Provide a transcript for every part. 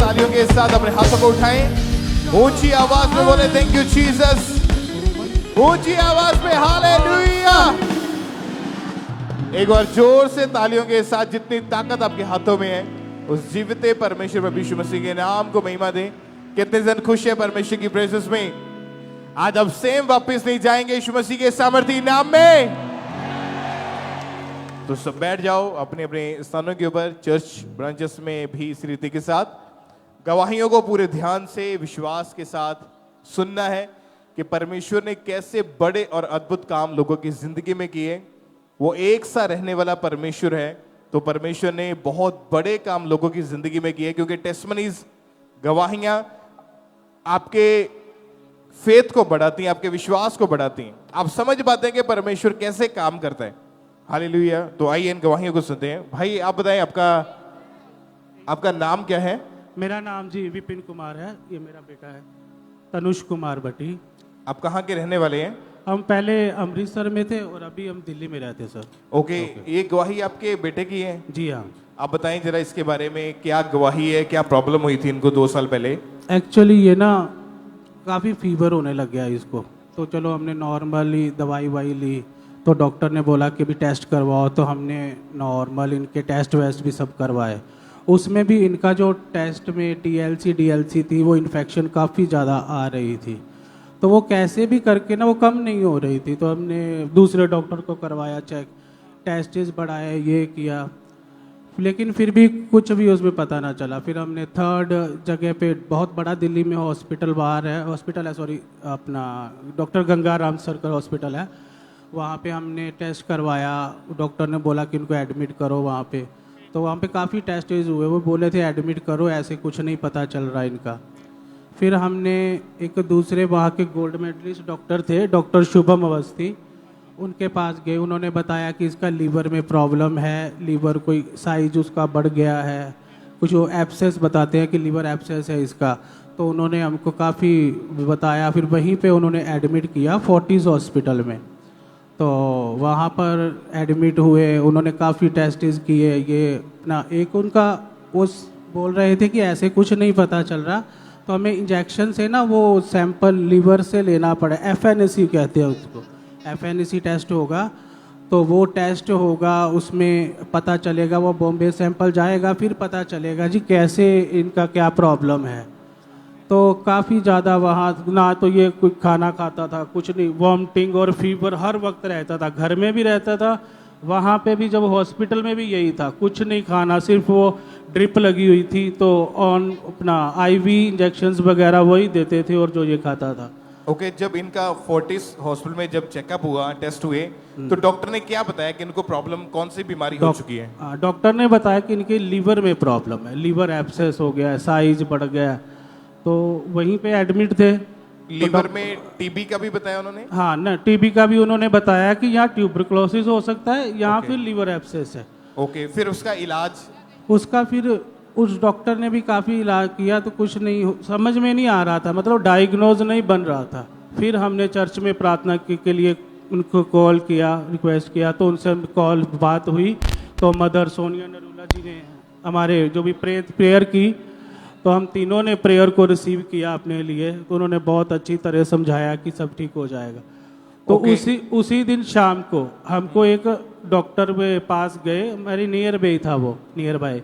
तालियों के साथ अपने हाथों को उठाएं, ऊंची आवाज में बोले थैंक यू जीसस, ऊंची आवाज में हालेलुया। एक बार जोर से तालियों के साथ जितनी ताकत आपके हाथों में है उस जीवित परमेश्वर प्रभु यीशु मसीह के नाम को महिमा दें। कितने जन खुश है परमेश्वर की प्रेजेंस में? आज अब सेम वापस नहीं जाएंगे यीशु मसीह के सामर्थी नाम में। तो सब बैठ जाओ अपने अपने स्थानों के ऊपर। चर्च ब्रांचेस में भी इस रीति के साथ गवाहियों को पूरे ध्यान से विश्वास के साथ सुनना है कि परमेश्वर ने कैसे बड़े और अद्भुत काम लोगों की जिंदगी में किए। वो एक सा रहने वाला परमेश्वर है, तो परमेश्वर ने बहुत बड़े काम लोगों की जिंदगी में किए, क्योंकि टेस्टमनीज, गवाहियां आपके फेथ को बढ़ाती हैं, आपके विश्वास को बढ़ाती हैं। आप समझ पाते हैं कि परमेश्वर कैसे काम करता है। हालेलुया। तो आइए इन गवाहियों को सुनते हैं। भाई आप बताएं आपका नाम क्या है? मेरा नाम जी विपिन कुमार है, ये मेरा बेटा है तनुष कुमार भट्टी। आप कहाँ के रहने वाले हैं? हम पहले अमृतसर में थे और अभी हम दिल्ली में रहते हैं सर। ओके। ये गवाही आपके बेटे की है? जी हाँ। आप बताएं जरा इसके बारे में, क्या गवाही है, क्या प्रॉब्लम हुई थी इनको 2 साल पहले? एक्चुअली ये ना काफ़ी फीवर होने लग गया इसको, तो चलो हमने नॉर्मली दवाई वाई ली, तो डॉक्टर ने बोला कि भी टेस्ट करवाओ, तो हमने नॉर्मल इनके टेस्ट वेस्ट भी सब करवाए। उसमें भी इनका जो टेस्ट में TLC थी वो इन्फेक्शन काफ़ी ज़्यादा आ रही थी, तो वो कैसे भी करके ना वो कम नहीं हो रही थी। तो हमने दूसरे डॉक्टर को करवाया चेक, टेस्टिस बढ़ाए, ये किया, लेकिन फिर भी कुछ भी उसमें पता ना चला। फिर हमने 3rd जगह पे बहुत बड़ा दिल्ली में हॉस्पिटल है, सॉरी अपना डॉक्टर गंगाराम सरकर हॉस्पिटल है, वहाँ पे हमने टेस्ट करवाया। डॉक्टर ने बोला कि इनको एडमिट करो वहाँ पे, तो वहाँ पे काफ़ी टेस्टेज हुए, वो बोले थे एडमिट करो, ऐसे कुछ नहीं पता चल रहा इनका। फिर हमने एक दूसरे वहाँ के गोल्ड मेडलिस्ट डॉक्टर थे, डॉक्टर शुभम अवस्थी, उनके पास गए। उन्होंने बताया कि इसका लीवर में प्रॉब्लम है, लीवर कोई साइज उसका बढ़ गया है, कुछ वो एब्सेस बताते हैं कि लीवर एब्सेस है इसका। तो उन्होंने हमको काफ़ी बताया, फिर वहीं पे उन्होंने एडमिट किया फोर्टिस हॉस्पिटल में। तो वहाँ पर एडमिट हुए, उन्होंने काफ़ी टेस्टिस किए। ये ना एक उनका उस बोल रहे थे कि ऐसे कुछ नहीं पता चल रहा, तो हमें इंजेक्शन से ना वो सैंपल लीवर से लेना पड़ा, FNAC कहते हैं उसको, FNAC टेस्ट होगा, तो वो टेस्ट होगा, उसमें पता चलेगा, वो बॉम्बे सैंपल जाएगा, फिर पता चलेगा जी कैसे इनका क्या प्रॉब्लम है। तो काफ़ी ज़्यादा वहाँ ना तो ये कुछ खाना खाता था, कुछ नहीं, वॉमिटिंग और फीवर हर वक्त रहता था, घर में भी रहता था, वहाँ पे भी जब हॉस्पिटल में भी यही था, कुछ नहीं खाना, सिर्फ वो ड्रिप लगी हुई थी, तो ऑन अपना IV इंजेक्शंस वगैरह वही देते थे और जो ये खाता था। ओके। जब इनका फोर्टिस हॉस्पिटल में जब चेकअप हुआ, टेस्ट हुए, तो डॉक्टर ने क्या बताया कि इनको प्रॉब्लम कौन सी बीमारी हो चुकी है? डॉक्टर ने बताया कि इनके लीवर में प्रॉब्लम है, लीवर एब्सेस हो गया है, साइज बढ़ गया है, तो वहीं पे एडमिट थे। लीवर में TB का भी बताया उन्होंने? हाँ ना, TB का भी उन्होंने बताया कि यहाँ ट्यूबरक्लोसिस हो सकता है, यहाँ फिर लीवर एब्सेस है। ओके। फिर उसका इलाज? उसका फिर उस डॉक्टर ने भी काफ़ी इलाज किया, तो कुछ नहीं समझ में नहीं आ रहा था, मतलब डायग्नोज नहीं बन रहा था। फिर हमने चर्च में प्रार्थना के लिए उनको कॉल किया, रिक्वेस्ट किया, तो उनसे कॉल बात हुई, तो मदर सोनिया नरूला जी ने हमारे जो भी प्रेयर की, तो हम तीनों ने प्रेयर को रिसीव किया अपने लिए, तो उन्होंने बहुत अच्छी तरह समझाया कि सब ठीक हो जाएगा। तो उसी दिन शाम को हमको एक डॉक्टर के पास गए, हमारी नियर बाय था वो, नियर बाय,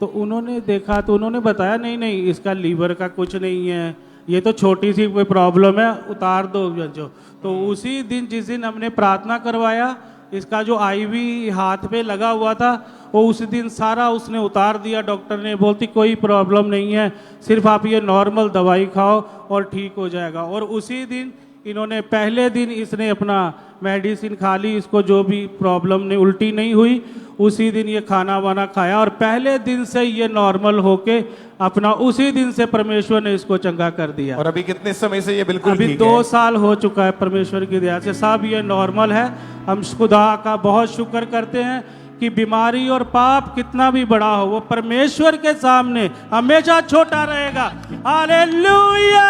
तो उन्होंने देखा, तो उन्होंने बताया नहीं इसका लीवर का कुछ नहीं है, ये तो छोटी सी कोई प्रॉब्लम है, उतार दो जो। तो उसी दिन जिस दिन हमने प्रार्थना करवाया, इसका जो IV हाथ पे लगा हुआ था वो उस दिन सारा उसने उतार दिया। डॉक्टर ने बोलती कोई प्रॉब्लम नहीं है, सिर्फ आप ये नॉर्मल दवाई खाओ और ठीक हो जाएगा। और उसी दिन इन्होंने पहले दिन इसने अपना मेडिसिन खा ली, इसको जो भी प्रॉब्लम ने उल्टी नहीं हुई, उसी दिन ये खाना वाना खाया और पहले दिन से ये नॉर्मल होके अपना उसी दिन से परमेश्वर ने इसको चंगा कर दिया। और अभी कितने समय से ये बिल्कुल अभी ठीक 2 है? साल हो चुका है परमेश्वर की दया से, सब ये नॉर्मल है। हम खुदा का बहुत शुक्र करते हैं कि बीमारी और पाप कितना भी बड़ा हो, वो परमेश्वर के सामने हमेशा छोटा रहेगा। Hallelujah,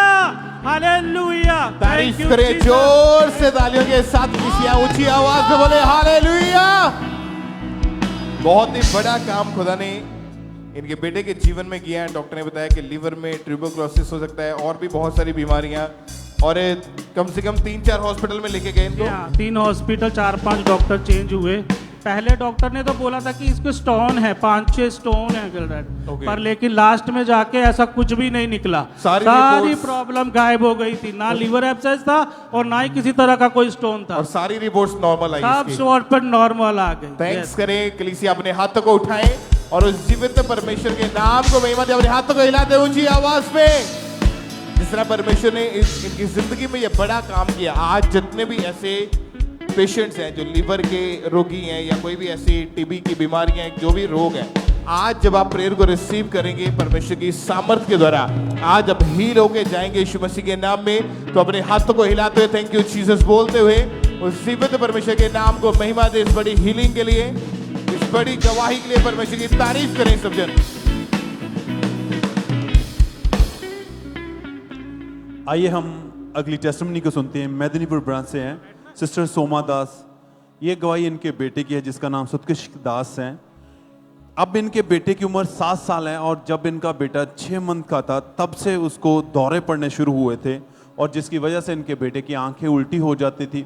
hallelujah. तारीफ करें जोर से तालियों के साथ, किसी ऊंची आवाज में बोले हालेलुया। बहुत ही बड़ा काम खुदा ने इनके बेटे के जीवन में किया है। डॉक्टर ने बताया कि लीवर में ट्यूबरकुलोसिस हो सकता है और भी बहुत सारी बीमारियां, और कम से कम 3-4 हॉस्पिटल में लेके गए इनको। 3 हॉस्पिटल, 4-5 डॉक्टर चेंज हुए। पहले डॉक्टर ने तो बोला था कि इसको स्टोन है, 5-6 स्टोन है Okay. पर लेकिन लास्ट में जाके ऐसा कुछ भी नहीं निकला। सारी सारी प्रॉब्लम गायब हो गई थी, ना लिवर एब्सेस था और ना ही किसी तरह का कोई स्टोन था, और सारी रिपोर्ट्स नॉर्मल आई सब इसकी। शॉर्ट पर नॉर्मल आ गई। थैंक्स करें कलीसिया, अपने हाथों को उठाएं और उस जीवित परमेश्वर के नाम को महिमा दे। अपने हाथों को हिलाते ऊंची आवाज में, जिस तरह परमेश्वर ने इनकी जिंदगी में ये बड़ा काम किया। आज जितने भी ऐसे पेशेंट्स हैं जो लीवर के रोगी हैं या कोई भी ऐसी टीबी की बीमारियां, जो भी रोग है, आज जब आप प्रेयर को रिसीव करेंगे परमेश्वर की सामर्थ्य के द्वारा, आज आप हील होके जाएंगे यीशु मसीह के नाम में। तो अपने हाथों को हिलाते हुए थैंक यू जीसस बोलते हुए उस जीवित परमेश्वर के नाम को महिमा दे। इस बड़ी हीलिंग के लिए, इस बड़ी गवाही के लिए परमेश्वर की तारीफ करें सब जन। आइए हम अगली टेस्टिमनी को सुनते हैं। मेदिनीपुर ब्रांच से हैं सिस्टर सोमा दास। ये गवाही इनके बेटे की है जिसका नाम सुतकिश दास है। अब इनके बेटे की उम्र 7 साल है और जब इनका बेटा 6 मंथ का था तब से उसको दौरे पड़ने शुरू हुए थे, और जिसकी वजह से इनके बेटे की आंखें उल्टी हो जाती थी,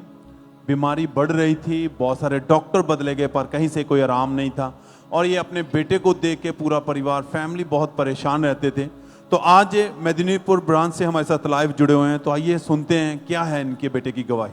बीमारी बढ़ रही थी, बहुत सारे डॉक्टर बदले गए पर कहीं से कोई आराम नहीं था। और ये अपने बेटे को देख के पूरा परिवार, फैमिली बहुत परेशान रहते थे। तो आज मेदिनीपुर ब्रांच से हमारे साथ लाइव जुड़े हुए हैं, तो आइए सुनते हैं क्या है इनके बेटे की गवाही।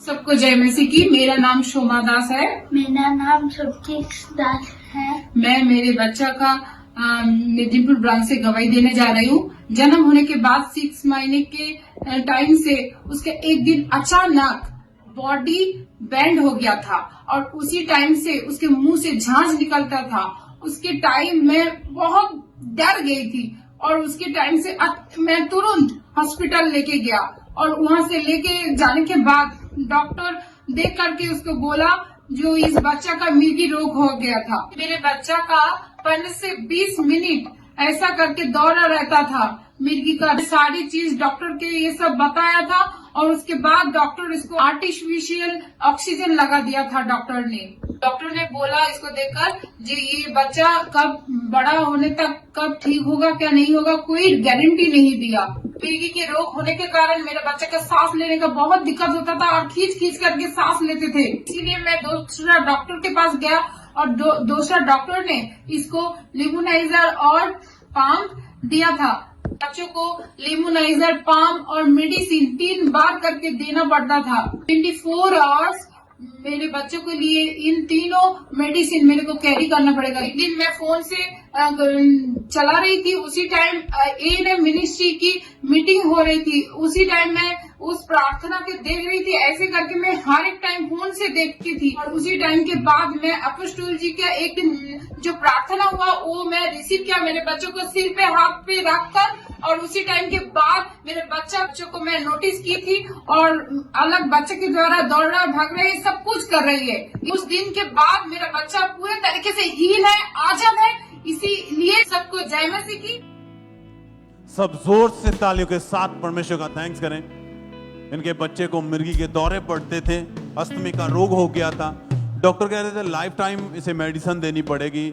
सबको जय मसीह की। मेरा नाम शोमा दास है। मेरा नाम सुतकिश दास है। मैं मेरे बच्चा का मेदिनीपुर ब्रांच से गवाही देने जा रही हूँ। जन्म होने के बाद 6 महीने के टाइम से उसके एक दिन अचानक बॉडी बैंड हो गया था और उसी टाइम से उसके मुंह से झांझ निकलता था। उसके टाइम में बहुत डर गई थी और उसके टाइम से मैं तुरंत हॉस्पिटल लेके गया और वहां से लेके जाने के बाद डॉक्टर देख करके उसको बोला जो इस बच्चा का मिर्गी रोग हो गया था। मेरे बच्चा का 15 से 20 मिनट ऐसा करके दौरा रहता था मिर्गी का। सारी चीज डॉक्टर के ये सब बताया था और उसके बाद डॉक्टर इसको आर्टिफिशियल ऑक्सीजन लगा दिया था। डॉक्टर ने बोला इसको देखकर जी ये बच्चा कब बड़ा होने तक कब ठीक होगा क्या नहीं होगा कोई गारंटी नहीं दिया। मिर्गी के रोग होने के कारण मेरे बच्चे का सांस लेने का बहुत दिक्कत होता था और खींच करके सांस लेते थे। इसीलिए मैं दूसरा डॉक्टर के पास गया और दूसरा डॉक्टर ने इसको लिमोनाइजर और पाम दिया था। बच्चों को लिमोनाइजर, पाम और मेडिसिन 3 बार करके देना पड़ता था। 24 आवर्स मेरे बच्चों के लिए इन तीनों मेडिसिन मेरे को कैरी करना पड़ेगा। एक दिन मैं फोन से चला रही थी, उसी टाइम एएनएम मिनिस्ट्री की मीटिंग हो रही थी। उसी टाइम मैं उस प्रार्थना के देख रही थी। ऐसे करके मैं हर एक टाइम फोन से देखती थी और उसी टाइम के बाद मैं अपोस्टल जी का एक जो प्रार्थना हुआ वो मैं रिसीव किया मेरे बच्चों को सिर पे हाथ पे रखकर। और उसी टाइम के बाद मेरे बच्चों को मैं नोटिस की थी और अलग बच्चे के द्वारा दौड़ रहा, भाग रहे, सब कुछ कर रही है। उस दिन के बाद मेरा बच्चा पूरे तरीके से हील है, आजाद है। इसीलिए सबको जय मसीह की। सब जोर से तालियों के साथ परमेश्वर का थैंक्स करें। इनके बच्चे को मिर्गी के दौरे पड़ते थे, अस्थमी का रोग हो गया था। डॉक्टर कह रहे थे लाइफ टाइम इसे मेडिसिन देनी पड़ेगी,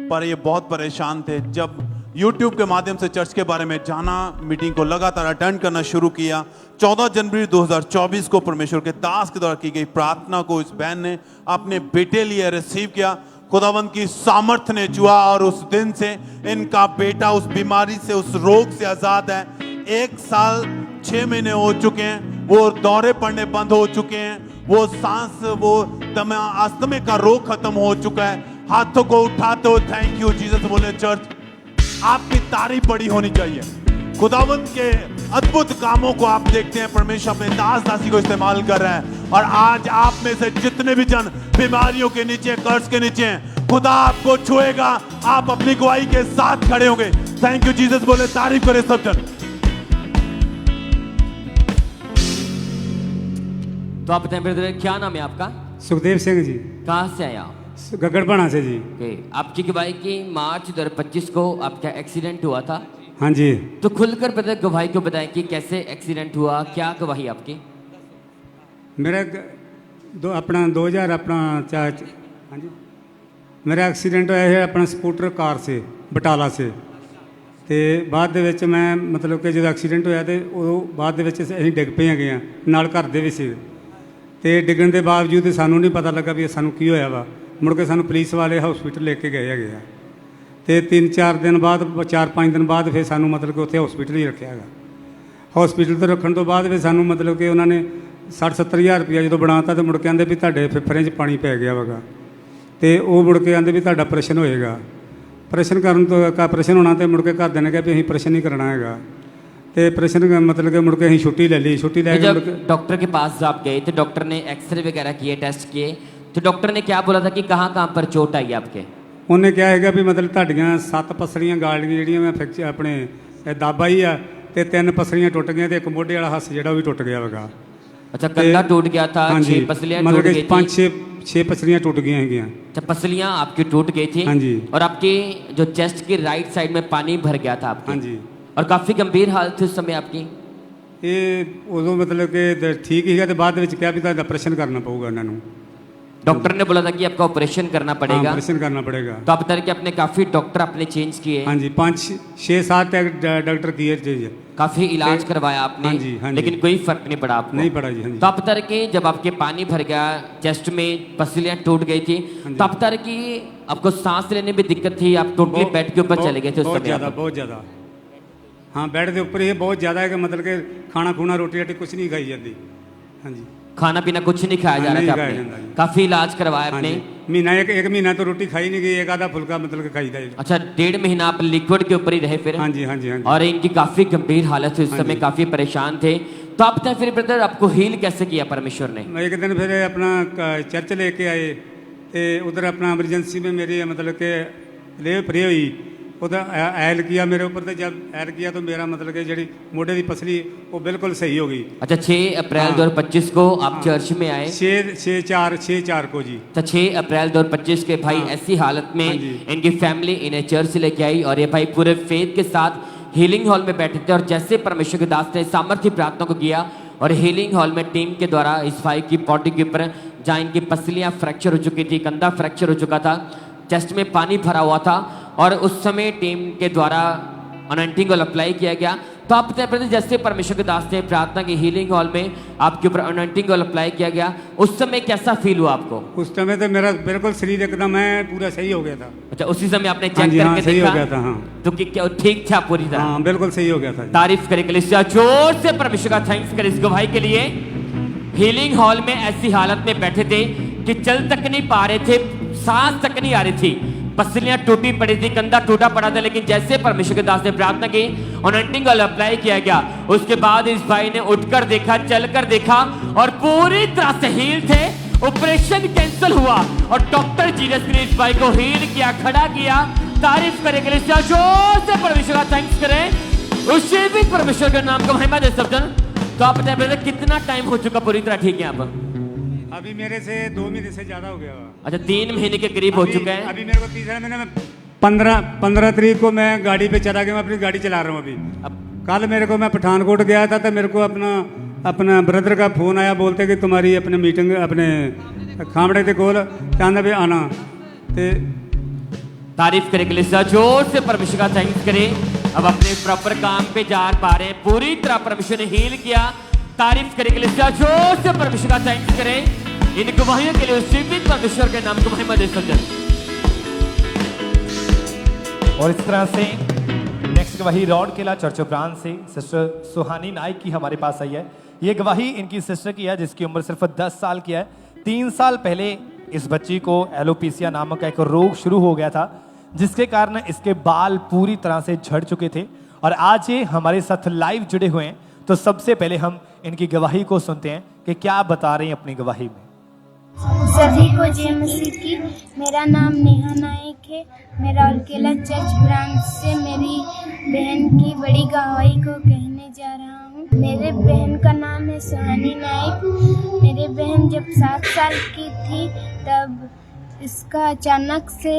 पर ये बहुत परेशान थे। जब YouTube के माध्यम से चर्च के बारे में जाना, मीटिंग को लगातार अटेंड करना शुरू किया, 14 जनवरी 2024 को परमेश्वर के दास के द्वारा की गई प्रार्थना को इस बहन ने अपने बेटे लिए रिसीव किया। खुदावंत की सामर्थ्य ने छुआ और उस दिन से इनका बेटा उस बीमारी से, उस रोग से आजाद है। 1 साल 6 महीने हो चुके हैं, वो दौरे पड़ने बंद हो चुके हैं, वो सांस, वो अस्थमे का रोग खत्म हो चुका है। हाथों को उठाते हो थैंक यू जीसस बोले। चर्च आपकी तारीफ बड़ी होनी चाहिए। खुदावंत के अद्भुत कामों को आप देखते हैं, परमेश्वर अपने दास दासी को इस्तेमाल कर रहा है। और आज आप में से जितने भी जन बीमारियों के नीचे, कर्ज के नीचे हैं, खुदा आपको छुएगा। आप अपनी गवाही के साथ खड़े होंगे। थैंक यू जीसस बोले, तारीफ करें सब जन। तो आप बताएं ब्रदर, क्या नाम है आपका? सुखदेव सिंह जी। कहाँ से आए आप? गगड़पड़ा से जी। ओके, आपकी गवाही की मार्च 2025 को आपका एक्सीडेंट हुआ था। हाँ जी। तो खुलकर पता गवाही को बताएं कि कैसे एक्सीडेंट हुआ, क्या गवाही आपकी? मेरा 2004 हाँ जी, मेरा एक्सीडेंट होया है अपना स्कूटर कार से बटाला से। ਤੇ ਬਾਅਦ ਦੇ ਵਿੱਚ ਮੈਂ ਮਤਲਬ ਕਿ ਜਦੋਂ ਐਕਸੀਡੈਂਟ ਹੋਇਆ ਤੇ ਉਹ ਬਾਅਦ ਦੇ ਵਿੱਚ ਅਸੀਂ ਡਿੱਗ ਪਏ ਹੈਗੇ ਆ, ਨਾਲ ਘਰ ਦੇ ਵੀ ਸੀ। ਤੇ ਡਿੱਗਣ ਦੇ ਬਾਵਜੂਦ ਸਾਨੂੰ ਨਹੀਂ ਪਤਾ ਲੱਗਾ ਵੀ ਸਾਨੂੰ ਕੀ ਹੋਇਆ ਵਾ। ਮੁੜ ਕੇ ਸਾਨੂੰ ਪੁਲਿਸ ਵਾਲੇ ਹਸਪੀਟਲ ਲੈ ਕੇ ਗਏ ਹੈਗੇ ਆ ਤੇ 3-4 ਦਿਨ ਬਾਅਦ 4-5 ਦਿਨ ਬਾਅਦ ਫਿਰ ਸਾਨੂੰ ਮਤਲਬ ਕਿ ਉੱਥੇ ਹਸਪੀਟਲ ਹੀ ਰੱਖਿਆ ਹੈਗਾ। ਹਸਪੀਟਲ ਤੋਂ ਰੱਖਣ ਤੋਂ ਬਾਅਦ ਫਿਰ ਸਾਨੂੰ ਮਤਲਬ ਕਿ ਉਹਨਾਂ ਨੇ 60-70 ਹਜ਼ਾਰ ਰੁਪਇਆ ਜਦੋਂ ਬਣਾਤਾ ਤੇ ਮੁੜ ਕੇ ਕਹਿੰਦੇ ਵੀ ਤੁਹਾਡੇ ਫੇਫੜਿਆਂ 'ਚ ਪਾਣੀ ਪੈ ਗਿਆ ਵਗਾ ਤੇ ਉਹ ਮੁੜ ਕੇ ਕਹਿੰਦੇ ਵੀ ਤੁਹਾਡਾ ਆਪਰੇਸ਼ਨ ਹੋਏਗਾ। ਆਪਰੇਸ਼ਨ ਕਰਨ ਤੋਂ ਆਪਰੇਸ਼ਨ ਹੋਣਾ ਤੇ ਮੁੜ ਕੇ ਘਰਦਿਆਂ ਨੇ ਕਿਹਾ ਵੀ ਅਸੀਂ ਆਪਰੇਸ਼ਨ ਨਹੀਂ ਕਰਨਾ ਹੈਗਾ ਤੇ ਆਪਰੇਸ਼ਨ मतलब कि मुड़ के ਅਸੀਂ छुट्टी ले ली। छुट्टी ले जब डॉक्टर के पास आप गए तो डॉक्टर ने एक्सरे वगैरह किए, टेस्ट किए, तो डॉक्टर ने क्या बोला था कि कहाँ कहाँ पर चोट आई आपके? ਉਹਨੇ ਕਿਹਾ ਹੈਗਾ ਵੀ ਮਤਲਬ ਤੁਹਾਡੀਆਂ 7 ਪਸਲੀਆਂ ਗਾਲੀਆਂ ਜਿਹੜੀਆਂ ਮੈਂ ਫ੍ਰੈਕਚਰ ਆਪਣੇ ਦਾਬਾ ਹੀ ਆ ਤੇ 3 ਪਸਲੀਆਂ ਟੁੱਟ ਗਈਆਂ ਤੇ ਇੱਕ ਮੋਢੇ ਵਾਲਾ ਹੱਸ ਜਿਹੜਾ ਉਹ ਵੀ ਟੁੱਟ ਗਿਆ ਵਗਾ। अच्छा, कंधा टूट गया था, 6 पसलियां टूट मतलब गई कि थी। 5-6 पसलियां टूट गई हैं। अच्छा, पसलियां आपकी टूट गई थी। हाँ जी। और आपके जो चेस्ट की राइट साइड में पानी भर गया था आपके। हाँ जी। और काफी गंभीर हालत थी उस समय आपकी। ਇਹ ਉਦੋਂ मतलब कि ठीक ही है तो बाद ਦੇ ਵਿੱਚ ਕਿਹਾ ਵੀ ਤੁਹਾਡਾ ਆਪਰੇਸ਼ਨ ਕਰਨਾ ਪਊਗਾ ਇਹਨਾਂ ਨੂੰ। डॉक्टर ने बोला था कि आपको ऑपरेशन करना पड़ेगा। ऑपरेशन करना पड़ेगा। तो आप बता रहे कि आपने काफी डॉक्टर अपने चेंज किए। हाँ जी, 5-6-7 डॉक्टर किए थे। काफी इलाज करवाया आपने। हाँ जी, हाँ जी। लेकिन कोई फर्क नहीं पड़ा आपको? नहीं पड़ा जी। हाँ जी। तो आप बता रहे कि जब आपके पानी भर गया, चेस्ट में पसलियां टूट गई थी, तो आप बता रहे कि आपको सांस लेने में दिक्कत थी, आप टोटली बेड के ऊपर चले गए थे उस बहुत समय? ज़्यादा, बहुत ज़्यादा। हाँ, बेड के ऊपर ही बहुत ज़्यादा है कि मतलब कि खाना खूना रोटी राटी कुछ नहीं खाई जाती। हाँ जी, खाना पीना कुछ नहीं खाया जा नहीं रहा था खाया आपने? जाता जी। काफी इलाज करवाया हाँ आपने? जी, महीना एक महीना तो रोटी खाई नहीं गई, एक आधा फुल्का मतलब कि खाई था। अच्छा, 1.5 महीना आप लिक्विड के ऊपर ही रहे फिर? हाँ जी, हाँ जी, हाँ जी। और इनकी काफी गंभीर हालत थी उस हाँ समय, जी। काफी परेशान थे। तो आप बताएं फिर ब्रदर, आपको हील कैसे किया परमेश्वर ने? एक दिन फिर अपना चर्च लेके आए तो उधर अपना एमरजेंसी में मेरी मतलब कि ले प्रे हुई, उधर ऐल किया मेरे ऊपर। तो जब ऐल किया तो मेरा मतलब कि जी मोढे की पसली वो बिल्कुल सही हो गई। अच्छा, 6 अप्रैल 2025 को आप चर्च में आए? 6-4 को जी। तो 6 अप्रैल 2025 के भाई हाँ। ऐसी हालत में हाँ जी। इनकी फैमिली इन्हें चर्च से लेके आई और ये भाई पूरे फेथ के साथ हीलिंग हॉल में बैठे थे। और जैसे परमेश्वर के दास ने सामर्थ्य प्रार्थना को किया और हीलिंग हॉल में टीम के द्वारा इस भाई की बॉडी के ऊपर जहाँ इनकी पसलियाँ फ्रैक्चर हो चुकी थी, कंधा फ्रैक्चर हो चुका था, चेस्ट में पानी भरा हुआ था, और उस समय टीम के द्वारा अनॉइंटिंग ऑयल अप्लाई किया गया। तो आप बताइए, जैसे परमेश्वर के दास ने प्रार्थना की हीलिंग हॉल में आपके ऊपर अनॉइंटिंग ऑयल अप्लाई किया गया, उस समय कैसा फील हुआ आपको? उस समय तो मेरा बिल्कुल शरीर एकदम मैं पूरा सही हो गया था। अच्छा, उसी समय आपने हाँ चेक जी, हाँ, करके सही देखा? हो गया था। हाँ, तो क्या ठीक था पूरी तरह? हाँ, बिल्कुल सही हो गया था। तारीफ करें कलीसिया, जोर से परमेश्वर का थैंक्स करें इस गवाही के लिए। हीलिंग हॉल में ऐसी हालत में बैठे थे कि चल तक नहीं पा रहे थे, सांस तक नहीं आ रही थी, पसलियां टूटी पड़ी थी, कंधा टूटा पड़ा था। लेकिन जैसे परमेश्वर के दास ने प्रार्थना की, अनॉइंटिंग ऑयल अप्लाई किया गया, उसके बाद इस भाई ने उठकर देखा, चलकर देखा और पूरी तरह से हील थे। ऑपरेशन कैंसिल हुआ और डॉक्टर जीसस ने इस भाई को हील किया, खड़ा किया। तारीफ करें कलीसिया, जोर से परमेश्वर का थैंक्स करें, उससे भी परमेश्वर के नाम को महिमा दे सब जन। तो आप बताइए ब्रदर, कितना टाइम हो चुका पूरी तरह ठीक है आप? अभी मेरे से 2 महीने से ज़्यादा हो गया। अच्छा, 3 महीने के करीब हो चुका है। अभी मेरे को तीसरा महीने में 15 तारीख को मैं गाड़ी पे चला गया, मैं अपनी गाड़ी चला रहा हूँ अभी। अब कल मेरे को मैं पठानकोट गया था तो मेरे को अपना ब्रदर का फ़ोन आया, बोलते कि तुम्हारी अपने मीटिंग अपने खामड़े के कोल कहना भी आना। तो तारीफ करें कलीसिया, जोर से परमेश्वर का थैंक्स करें। अब अपने प्रॉपर काम पे जा पा रहे हैं, पूरी तरह परमेश्वर ने हील किया। तारीफ करें कलीसिया, जोर से परमेश्वर का थैंक्स करें। इन गवाहियों के लिए जीवित परमेश्वर के नाम को महिमा दे सकते। और इस तरह से नेक्स्ट गवाही rod Qila church of branch से सिस्टर सुहानी नाइक की हमारे पास आई है। ये गवाही इनकी सिस्टर की है जिसकी उम्र सिर्फ 10 साल की है। 3 साल पहले इस बच्ची को एलोपेसिया नामक एक रोग शुरू हो गया था, जिसके कारण इसके बाल पूरी तरह से झड़ चुके थे। और आज ये हमारे साथ लाइव जुड़े हुए हैं। तो सबसे पहले हम इनकी गवाही को सुनते हैं कि क्या बता रहे हैं अपनी गवाही में। सभी को जय मसीह की। मेरा नाम नेहा नाइक है। मैं राउरकेला चर्च ब्रांच से मेरी बहन की बड़ी गवाही को कहने जा रहा हूँ। मेरे बहन का नाम है सुहानी नाइक। मेरी बहन जब 7 साल की थी तब इसका अचानक से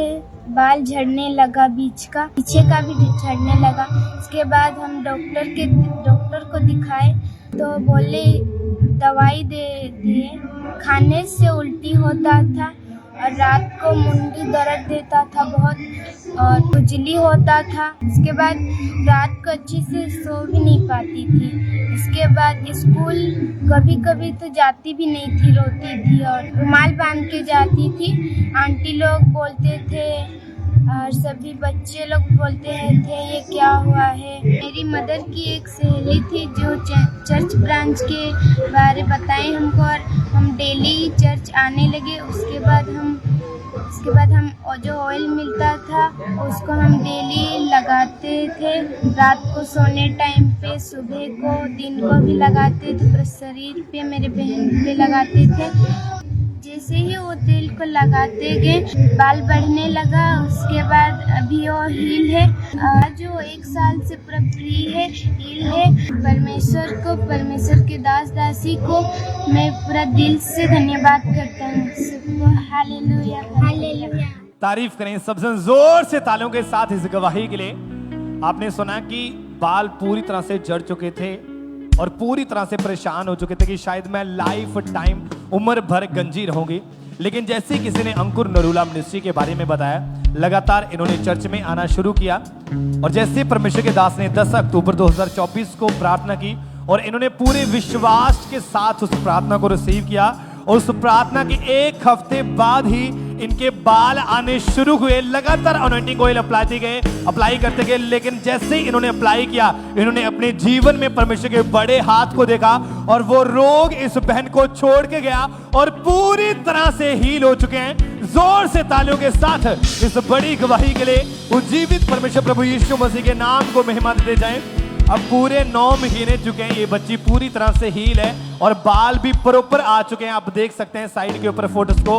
बाल झड़ने लगा, बीच का पीछे का भी झड़ने लगा। उसके बाद हम डॉक्टर को दिखाए तो बोले दवाई दे दिए। खाने से उल्टी होता था और रात को मुंडी दर्द देता था बहुत और खुजली होता था। उसके बाद रात को अच्छे से सो भी नहीं पाती थी। इसके बाद स्कूल कभी कभी तो जाती भी नहीं थी, रोती थी और रुमाल बांध के जाती थी। आंटी लोग बोलते थे और सभी बच्चे लोग बोलते थे ये क्या हुआ है। मेरी मदर की एक सहेली थी जो चर्च ब्रांच के बारे बताए हमको और हम डेली चर्च आने लगे। उसके बाद हम जो ऑयल मिलता था उसको हम डेली लगाते थे। रात को सोने टाइम पे, सुबह को, दिन को भी लगाते थे। पूरे शरीर पे, मेरे बहन पे लगाते थे। जैसे ही वो तेल को लगाते गए बाल बढ़ने लगा। उसके बाद अभी वो हील है, जो 1 साल से पूरा फ्री है, हील है। परमेश्वर को, परमेश्वर के दास दासी को मैं पूरा दिल से धन्यवाद करता हूँ सबको। Hallelujah, hallelujah. तारीफ करें सबसे जोर से तालियों के साथ इस गवाही के लिए। आपने सुना कि बाल पूरी तरह से झड़ चुके थे और पूरी तरह से परेशान हो चुके थे कि शायद मैं लाइफ टाइम उम्र भर गंजी रहूंगी। लेकिन जैसे ही किसी ने अंकुर नरूला मिनिस्ट्री के बारे में बताया, लगातार इन्होंने चर्च में आना शुरू किया और जैसे परमेश्वर के दास ने 10 अक्टूबर 2024 को प्रार्थना की और इन्होंने पूरे विश्वास के साथ उस प्रार्थना को रिसीव किया और उस प्रार्थना के 1 हफ्ते बाद ही इनके बाल आने शुरू हुए। लगातार अनॉइंटिंग ऑयल अप्लाई करते गए। लेकिन जैसे ही इन्होंने अप्लाई किया, इन्होंने अपने जीवन में परमेश्वर के बड़े हाथ को देखा और वो रोग इस बहन को छोड़ के गया और पूरी तरह से हील हो चुके हैं। जोर से तालियों के साथ इस बड़ी गवाही के लिए उज्जीवित परमेश्वर प्रभु यीशु मसीह के नाम को महिमा देते जाएं। अब पूरे 9 महीने चुके हैं, ये बच्ची पूरी तरह से हील है और बाल भी प्रॉपर आ चुके हैं। आप देख सकते हैं साइड के ऊपर फोटोज को।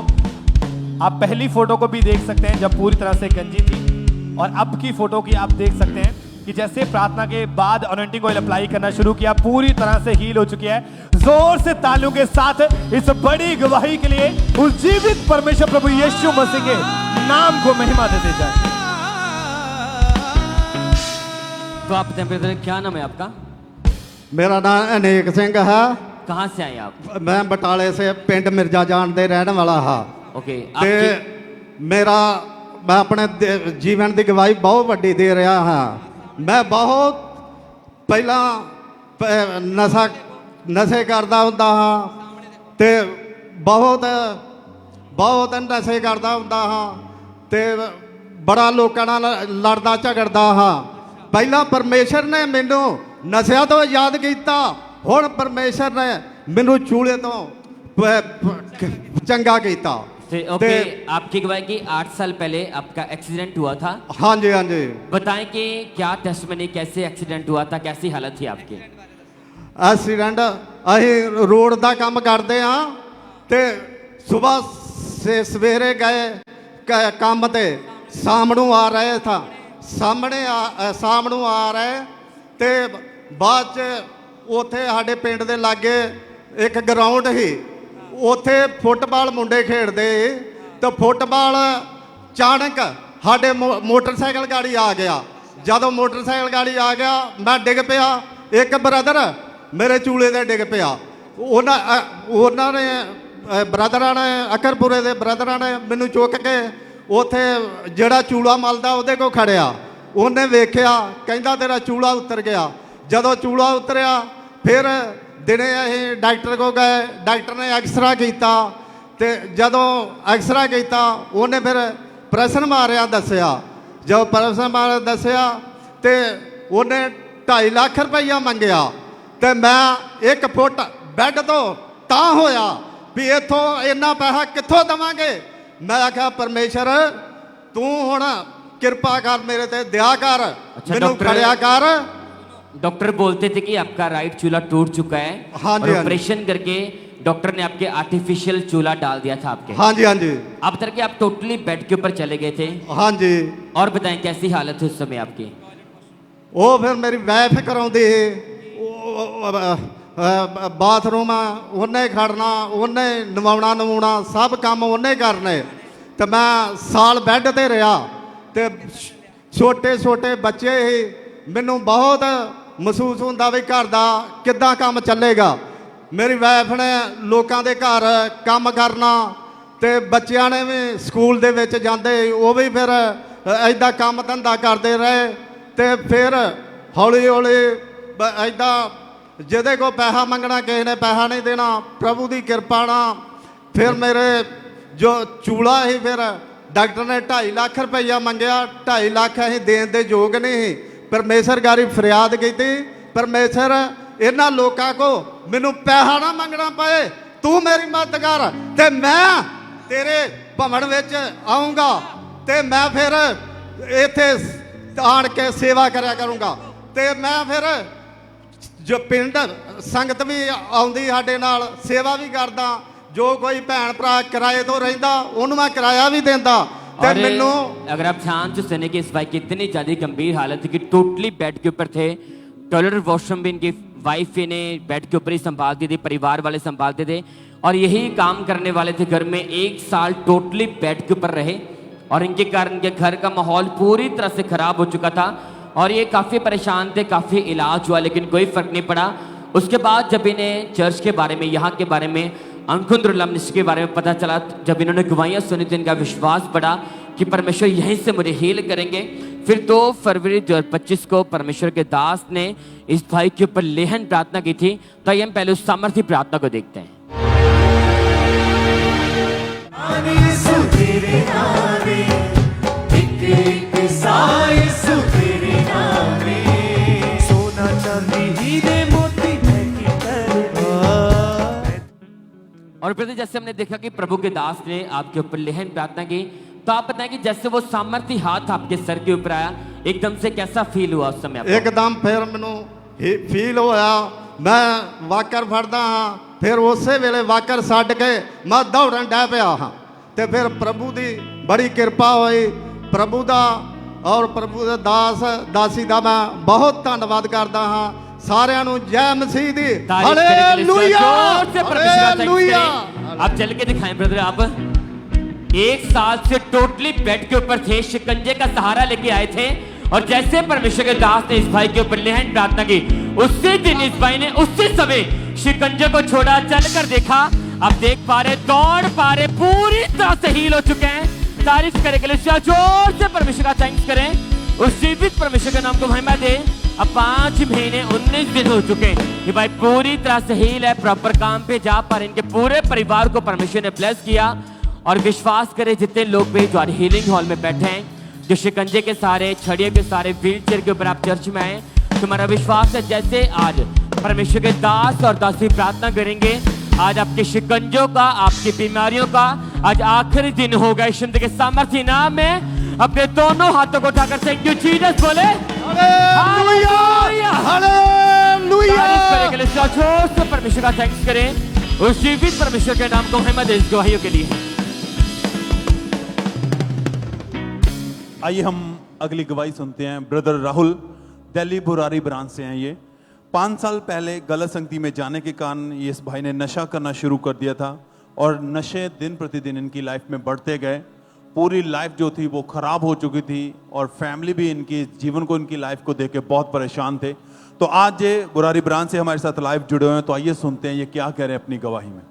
आप पहली फोटो को भी देख सकते हैं जब पूरी तरह से गंजी थी और अब की फोटो की आप देख सकते हैं कि जैसे प्रार्थना के बाद अनॉइंटिंग ऑयल अप्लाई करना शुरू किया, पूरी तरह से हील हो चुकी है। जोर से तालियों के साथ इस बड़ी गवाही के लिए उज्जीवित परमेश्वर प्रभु यीशु मसीह के नाम को महिमा देते जाए। तो आप ब्रदर, क्या नाम है आपका? मेरा नाम अनेक सिंह है। कहाँ से आए आप? मैं बटाले से पिंड मिर्जा जान दे रहने वाला हाँ। ओके, मैं अपने जीवन की गवाही बहुत वड्डी दे रहा हाँ। मैं बहुत पहला नशे करता होंदा हाँ ते बहुत नशे करता होंदा हाँ ते बड़ा लोगों नाल लड़दा झगड़दा हाँ। पहला परमेश्वर ने मैनू नशा तो याद किया, हुण परमेश्वर ने मैनू चूल्हे तो चंगा किया। ओके, आपकी गवाही की 8 साल पहले आपका एक्सीडेंट हुआ था। हाँ जी, हाँ जी। बताएं कि क्या टेस्टमनी, कैसे एक्सीडेंट हुआ था, कैसी हालत थी आपकी? एक्सीडेंट अं रोड का काम करते हाँ ते सुबह से सवेरे गए काम ते सामणों आ रहे था, सामणों आ रहे ते बाद उथे साडे पिंड दे लागे एक ग्राउंड ही, उथे फुटबाल मुंडे खेडते तो फुटबाल अचानक साडे मोटरसाइकिल गाड़ी आ गया। जदों मोटरसाइकिल गाड़ी आ गया मैं डिग पिया, एक ब्रदर मेरे चूले ते डिग पिया। उन्होंने ब्रदरां ने अकरपुरे दे ब्रदरां ने मैनू चुक के उथे जिहड़ा चूला मलदा उहदे कोल खड़िया। उन्हें वेख्या, कहंदा तेरा चूला उतर गया। जदों चूला उतरिया फिर दिने असीं डॉक्टर को गए, डॉक्टर ने एक्सरा किया ते जदों एक्सरा किया उन्हें फिर प्रैशन मारिया दसिया। जो प्रैशन मारिया दसिया तो उन्हें 2.5 लाख रुपया मंगया तो मैं 1 फुट बैड तो होया भी इथों इन्ना पैसा कित्थों देवांगे। मैं आख्या परमेश्वर तू हुण कृपा कर, मेरे ते दया कर, मैनू खड़िया कर। डॉक्टर बोलते थे कि आपका राइट चूल्हा टूट चुका है। हाँ जी, और ऑपरेशन करके डॉक्टर ने आपके आर्टिफिशियल चूल्हा डाल दिया था आपके। हाँ जी, हाँ जी। अब तक के आप टोटली बेड के ऊपर चले गए थे। हाँ जी। और बताएं कैसी हालत है उस समय आपकी? वो फिर मेरी वाइफ कराउंदी बाथरूम उन्हें खड़ना, उन्हें नवाउना सब काम उन्हें करने। तो मैं साल बैड ते रहा ते छोटे छोटे बच्चे ही मैनू बहुत महसूस होंदा भी घर दा किद्दां काम चलेगा। मेरी वाइफ ने लोगों के घर काम करना ਤੇ ਬੱਚਿਆਂ ਨੇ ਵੀ ਸਕੂਲ ਦੇ ਵਿੱਚ ਜਾਂਦੇ ਉਹ ਵੀ ਫਿਰ ਐਦਾਂ ਕੰਮ ਧੰਦਾ ਕਰਦੇ ਰਹੇ ਤੇ ਫਿਰ ਹੌਲੀ ਹੌਲੀ ਐਦਾਂ ਜਿਹਦੇ ਕੋਲ ਪੈਸਾ ਮੰਗਣਾ ਕਿਸੇ ਨੇ ਪੈਸਾ ਨਹੀਂ ਦੇਣਾ ਪ੍ਰਭੂ ਦੀ ਕਿਰਪਾ ਨਾਲ ਫਿਰ ਮੇਰੇ ਜੋ ਚੂਲਾ ਸੀ ਫਿਰ ਡਾਕਟਰ ਨੇ 2.5 ਲੱਖ ਰੁਪਈਆ ਮੰਗਿਆ 2.5 ਲੱਖ ਅਸੀਂ ਦੇਣ ਦੇ ਯੋਗ ਨਹੀਂ ਸੀ ਪਰਮੇਸ਼ਰ ਗਾਰੀ ਫਰਿਆਦ ਕੀਤੀ ਪਰਮੇਸ਼ਰ ਇਹਨਾਂ ਲੋਕਾਂ ਕੋ ਮੈਨੂੰ ਪੈਸਾ ਨਾ ਮੰਗਣਾ ਪਏ ਤੂੰ ਮੇਰੀ ਮਦਦ ਕਰ ਤੇ ਮੈਂ ਤੇਰੇ ਭਵਨ ਵਿੱਚ ਆਉਂਗਾ ਤੇ ਮੈਂ ਫਿਰ ਇੱਥੇ ਆਣ ਕੇ ਸੇਵਾ ਕਰਿਆ ਕਰੂੰਗਾ ਤੇ ਮੈਂ ਫਿਰ ਜੋ ਪਿੰਡ ਸੰਗਤ ਵੀ ਆਉਂਦੀ ਸਾਡੇ ਨਾਲ ਸੇਵਾ ਵੀ ਕਰਦਾ जो कोई भैन भरा किराए तो रहिंदा उन्होंने मैं किराया भी देंदा ते मैनू अगर आप ध्यान से सुने कि इस भाई की इतनी ज्यादा गंभीर हालत थी कि टोटली बेड के ऊपर थे टॉयलेट वॉशरूम भी इनकी वाइफ ने बेड के ऊपर ही संभालती थी परिवार वाले संभालते थे और यही काम करने वाले थे घर में 1 साल टोटली बेड के ऊपर रहे और इनके कारण इनके घर का माहौल पूरी तरह से खराब हो चुका था और ये काफी परेशान थे काफी इलाज हुआ लेकिन कोई फर्क नहीं पड़ा उसके बाद जब इन्हें चर्च के बारे में यहाँ के बारे में अंकुंद्रुलम मिनिस्ट्री के बारे में पता चला जब इन्होंने गवाहियाँ सुनी तो इनका विश्वास बढ़ा कि परमेश्वर यहीं से मुझे हील करेंगे फिर 2 फरवरी 2025 को परमेश्वर के दास ने इस भाई के ऊपर लेहन प्रार्थना की थी तो आइए हम पहले उस सामर्थ्य प्रार्थना को देखते हैं और फिर जैसे हमने देखा कि प्रभु के दास ने आपके ऊपर लेहन प्रार्थना की तो आप बताएं कि जैसे वो सामर्थ्य हाथ आपके सर के ऊपर आया एकदम से कैसा फील हुआ उस समय आपको? एकदम फिर मैनू फील होया मैं वाकर फड़दा हाँ फिर उस वेले वाकर छड्ड के मैं दौड़न डै पिया हाँ ते फिर प्रभु दी बड़ी कृपा हुई प्रभु दा और प्रभु दे दास दासी दा मैं बहुत धन्नवाद करदा हाँ सारियां नू जय मसीह दी हालेलुया हालेलुया आप चल के दिखाएं ब्रदर आप 1 साल से टोटली बेड के ऊपर थे शिकंजे का सहारा लेके आए थे और जैसे परमेश्वर के दास ने इस भाई के ऊपर लेहन प्रार्थना की उसी दिन इस भाई ने उसी समय शिकंजे को छोड़ा चलकर देखा आप देख पा रहे दौड़ पा रहे पूरी तरह से हील हो चुके हैं तारीफ करें के लिए जोर से परमेश्वर का थैंक्स करें उस जीवित परमेश्वर के नाम को महिमा दे अब 5 महीने 19 दिन हो चुके हैं कि भाई पूरी तरह से हील है प्रॉपर काम पे जा पर इनके पूरे परिवार को परमेश्वर ने ब्लेस किया और विश्वास करें जितने लोग भी जो हीलिंग हॉल में बैठे हैं जो शिकंजे के सारे छड़ियों के सारे व्हील चेयर के ऊपर आप चर्च में आए तुम्हारा विश्वास है जैसे आज परमेश्वर के दास और दासी प्रार्थना करेंगे आज आपके शिकंजों का आपकी बीमारियों का आज आखिरी दिन होगा यीशु के सामर्थ्य नाम में अपने दोनों हाथों को उठाकर थैंक यू जीसस बोले हालेलुया हालेलुया तारीफ करें जोर से परमेश्वर का थैंक्स करें उस जीवित परमेश्वर के नाम को महिमा दे इस गवाहियों के लिए आइए हम अगली गवाही सुनते हैं ब्रदर राहुल दिल्ली बुरारी ब्रांच से हैं ये 5 साल पहले गलत संगति में जाने के कारण ये इस भाई ने नशा करना शुरू कर दिया था और नशे दिन प्रतिदिन इनकी लाइफ में बढ़ते गए पूरी लाइफ जो थी वो खराब हो चुकी थी और फैमिली भी इनकी जीवन को इनकी लाइफ को देख के बहुत परेशान थे तो आज ये बुरारी ब्रांच से हमारे साथ लाइव जुड़े हुए हैं तो आइए सुनते हैं ये क्या कह रहे हैं अपनी गवाही में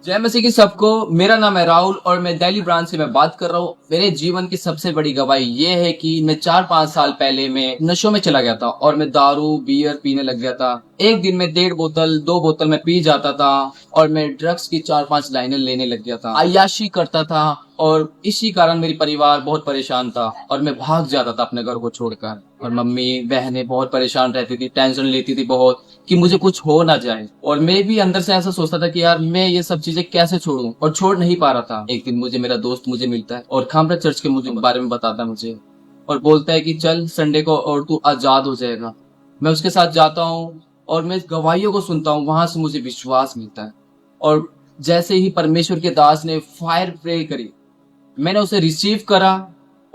जय मसीह की सबको मेरा नाम है राहुल और मैं दिल्ली ब्रांच से मैं बात कर रहा हूँ मेरे जीवन की सबसे बड़ी गवाही ये है कि मैं 4-5 साल पहले मैं नशों में चला गया था और मैं दारू बियर पीने लग गया था एक दिन में 1.5 बोतल 2 बोतल में पी जाता था और मैं ड्रग्स की 4-5 लाइनें लेने लग गया था अय्याशी करता था और इसी कारण मेरी परिवार बहुत परेशान था और मैं भाग जाता था अपने घर को छोड़कर और मम्मी बहनें बहुत परेशान रहती थी टेंशन लेती थी बहुत कि मुझे कुछ हो ना जाए और मैं भी अंदर से ऐसा सोचता था कि यार मैं ये सब चीजें कैसे छोड़ूं और छोड़ नहीं पा रहा था एक दिन मुझे मेरा दोस्त मुझे मिलता है और खामरा चर्च के मुझे बारे में बताता है मुझे और बोलता है कि चल संडे को और तू आजाद हो जाएगा मैं उसके साथ जाता हूँ और मैं गवाहियों को सुनता हूँ वहां से मुझे विश्वास मिलता है और जैसे ही परमेश्वर के दास ने फायर प्रे करी मैंने उसे रिसीव करा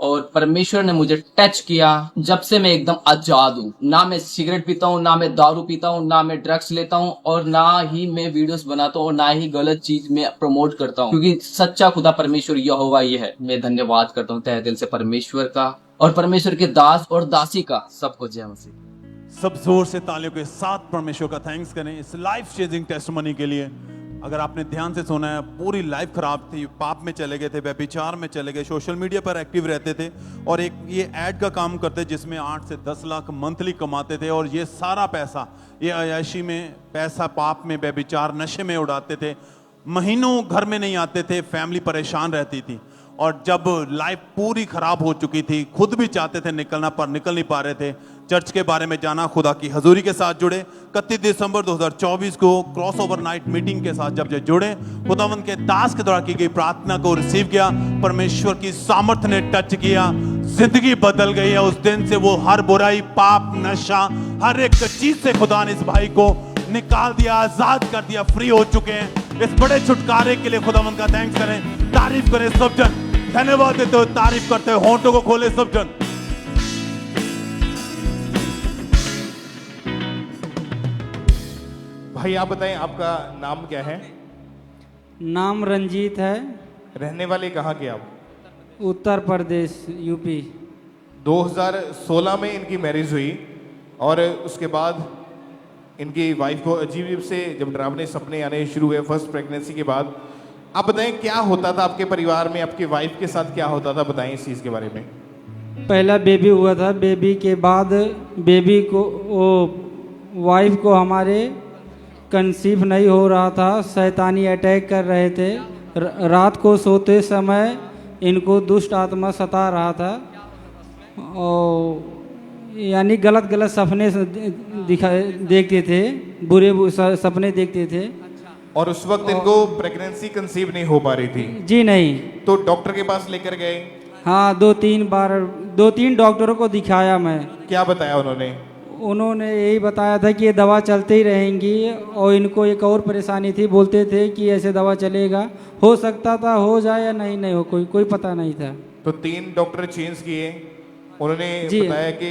और परमेश्वर ने मुझे टच किया जब से मैं एकदम आजाद हूँ ना मैं सिगरेट पीता हूँ ना मैं दारू पीता हूँ ना मैं ड्रग्स लेता हूँ और ना ही मैं वीडियोस बनाता हूँ और ना ही गलत चीज में प्रमोट करता हूँ क्योंकि सच्चा खुदा परमेश्वर यहोवा ये है मैं धन्यवाद करता हूँ तहे दिल से परमेश्वर का और परमेश्वर के दास और दासी का सबको जय मसीह सब जोर से तालियों के साथ परमेश्वर का थैंक्स करें इस लाइफ चेंजिंग टेस्टिमनी के लिए अगर आपने ध्यान से सुना है, पूरी लाइफ खराब थी, पाप में चले गए थे, व्यभिचार में चले गए, सोशल मीडिया पर एक्टिव रहते थे और एक ये ऐड का काम करते जिसमें 8 से 10 लाख मंथली कमाते थे और ये सारा पैसा ये अयाशी में, पैसा पाप में, व्यभिचार, नशे में उड़ाते थे। महीनों घर में नहीं आते थे, फैमिली परेशान रहती थी और जब लाइफ पूरी खराब हो चुकी थी, खुद भी चाहते थे निकलना पर निकल नहीं पा रहे थे। चर्च के बारे में जाना, खुदा की हजूरी के साथ जुड़े। 31 दिसंबर 2024 को क्रॉस ओवर नाइट मीटिंग के साथ जब जुड़े, खुदावंद के दास के द्वारा की गई प्रार्थना को रिसीव किया, परमेश्वर की सामर्थ्य ने टच किया, जिंदगी बदल गई है। उस दिन से वो हर बुराई, पाप, नशा, हर एक चीज से खुदा ने इस भाई को निकाल दिया, आजाद कर दिया, फ्री हो चुके हैं। इस बड़े छुटकारे के लिए खुदावंद का थैंक्स करें, तारीफ करें सब जन, धन्यवाद देते हो, तारीफ करते हो, होंठों को खोले सब जन। भाई आप बताएं, आपका नाम क्या है? नाम रंजीत है। रहने वाले कहाँ के आप? उत्तर प्रदेश, यूपी। 2016 में इनकी मैरिज हुई और उसके बाद इनकी वाइफ को अजीब से जब डरावने सपने आने शुरू हुए फर्स्ट प्रेगनेंसी के बाद। आप बताएं क्या होता था आपके परिवार में, आपके वाइफ के साथ क्या होता था, बताएं इस चीज़ के बारे में। पहला बेबी हुआ था, बेबी के बाद बेबी को वाइफ को हमारे कंसीव नहीं हो रहा था, शैतानी अटैक कर रहे थे। रात को सोते समय इनको दुष्ट आत्मा सता रहा था और यानी गलत गलत सपने देखते थे, बुरे सपने देखते थे। और उस वक्त इनको प्रेगनेंसी कंसीव नहीं हो पा रही थी? जी नहीं। तो डॉक्टर के पास लेकर गए? हाँ, 2-3 डॉक्टरों को दिखाया मैं। क्या बताया उन्होंने? उन्होंने यही बताया था कि ये दवा चलते ही रहेंगी और इनको एक और परेशानी थी, बोलते थे कि ऐसे दवा चलेगा, हो सकता था हो जाए या नहीं हो, कोई पता नहीं था। तो 3 डॉक्टर चेंज किए, उन्होंने जी बताया कि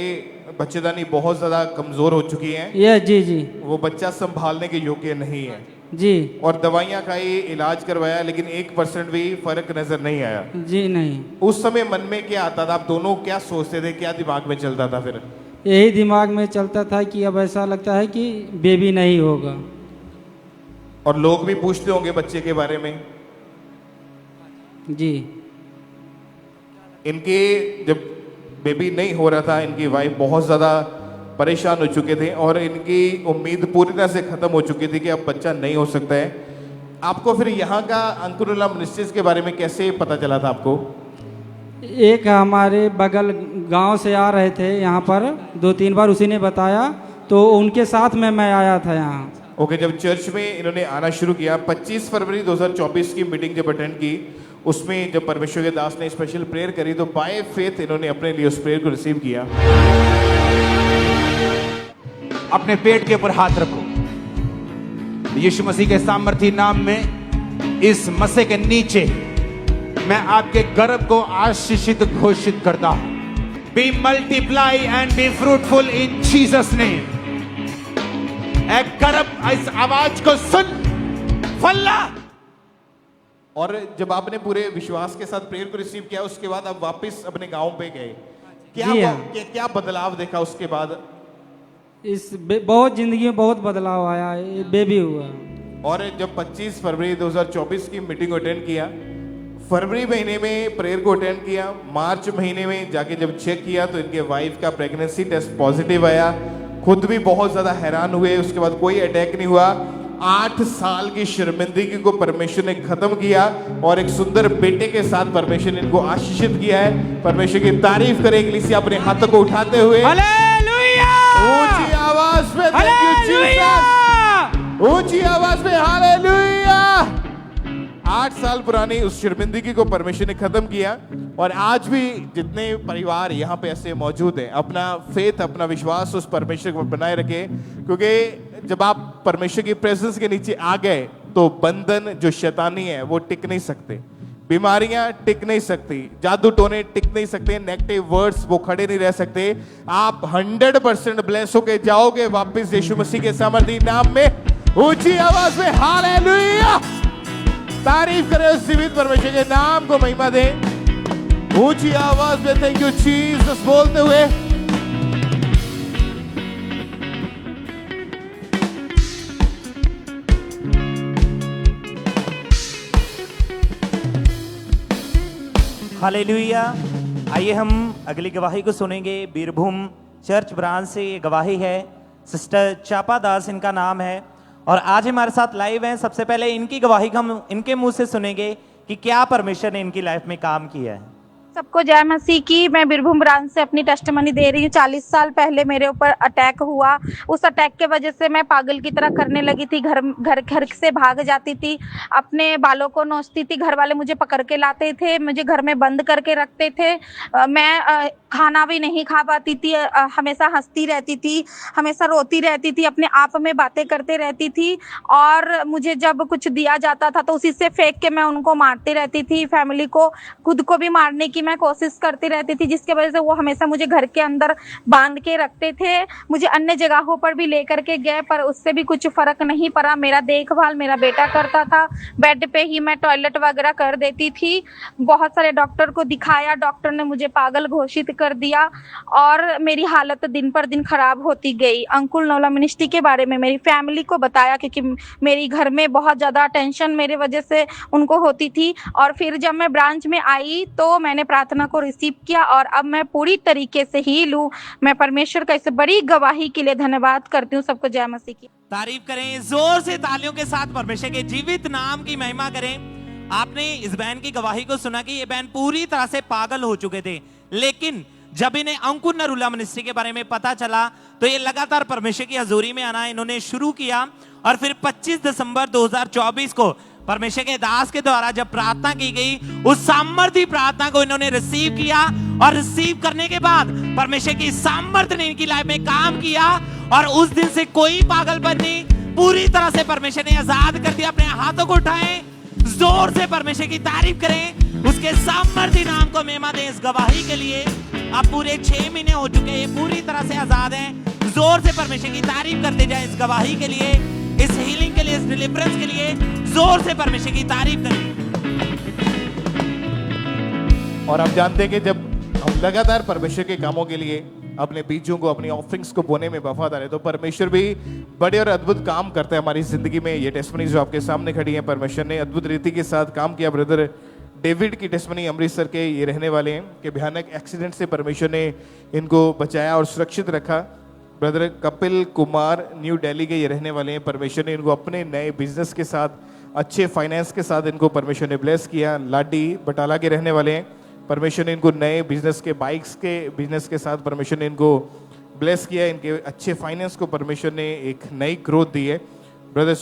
बच्चेदानी बहुत ज्यादा कमजोर हो चुकी है, ये जी जी वो बच्चा संभालने के योग्य नहीं है जी। और दवाइयाँ खाई, इलाज करवाया, लेकिन 1% भी फर्क नजर नहीं आया। जी नहीं। उस समय मन में क्या आता था, आप दोनों क्या सोचते थे, क्या दिमाग में चलता था? फिर यही दिमाग में चलता था कि अब ऐसा लगता है कि बेबी नहीं होगा। और लोग भी पूछते होंगे बच्चे के बारे में? जी। इनके जब बेबी नहीं हो रहा था, इनकी वाइफ बहुत ज़्यादा परेशान हो चुके थे और इनकी उम्मीद पूरी तरह से ख़त्म हो चुकी थी कि अब बच्चा नहीं हो सकता है। आपको फिर यहाँ का अंकुरुला मिनिस्ट्रीज के बारे में कैसे पता चला था आपको? एक हमारे बगल गांव से आ रहे थे यहाँ पर, 2-3 बार उसी ने बताया, तो उनके साथ में मैं आया था यहाँ। ओके, जब चर्च में इन्होंने आना शुरू किया, 25 फरवरी 2024 की मीटिंग जब अटेंड की, उसमें जब परमेश्वर के दास ने स्पेशल प्रेयर करी तो बाय फेथ इन्होंने अपने लिए उस प्रेयर को रिसीव किया। अपने पेट के ऊपर हाथ रखो। यीशु मसीह के सामर्थी नाम में इस मसे के नीचे मैं आपके गर्भ को आशीषित घोषित करता हूं। Be multiply and be fruitful in Jesus name. गर्भ इस आवाज को सुन, फल्ला। और जब आपने पूरे विश्वास के साथ प्रेयर को रिसीव किया, उसके बाद आप वापस अपने गांव पे गए, क्या बदलाव देखा उसके बाद? बहुत जिंदगी में बहुत बदलाव आया, बेबी हुआ। और जब 25 फरवरी 2024 की मीटिंग अटेंड किया, फरवरी महीने में प्रेयर को अटेंड किया, मार्च महीने में जाके जब चेक किया तो इनके वाइफ का प्रेगनेंसी टेस्ट पॉजिटिव आया। खुद भी बहुत ज्यादा हैरान हुए, उसके बाद कोई अटैक नहीं हुआ। 8 साल की शर्मिंदगी को परमेश्वर ने खत्म किया और एक सुंदर बेटे के साथ परमेश्वर ने इनको आशीषित किया है। परमेश्वर की तारीफ करें इग्लेसिया अपने हाथों को उठाते हुए। हालेलुया! ऊंची आवाज में थैंक यू जीसस, ऊंची आवाज में हालेलुया। 8 साल पुरानी उस शर्मिंदगी को परमेश्वर ने खत्म किया और आज भी जितने परिवार यहाँ पे ऐसे मौजूद हैं, अपना फेथ, अपना विश्वास उस परमेश्वर को बनाए रखें, क्योंकि जब आप परमेश्वर की प्रेजेंस के नीचे आ गए तो बंधन जो शैतानी है वो टिक नहीं सकते, बीमारियां टिक नहीं सकती, जादू टोने टिक नहीं सकते, नेगेटिव वर्ड्स वो खड़े नहीं रह सकते। आप 100% ब्लेस होके जाओगे वापस यीशु मसीह के सामर्थी नाम में। ऊंची आवाज में हालेलुया, तारीफ करें उस जीवित परमेश्वर के नाम को महिमा दें। ऊंची आवाज में थैंक यू जीसस बोलते हुए हालेलुया। आइए हम अगली गवाही को सुनेंगे। बीरभूम चर्च ब्रांच से ये गवाही है, सिस्टर चापा दास इनका नाम है और आज हमारे साथ लाइव हैं। सबसे पहले इनकी गवाही हम इनके मुंह से सुनेंगे कि क्या परमेश्वर ने इनकी लाइफ में काम किया है। सबको जय मसीह की। मैं बीरभूम ब्रांच से अपनी टेस्टिमनी दे रही हूँ। 40 साल पहले मेरे ऊपर अटैक हुआ। उस अटैक के वजह से मैं पागल की तरह करने लगी थी। घर से भाग जाती थी, अपने बालों को नोचती थी। घर वाले मुझे पकड़ के लाते थे, मुझे घर में बंद करके रखते थे। मैं खाना भी नहीं खा पाती थी। हमेशा हंसती रहती थी, हमेशा रोती रहती थी, अपने आप में बातें करते रहती थी। और मुझे जब कुछ दिया जाता था तो उसी से फेंक के मैं उनको मारती रहती थी। फैमिली को, खुद को भी मारने की मैं कोशिश करती रहती थी, जिसके वजह से वो हमेशा मुझे घर के अंदर बांध के रखते थे। मुझे अन्य जगहों पर भी लेकर के गए पर उससे भी कुछ फर्क नहीं पड़ा। मेरा देखभाल मेरा बेटा करता था। बेड पे ही मैं टॉयलेट वगैरह कर देती थी। बहुत सारे डॉक्टर को दिखाया, डॉक्टर ने मुझे पागल घोषित कर दिया और मेरी हालत दिन पर दिन खराब होती गई। अंकुल नोला मिनिस्ट्री के बारे में मेरी फैमिली को बताया, क्योंकि मेरी घर में बहुत ज़्यादा टेंशन मेरे वजह से उनको होती थी। और फिर जब मैं ब्रांच में आई तो मैंने प्रार्थना को रिसीव किया और अब मैं पूरी तरीके से हील हूँ। मैं परमेश्वर का इस बड़ी गवाही के लिए धन्यवाद करती हूँ। सबको जय मसीह की। तारीफ करें जोर से, तालियों के साथ परमेश्वर के जीवित नाम की महिमा करें। आपने इस बहन की गवाही को सुना कि ये बहन पूरी तरह से पागल हो चुके थे, लेकिन जब इन्हें अंकुर नरूला मिनिस्ट्री के बारे में पता चला तो ये लगातार परमेश्वर की हजूरी में आना इन्होंने शुरू किया। और फिर 25 दिसंबर 2024 को परमेश्वर के दास के द्वारा जब प्रार्थना की गई, उस सामर्थ्य प्रार्थना को इन्होंने रिसीव किया और रिसीव करने के बाद परमेश्वर की सामर्थ्य ने इनकी लाइफ में काम किया और उस दिन से कोई पागलपन नहीं, पूरी तरह से परमेश्वर ने आजाद कर दिया। अपने हाथों को उठाएं, जोर से परमेश्वर की तारीफ करें, उसके सामर्थ्य नाम को महिमा दें। इस गवाही के लिए अब पूरे 6 महीने हो चुके हैं, पूरी तरह से आजाद हैं। जोर से परमेश्वर की तारीफ करते जाएं। इस गवाही के लिए, इस हीलिंग के लिए, इस डिलीवरेंस के लिए जोर से परमेश्वर की तारीफ करें। और आप जानते हैं कि जब हम लगातार परमेश्वर के कामों के लिए अपने बीजों को, अपनी ऑफरिंग्स को बोने में वफादार है, तो परमेश्वर भी बड़े और अद्भुत काम करता है हमारी जिंदगी में। ये टेस्टमनी जो आपके सामने खड़ी है, परमेश्वर ने अद्भुत रीति के साथ काम किया। ब्रदर डेविड की टेस्टमनी अमृतसर के ये रहने वाले हैं कि भयानक एक्सीडेंट से परमेश्वर ने इनको बचाया और सुरक्षित रखा। ब्रदर कपिल कुमार न्यू दिल्ली के ये रहने वाले हैं। परमेश्वर ने इनको अपने नए बिजनेस के साथ, अच्छे फाइनेंस के साथ इनको परमेश्वर ने ब्लेस किया। लाडी बटाला के रहने वाले हैं। परमेश्वर ने इनको नए बिजनेस के, बाइक्स के बिजनेस के साथ परमेश्वर ने इनको ब्लेस किया। इनके अच्छे फाइनेंस को परमेश्वर ने एक नई ग्रोथ दी है। ब्रदर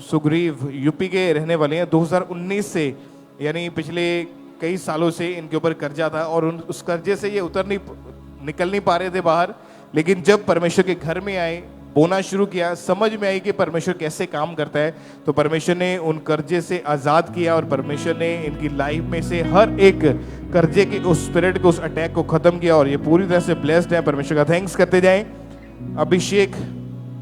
सुग्रीव यूपी के रहने वाले हैं। 2019 से यानी पिछले कई सालों से इनके ऊपर कर्जा था और उस कर्जे से ये निकल नहीं पा रहे थे बाहर, लेकिन जब परमेश्वर के घर में आए, बोना शुरू किया, समझ में आई कि परमेश्वर कैसे काम करता है, तो परमेश्वर ने उन कर्जे से आज़ाद किया और परमेश्वर ने इनकी लाइफ में से हर एक कर्जे के उस स्पिरिट को, उस अटैक को खत्म किया और ये पूरी तरह से ब्लेस्ड है। परमेश्वर का थैंक्स करते जाएं। अभिषेक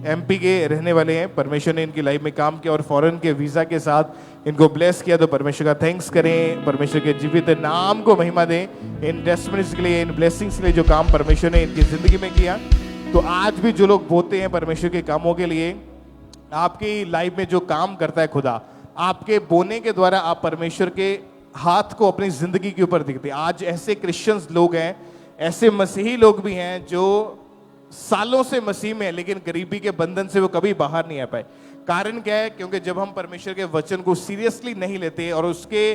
एमपी के रहने वाले हैं। परमेश्वर ने इनकी लाइफ में काम किया और फॉरेन के वीज़ा के साथ इनको ब्लेस किया, तो परमेश्वर का थैंक्स करें। परमेश्वर के जीवित नाम को महिमा दें। इन टेस्टमनीज के लिए, इन ब्लेसिंग्स के लिए जो काम परमेश्वर ने इनकी ज़िंदगी में किया, तो आज भी जो लोग बोते हैं परमेश्वर के कामों के लिए, आपकी लाइफ में जो काम करता है खुदा, आपके बोने के द्वारा आप परमेश्वर के हाथ को अपनी ज़िंदगी के ऊपर दिखते हैं। आज ऐसे क्रिश्चियंस लोग हैं, ऐसे मसीही लोग भी हैं जो सालों से मसीह में, लेकिन गरीबी के बंधन से वो कभी बाहर नहीं आ पाए। कारण क्या है? क्योंकि जब हम परमेश्वर के वचन को सीरियसली नहीं लेते और उसके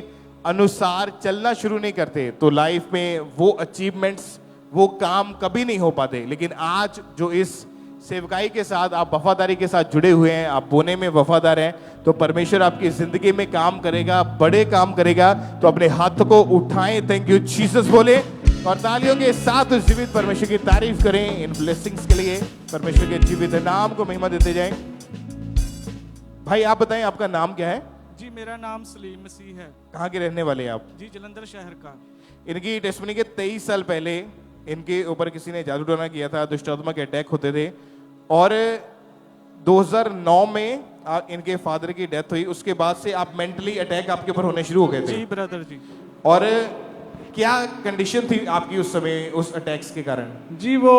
अनुसार चलना शुरू नहीं करते, तो लाइफ में वो अचीवमेंट्स, वो काम कभी नहीं हो पाते। लेकिन आज जो इस सेवकाई के साथ आप वफादारी के साथ जुड़े हुए हैं, आप बोने में वफादार हैं, तो परमेश्वर आपकी जिंदगी में काम करेगा, बड़े काम करेगा। तो अपने हाथ को उठाएं, थैंक यू जीसस बोले और तालियों के साथ उस जीवित परमेश्वर की तारीफ करें। इन ब्लेसिंग्स के लिए परमेश्वर के जीवित नाम को महिमा देते जाएं। भाई आप बताएं, आपका नाम क्या है? जी मेरा नाम सलीम मसीह है। कहाँ के रहने वाले हैं आप? जी जलंधर शहर का। इनकी टेस्टमनी के 23 साल पहले इनके ऊपर किसी ने जादू टोना किया था, दुष्ट आत्मा के अटैक होते थे और 2009 में इनके फादर की डेथ हुई। उसके बाद से आप मेंटली अटैक आपके ऊपर होने शुरू हो गए थे? जी ब्रदर जी। और क्या कंडीशन थी आपकी उस समय उस अटैक्स के कारण? जी वो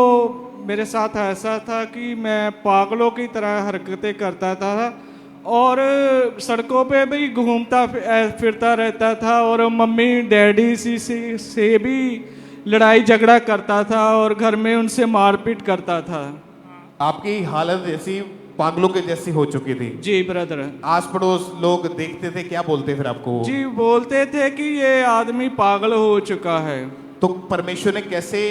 मेरे साथ ऐसा था कि मैं पागलों की तरह हरकतें करता था और सड़कों पे भी घूमता फिरता रहता था और मम्मी डैडी से भी लड़ाई झगड़ा करता था और घर में उनसे मारपीट करता था। आपकी हालत ऐसी पागलों के जैसी हो चुकी थी। जी ब्रदर। आस पड़ोस लोग देखते थे, क्या बोलते फिर आपको? जी बोलते थे कि ये आदमी पागल हो चुका है। तो परमेश्वर ने कैसे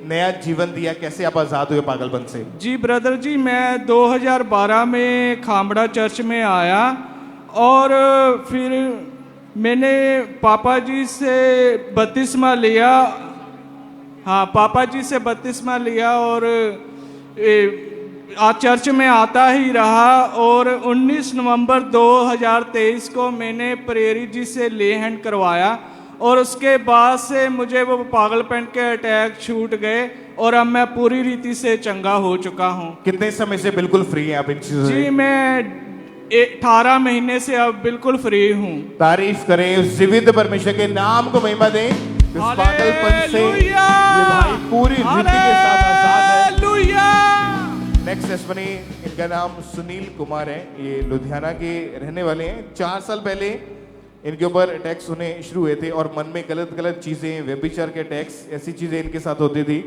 नया जीवन दिया, कैसे आप आजाद हुए पागलपन से? जी ब्रदर जी, मैं 2012 में खामड़ा चर्च में आया और फिर मैंने पापा जी से बपतिस्मा लिया। हाँ, पापा जी से बपतिस्मा लिया और चर्च में आता ही रहा और 19 नवंबर 2023 को मैंने प्रेरी जी से ले हैंड करवाया और उसके बाद से मुझे वो पागलपन के अटैक छूट गए और अब मैं पूरी रीति से चंगा हो चुका हूँ। कितने समय से बिल्कुल फ्री हैं आप इन चीजों से? जी मैं 18 महीने से अब बिल्कुल फ्री हूँ। तारीफ करें उस जीवित परमेश्वर के नाम को, महिमा दें। इस पागलपन से ये भाई पूरी रीति के साथ आजाद है। नेक्स्ट टेस्टिमनी, इनका नाम सुनील कुमार है। ये लुधियाना के रहने वाले हैं। 4 साल पहले इनके ऊपर अटैक्स होने शुरू हुए थे और मन में गलत गलत चीजें, व्यभिचार के अटैक्स, ऐसी चीजें इनके साथ होती थी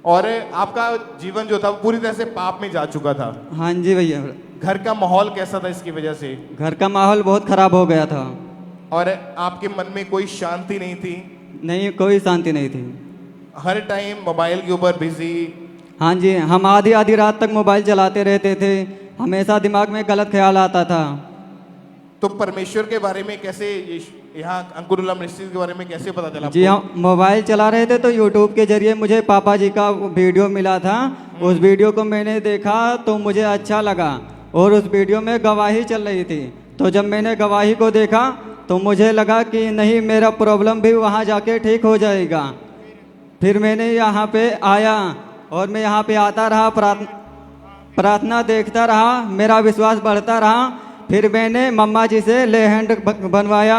और आपका जीवन जो था वो पूरी तरह से पाप में जा चुका था। हाँ जी भैया। घर का माहौल कैसा था इसकी वजह से? घर का माहौल बहुत खराब हो गया था और आपके मन में कोई शांति नहीं थी? नहीं, कोई शांति नहीं थी। हर टाइम मोबाइल के ऊपर बिजी? हाँ जी, हम आधी आधी रात तक मोबाइल चलाते रहते थे, हमेशा दिमाग में गलत ख्याल आता था। तो परमेश्वर के बारे में कैसे, यहाँ अंकुरुल्लाह मिनिस्ट्रीज के बारे में कैसे पता चला? जी हम मोबाइल चला रहे थे तो यूट्यूब के जरिए मुझे पापा जी का वीडियो मिला था। उस वीडियो को मैंने देखा तो मुझे अच्छा लगा और उस वीडियो में गवाही चल रही थी। तो जब मैंने गवाही को देखा तो मुझे लगा कि नहीं, मेरा प्रॉब्लम भी वहाँ जाके ठीक हो जाएगा। फिर मैंने यहाँ पे आया और मैं यहाँ पे आता रहा, प्रार्थना देखता रहा, मेरा विश्वास बढ़ता रहा। फिर मैंने मम्मा जी से ले हैंड बनवाया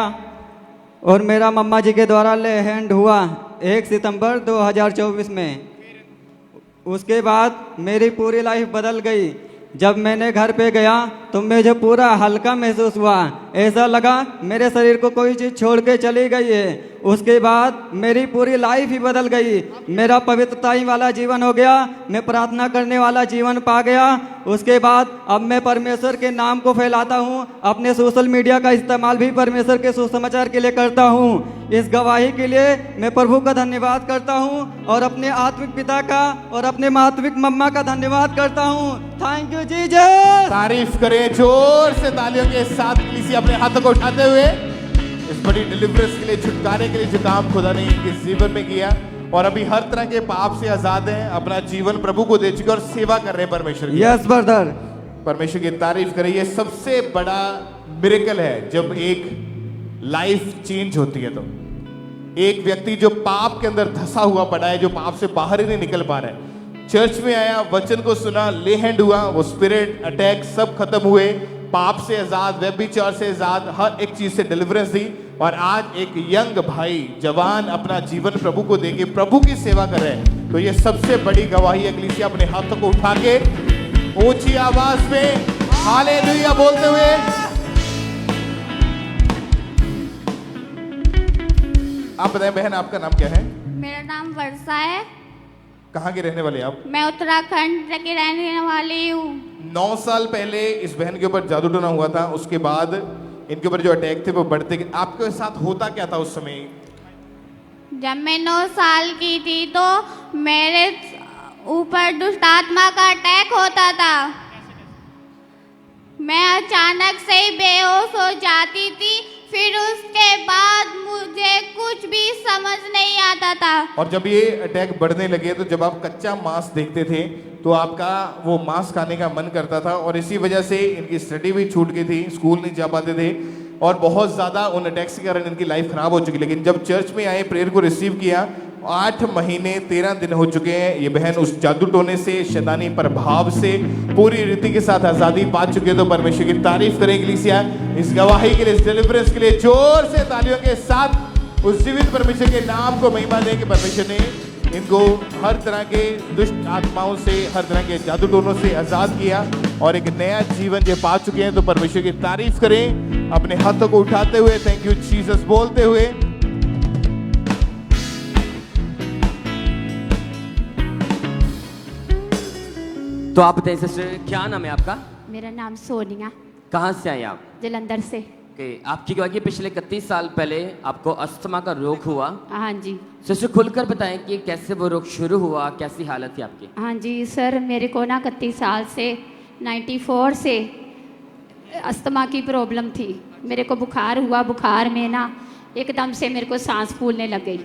और मेरा मम्मा जी के द्वारा ले हैंड हुआ 1 सितंबर 2024 में। उसके बाद मेरी पूरी लाइफ बदल गई। जब मैंने घर पे गया तो मुझे पूरा हल्का महसूस हुआ, ऐसा लगा मेरे शरीर को कोई चीज़ छोड़ के चली गई है। उसके बाद मेरी पूरी लाइफ ही बदल गई। मेरा पवित्रताई वाला जीवन हो गया, मैं प्रार्थना करने वाला जीवन पा गया। उसके बाद अब मैं परमेश्वर के नाम को फैलाता हूँ। अपने सोशल मीडिया का इस्तेमाल भी परमेश्वर के सुसमाचार के लिए करता हूँ। इस गवाही के लिए मैं प्रभु का धन्यवाद करता हूँ और अपने आत्मिक पिता का और अपने मातृक मम्मा का धन्यवाद करता हूँ। Thank you Jesus. तारीफ करें जोर से तालियों के साथ। किसी अपने हाथों को उठाते हुए इस बड़ी डिलीवरेंस के लिए, छुटकारे के लिए जो काम खुदा ने इनके जीवन में किया और अभी हर तरह के पाप से आजाद हैं, अपना जीवन प्रभु को दे चुके और सेवा कर रहे हैं परमेश्वर की। Yes brother. परमेश्वर की तारीफ करें। ये सबसे बड़ा मिरेकल है जब एक लाइफ चेंज होती है। तो एक व्यक्ति जो पाप के अंदर धंसा हुआ पड़ा है, जो पाप से बाहर ही नहीं निकल पा रहा है, चर्च में आया, वचन को सुना, ले हैंड हुआ, वो स्पिरिट अटैक सब खत्म हुए, पाप से आजाद, व्यभिचार से आजाद, हर एक चीज से डिलीवरेंस दी और आज एक यंग भाई जवान अपना जीवन प्रभु को देके प्रभु की सेवा कर रहे हैं। तो ये सबसे बड़ी गवाही है। कलीसिया अपने हाथों को उठा के ऊंची आवाज में हालेलुया बोलते हुए आप बताएं बहन, आपका नाम क्या है? मेरा नाम वर्षा है। कहाँ के रहने वाले आप? मैं उत्तराखंड की रहने वाली हूँ। 9 साल पहले इस बहन के ऊपर जादू टोना हुआ था। उसके बाद इनके ऊपर जो अटैक थे वो बढ़ते गए। आपके साथ होता क्या था उस समय? जब मैं 9 साल की थी तो मेरे ऊपर दुष्ट आत्मा का अटैक होता था। मैं अचानक से ही बेहोश हो जाती थी। फिर उसके बाद मुझे कुछ भी समझ नहीं आता था। और जब ये अटैक बढ़ने लगे तो जब आप कच्चा मांस देखते थे तो आपका वो मांस खाने का मन करता था और इसी वजह से इनकी स्टडी भी छूट गई थी, स्कूल नहीं जा पाते थे और बहुत ज़्यादा उन अटैक्स के कारण इनकी लाइफ खराब हो चुकी। लेकिन जब चर्च में आए, प्रेयर को रिसीव किया, 8 महीने 13 दिन हो चुके हैं। ये बहन उस जादू टोने से, शैतानी प्रभाव से पूरी रीति के साथ आज़ादी पा चुके। तो परमेश्वर की तारीफ करें कलीसिया इस गवाही के लिए, इस डिलीवरेंस के लिए। जोर से तालियों के साथ उस जीवित परमेश्वर के नाम को महिमा दें कि परमेश्वर ने इनको हर तरह के दुष्ट आत्माओं से, हर तरह के जादू टोनों से आजाद किया और एक नया जीवन ये पा चुके हैं। तो परमेश्वर की तारीफ करें अपने हाथों को उठाते हुए, थैंक यू जीसस बोलते हुए। तो आप बताइए सिस्टर, क्या नाम है आपका? मेरा नाम सोनिया, कहाँ से आए आप? जलंधर से। आपकी गवाही पिछले 31 साल पहले आपको अस्थमा का रोग हुआ। हाँ जी। सिस्टर खुलकर बताएं कि कैसे वो रोग शुरू हुआ, कैसी हालत थी आपकी? हाँ जी सर, मेरे को ना 31 साल से 94 से अस्थमा की प्रॉब्लम थी। मेरे को बुखार हुआ, बुखार में ना एकदम से मेरे को सांस फूलने लग गई।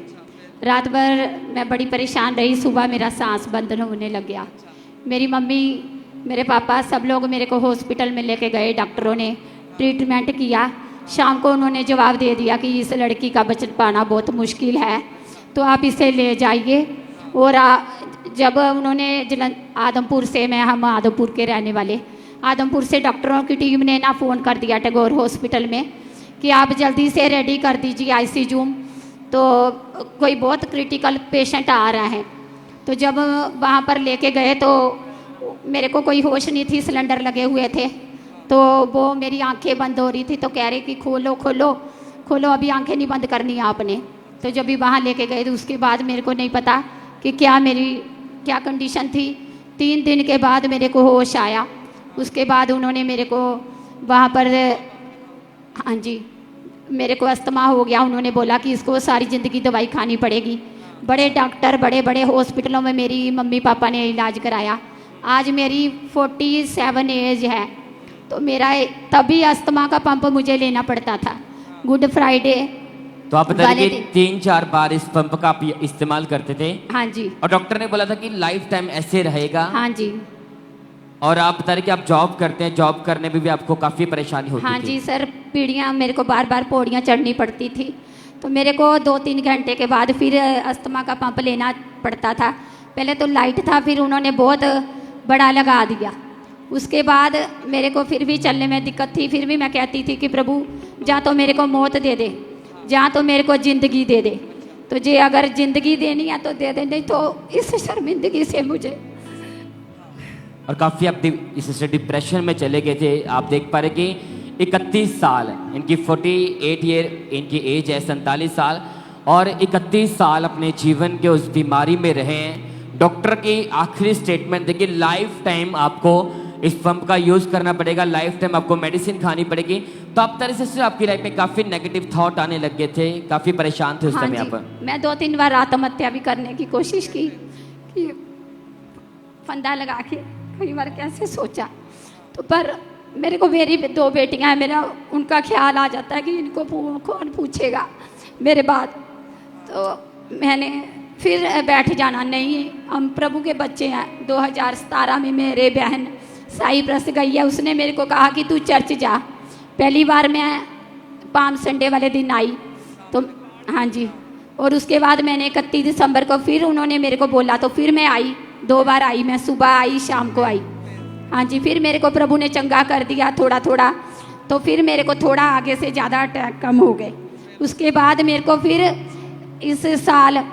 रात भर मैं बड़ी परेशान रही, सुबह मेरा सांस बंद होने लग गया। मेरी मम्मी, मेरे पापा, सब लोग मेरे को हॉस्पिटल में लेके गए। डॉक्टरों ने ट्रीटमेंट किया। शाम को उन्होंने जवाब दे दिया कि इस लड़की का बचत पाना बहुत मुश्किल है, तो आप इसे ले जाइए। और जब उन्होंने आदमपुर से, हम आदमपुर के रहने वाले, आदमपुर से डॉक्टरों की टीम ने ना फ़ोन कर दिया टैगोर हॉस्पिटल में कि आप जल्दी से रेडी कर दीजिए आईसीयू, तो कोई बहुत क्रिटिकल पेशेंट आ रहा है। तो जब वहाँ पर लेके गए तो मेरे को कोई होश नहीं थी, सिलेंडर लगे हुए थे। तो वो मेरी आंखें बंद हो रही थी, तो कह रहे कि खोलो खोलो खोलो, अभी आंखें नहीं बंद करनी आपने। तो जब भी वहाँ लेके गए तो उसके बाद मेरे को नहीं पता कि मेरी क्या कंडीशन थी। 3 दिन के बाद मेरे को होश आया। उसके बाद उन्होंने मेरे को वहाँ पर, हाँ जी, मेरे को अस्थमा हो गया। उन्होंने बोला कि इसको सारी ज़िंदगी दवाई खानी पड़ेगी। बड़े डॉक्टर, बड़े बड़े हॉस्पिटलों में मेरी मम्मी पापा ने इलाज कराया। आज मेरी 47 एज है, तो मेरा तभी अस्थमा का पंप मुझे लेना पड़ता था। गुड फ्राइडे तो आप बता रहे कि 3-4 बार इस पंप का आप इस्तेमाल करते थे? हाँ जी। और डॉक्टर ने बोला था कि लाइफ टाइम ऐसे रहेगा? हाँ जी। और आप बता रहे कि आप जॉब करते हैं, जॉब करने में भी आपको काफ़ी परेशानी होती थी? हाँ जी सर, पीढ़ियाँ, मेरे को बार बार पौड़ियाँ चढ़नी पड़ती थी। तो मेरे को 2-3 घंटे के बाद फिर अस्थमा का पंप लेना पड़ता था। पहले तो लाइट था, फिर उन्होंने बहुत बड़ा लगा दिया। उसके बाद मेरे को फिर भी चलने में दिक्कत थी। फिर भी मैं कहती थी कि प्रभु जा तो मेरे को मौत दे दे, जा तो मेरे को ज़िंदगी दे दे। तो जे अगर ज़िंदगी देनी है तो दे दे, नहीं तो इस शर्मिंदगी से मुझे। और काफ़ी आप इससे डिप्रेशन में चले गए थे। आप देख पा रहे कि 31 साल, इनकी 48 ईयर इनकी एज है, 47 साल, और 31 साल अपने जीवन के उस बीमारी में रहे हैं। डॉक्टर की आखिरी स्टेटमेंट देखिए, लाइफ टाइम आपको इस पंप का यूज़ करना पड़ेगा, लाइफ टाइम आपको मेडिसिन खानी पड़ेगी। तो आप तरह से आपकी लाइफ में काफ़ी नेगेटिव थॉट आने लग गए थे, काफ़ी परेशान थे उस समय आप? मैं 2-3 बार आत्महत्या भी करने की कोशिश की कि फंदा लगा के, कई बार कैसे सोचा। तो पर मेरे को, मेरी 2 बेटियां हैं, मेरा उनका ख्याल आ जाता है कि इनको कौन पूछेगा मेरे बाद। तो मैंने फिर बैठ जाना, नहीं हम प्रभु के बच्चे हैं। 2017 में मेरे बहन साई प्रस गई है, उसने मेरे को कहा कि तू चर्च जा। पहली बार मैं पाम संडे वाले दिन आई, तो हाँ जी। और उसके बाद मैंने 31 दिसंबर को फिर उन्होंने मेरे को बोला, तो फिर मैं आई। 2 बार आई मैं, सुबह आई, शाम को आई। हाँ जी। फिर मेरे को प्रभु ने चंगा कर दिया थोड़ा थोड़ा। तो फिर मेरे को थोड़ा आगे से ज़्यादा अटैक कम हो गए। उसके बाद मेरे को फिर इस साल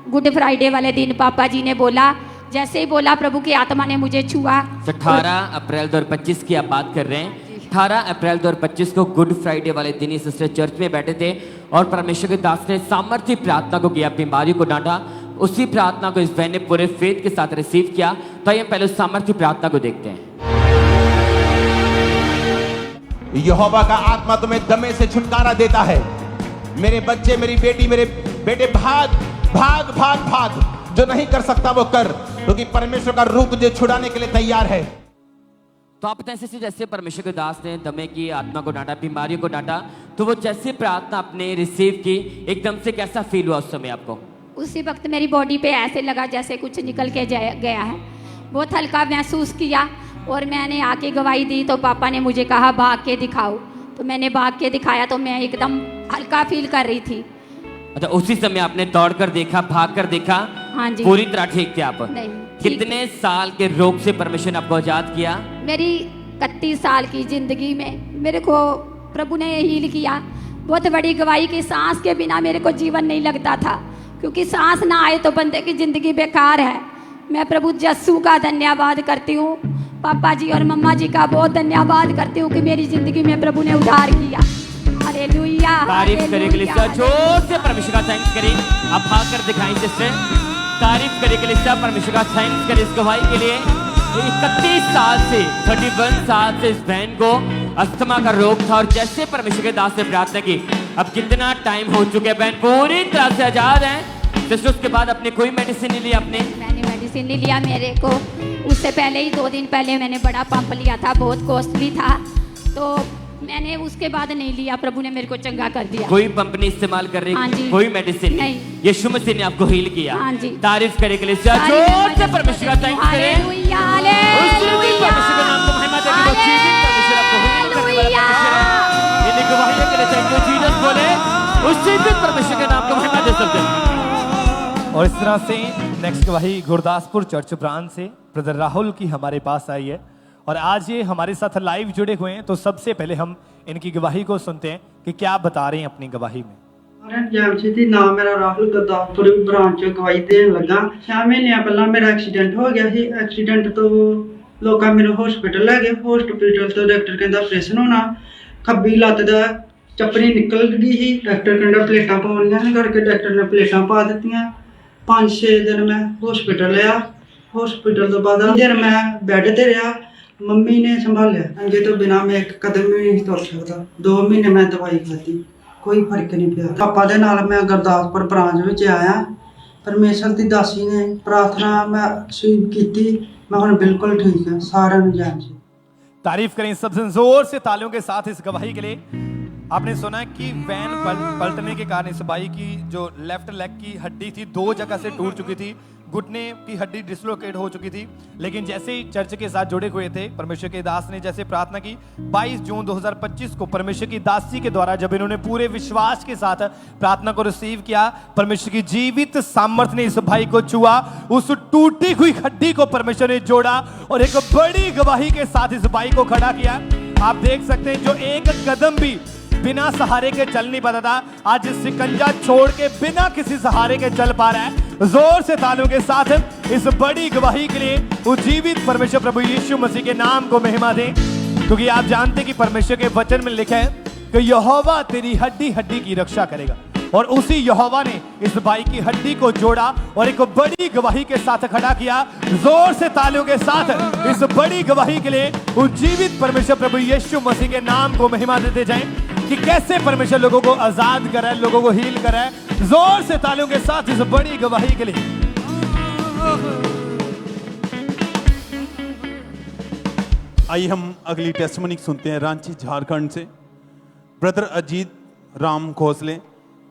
गुड फ्राइडे वाले दिन पापा जी ने बोला, जैसे ही बोला प्रभु की आत्मा ने मुझे छुआ। 18 अप्रैल 2025 की आप बात कर रहे हैं। 18 अप्रैल 2025 को गुड फ्राइडे वाले दिन ही सिस्टर चर्च में बैठे थे और परमेश्वर के दास ने सामर्थ्य प्रार्थना को किया, बीमारी को डांटा। उसी प्रार्थना को इस बहन ने पूरे फेथ के साथ रिसीव किया। तो आइए पहले उस सामर्थ्य प्रार्थना को देखते हैं। यहोवा का आत्मा तुम्हें दमे से छुटकारा देता है। मेरे बच्चे, मेरी बेटी, मेरे बेटे, भाग भाग भाग भाग। जो नहीं कर सकता वो कर, क्योंकि परमेश्वर का रूह तुझे छुड़ाने के लिए तैयार है। तो आप जैसे जैसे परमेश्वर के दास ने दमे की आत्मा को डांटा, बीमारियों को डांटा, तो वो जैसे प्रार्थना आपने रिसीव की, एकदम से कैसा फील हुआ उस समय आपको? उसी वक्त मेरी बॉडी पे ऐसे लगा जैसे कुछ निकल के गया है। बहुत हल्का महसूस किया और मैंने आके गवाही दी। तो पापा ने मुझे कहा भाग के दिखाओ। तो मैंने भाग के दिखाया, तो मैं एकदम हल्का फील कर रही थी। अच्छा, उसी समय आपने दौड़ कर देखा, भाग कर देखा? हाँ जी। पूरी तरह ठीक थे आप? नहीं। कितने साल के रोग से परमेश्वर ने आपको आजाद किया? मेरी 31 साल की जिंदगी में मेरे को प्रभु ने हील किया। बहुत बड़ी गवाही की, सांस के बिना मेरे को जीवन नहीं लगता था। क्योंकि सांस ना आए तो बंदे की ज़िंदगी बेकार है। मैं प्रभु यीशु का धन्यवाद करती हूँ, पापा जी और मम्मा जी का बहुत धन्यवाद करती हूँ कि मेरी ज़िंदगी में प्रभु ने उद्धार किया। हालेलुया। तारीफ करें कलीसिया, जोर से परमेश्वर का थैंक्स करें। अब भागकर दिखाएं सिस्टर, तारीफ करें कलीसिया, परमेश्वर का थैंक्स करें इस गवाही के लिए। 31 साल से 31 साल से इस बहन को अस्थमा का रोग था और जैसे परमेश्वर के दास ने प्रार्थना की, अब कितना टाइम हो चुका है, बहन पूरी तरह से आजाद है। सिस्टर उसके बाद अपने कोई मेडिसिन नहीं लिया? मैंने मेडिसिन नहीं लिया। मेरे को उससे पहले ही 2 दिन पहले मैंने बड़ा पंप लिया था, बहुत कॉस्टली था, तो मैंने उसके बाद नहीं लिया। प्रभु ने मेरे को चंगा कर दिया। कोई पंप नहीं इस्तेमाल कर रही? हाँ जी। कोई मेडिसिन नहीं? यीशु मसीह ने आपको हील किया। हाँ जी। तारीफ करें कलीसिया, जोर से परमेश्वर का थैंक्स करें। Hallelujah, hallelujah. परमेश्वर के नाम को महिमा देने को जीवित परमेश्वर आपको हील करने वाला परमेश्वर है। इन गवाहियों के लिए थैंक यू जीसस बोले, उस जीवित परमेश्वर के नाम को महिमा दे सकते हैं। और इस तरह से नेक्स्ट गवाही गुरदासपुर चर्च ब्रांच से ब्रदर राहुल की हमारे पास आई है और आज ये हमारे साथ लाइव जुड़े हुए हैं। तो सबसे पहले हम इनकी गवाही को सुनते हैं कि क्या बता रहे हैं अपनी गवाही में। जी नाम मेरा राहुल गुरदासपुर ब्रांच गवाही देन लगा। 6 महीने पहला मेरा एक्सीडेंट हो गया। एक्सीडेंट तो लोग मेरे हॉस्पिटल ले गए। हॉस्पिटल तो डॉक्टर कहता ऑपरेशन होना, खब्बी लत्त दा चपड़ी निकल गई ही। डॉक्टर कहता प्लेटा पाउनियां करके डॉक्टर ने प्लेटा पा दी। 5-6 दिन मैं हॉस्पिटल लिया। हॉस्पिटल तो बाद दिन मैं बेड ते रहा, मम्मी ने संभालिया। अंजे तो बिना मैं एक कदम भी नहीं तुर सकता। 2 महीने मैं दवाई खाती, कोई फर्क नहीं पिया। पापा दे नाल मैं गुरदासपुर ब्रांच विच आया। परमेश्वर दी दासी ने प्रार्थना मैं स्वीप की, मैं हुण बिल्कुल ठीक है। सारे नूं जय मसीह। तारीफ करें सबसे जोर से तालियों के साथ इस गवाही के लिए। आपने सुना कि वैन पलटने के कारण इस बाई की जो लेफ्ट लेग की हड्डी थी 2 जगह से टूट चुकी थी, घुटने की हड्डी डिसलोकेट हो चुकी थी। लेकिन जैसे ही चर्च के साथ जुड़े हुए थे, परमेश्वर के दास ने जैसे प्रार्थना की, 22 जून 2025 को परमेश्वर की दासी के द्वारा जब इन्होंने पूरे विश्वास के साथ प्रार्थना को रिसीव किया, परमेश्वर की जीवित सामर्थ्य ने इस भाई को छुआ। उस टूटी हुई हड्डी को परमेश्वर ने जोड़ा और एक बड़ी गवाही के साथ इस भाई को खड़ा किया। आप देख सकते हैं, जो एक कदम भी बिना सहारे के चल नहीं पाता था, आज सिकंजा छोड़ के बिना किसी सहारे के चल पा रहा है। जोर से तालियों के साथ इस बड़ी गवाही के लिए उज्जीवित परमेश्वर प्रभु यीशु मसीह के नाम को महिमा दें, क्योंकि आप जानते हैं कि परमेश्वर के वचन में लिखा है कि यहोवा तेरी हड्डी हड्डी की रक्षा करेगा। और उसी यहोवा ने इस भाई की हड्डी को जोड़ा और एक बड़ी गवाही के साथ खड़ा किया। जोर से तालियों के साथ इस बड़ी गवाही के लिए उज्जीवित परमेश्वर प्रभु यीशु मसीह के नाम को महिमा देते जाएं कि कैसे परमेश्वर लोगों को आजाद कर रहा है, लोगों को हील कर रहा है। जोर से तालियों के साथ इस बड़ी गवाही के लिए। आइए हम अगली टेस्टमनी सुनते हैं रांची झारखंड से ब्रदर अजीत राम खोसले।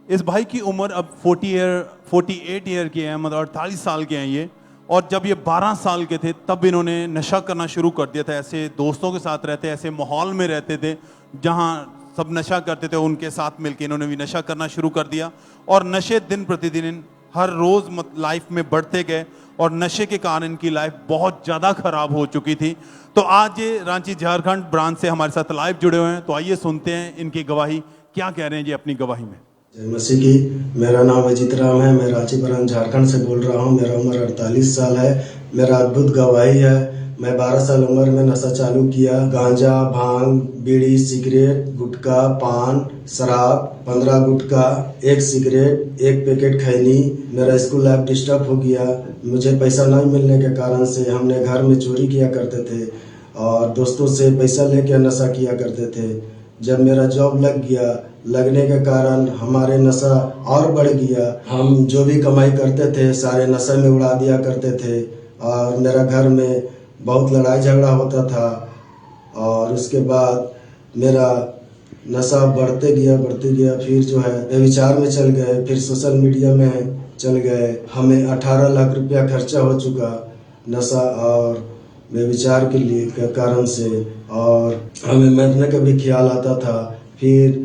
इस भाई की उम्र अब 48 ईयर की है, मतलब 48 साल के हैं ये। और जब ये 12 साल के थे तब इन्होंने नशा करना शुरू कर दिया था। ऐसे दोस्तों के साथ रहते, ऐसे माहौल में रहते थे जहाँ सब नशा करते थे, उनके साथ मिलकर इन्होंने भी नशा करना शुरू कर दिया। और नशे दिन प्रतिदिन हर रोज़ लाइफ में बढ़ते गए और नशे के कारण इनकी लाइफ बहुत ज़्यादा खराब हो चुकी थी। तो आज ये रांची झारखंड ब्रांच से हमारे साथ लाइव जुड़े हुए हैं। तो आइए सुनते हैं इनकी गवाही, क्या कह रहे हैं जी अपनी गवाही में। जय मसीह की। मेरा नाम अजीत राम है, मैं रांची ब्रांच झारखंड से बोल रहा हूँ। मेरा उम्र 48 साल है। मेरा अद्भुत गवाही है। मैं 12 साल उम्र में नशा चालू किया। गांजा, भांग, बीड़ी, सिगरेट, गुटखा, पान, शराब, 15 गुटखा, 1 सिगरेट, 1 पैकेट खैनी। मेरा स्कूल लाइफ डिस्टर्ब हो गया। मुझे पैसा नहीं मिलने के कारण से हमने घर में चोरी किया करते थे और दोस्तों से पैसा लेके नशा किया करते थे। जब मेरा जॉब लग गया, लगने के कारण हमारे नशा और बढ़ गया। हम जो भी कमाई करते थे सारे नशे में उड़ा दिया करते थे और मेरा घर में बहुत लड़ाई झगड़ा होता था। और उसके बाद मेरा नशा बढ़ते गया। फिर जो है विचार में चल गए, फिर सोशल मीडिया में चल गए। हमें 18 लाख रुपया खर्चा हो चुका नशा और विचार के लिए के कारण से। और हमें मरने का भी ख्याल आता था। फिर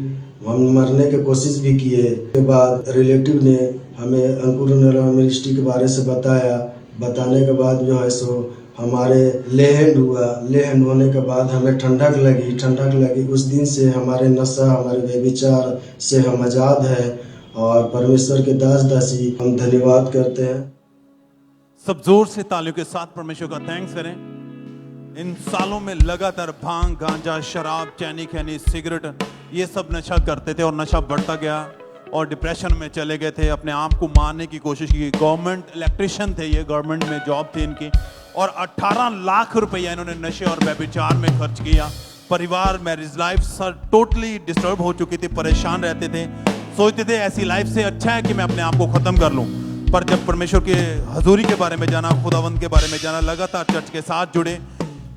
हम मरने की कोशिश भी किए। के बाद रिलेटिव ने हमें अंकुर मिनिस्ट्री के बारे से बताया। बताने के बाद जो है सो हमारे लेहन हुआ। लेहन होने के बाद हमें ठंडक लगी। उस दिन से हमारे नशा, हमारे व्यभिचार से हम आज़ाद है और परमेश्वर के दास दासी हम धन्यवाद करते हैं। सब जोर से तालियों के साथ परमेश्वर का थैंक्स करें। इन सालों में लगातार भांग, गांजा, शराब, चैनी खैनी, सिगरेट ये सब नशा करते थे और नशा बढ़ता गया और डिप्रेशन में चले गए थे। अपने आप को मारने की कोशिश की। गवर्नमेंट इलेक्ट्रिशियन थे ये, गवर्नमेंट में जॉब थी इनकी और 18 लाख रुपया इन्होंने नशे और व्यभिचार में खर्च किया। परिवार, मैरिज लाइफ सब टोटली डिस्टर्ब हो चुकी थी, परेशान रहते थे, सोचते थे ऐसी लाइफ से अच्छा है कि मैं अपने आप को खत्म कर लूं। पर जब परमेश्वर के हजूरी के बारे में जाना, खुदावंद के बारे में जाना, लगातार चर्च के साथ जुड़े,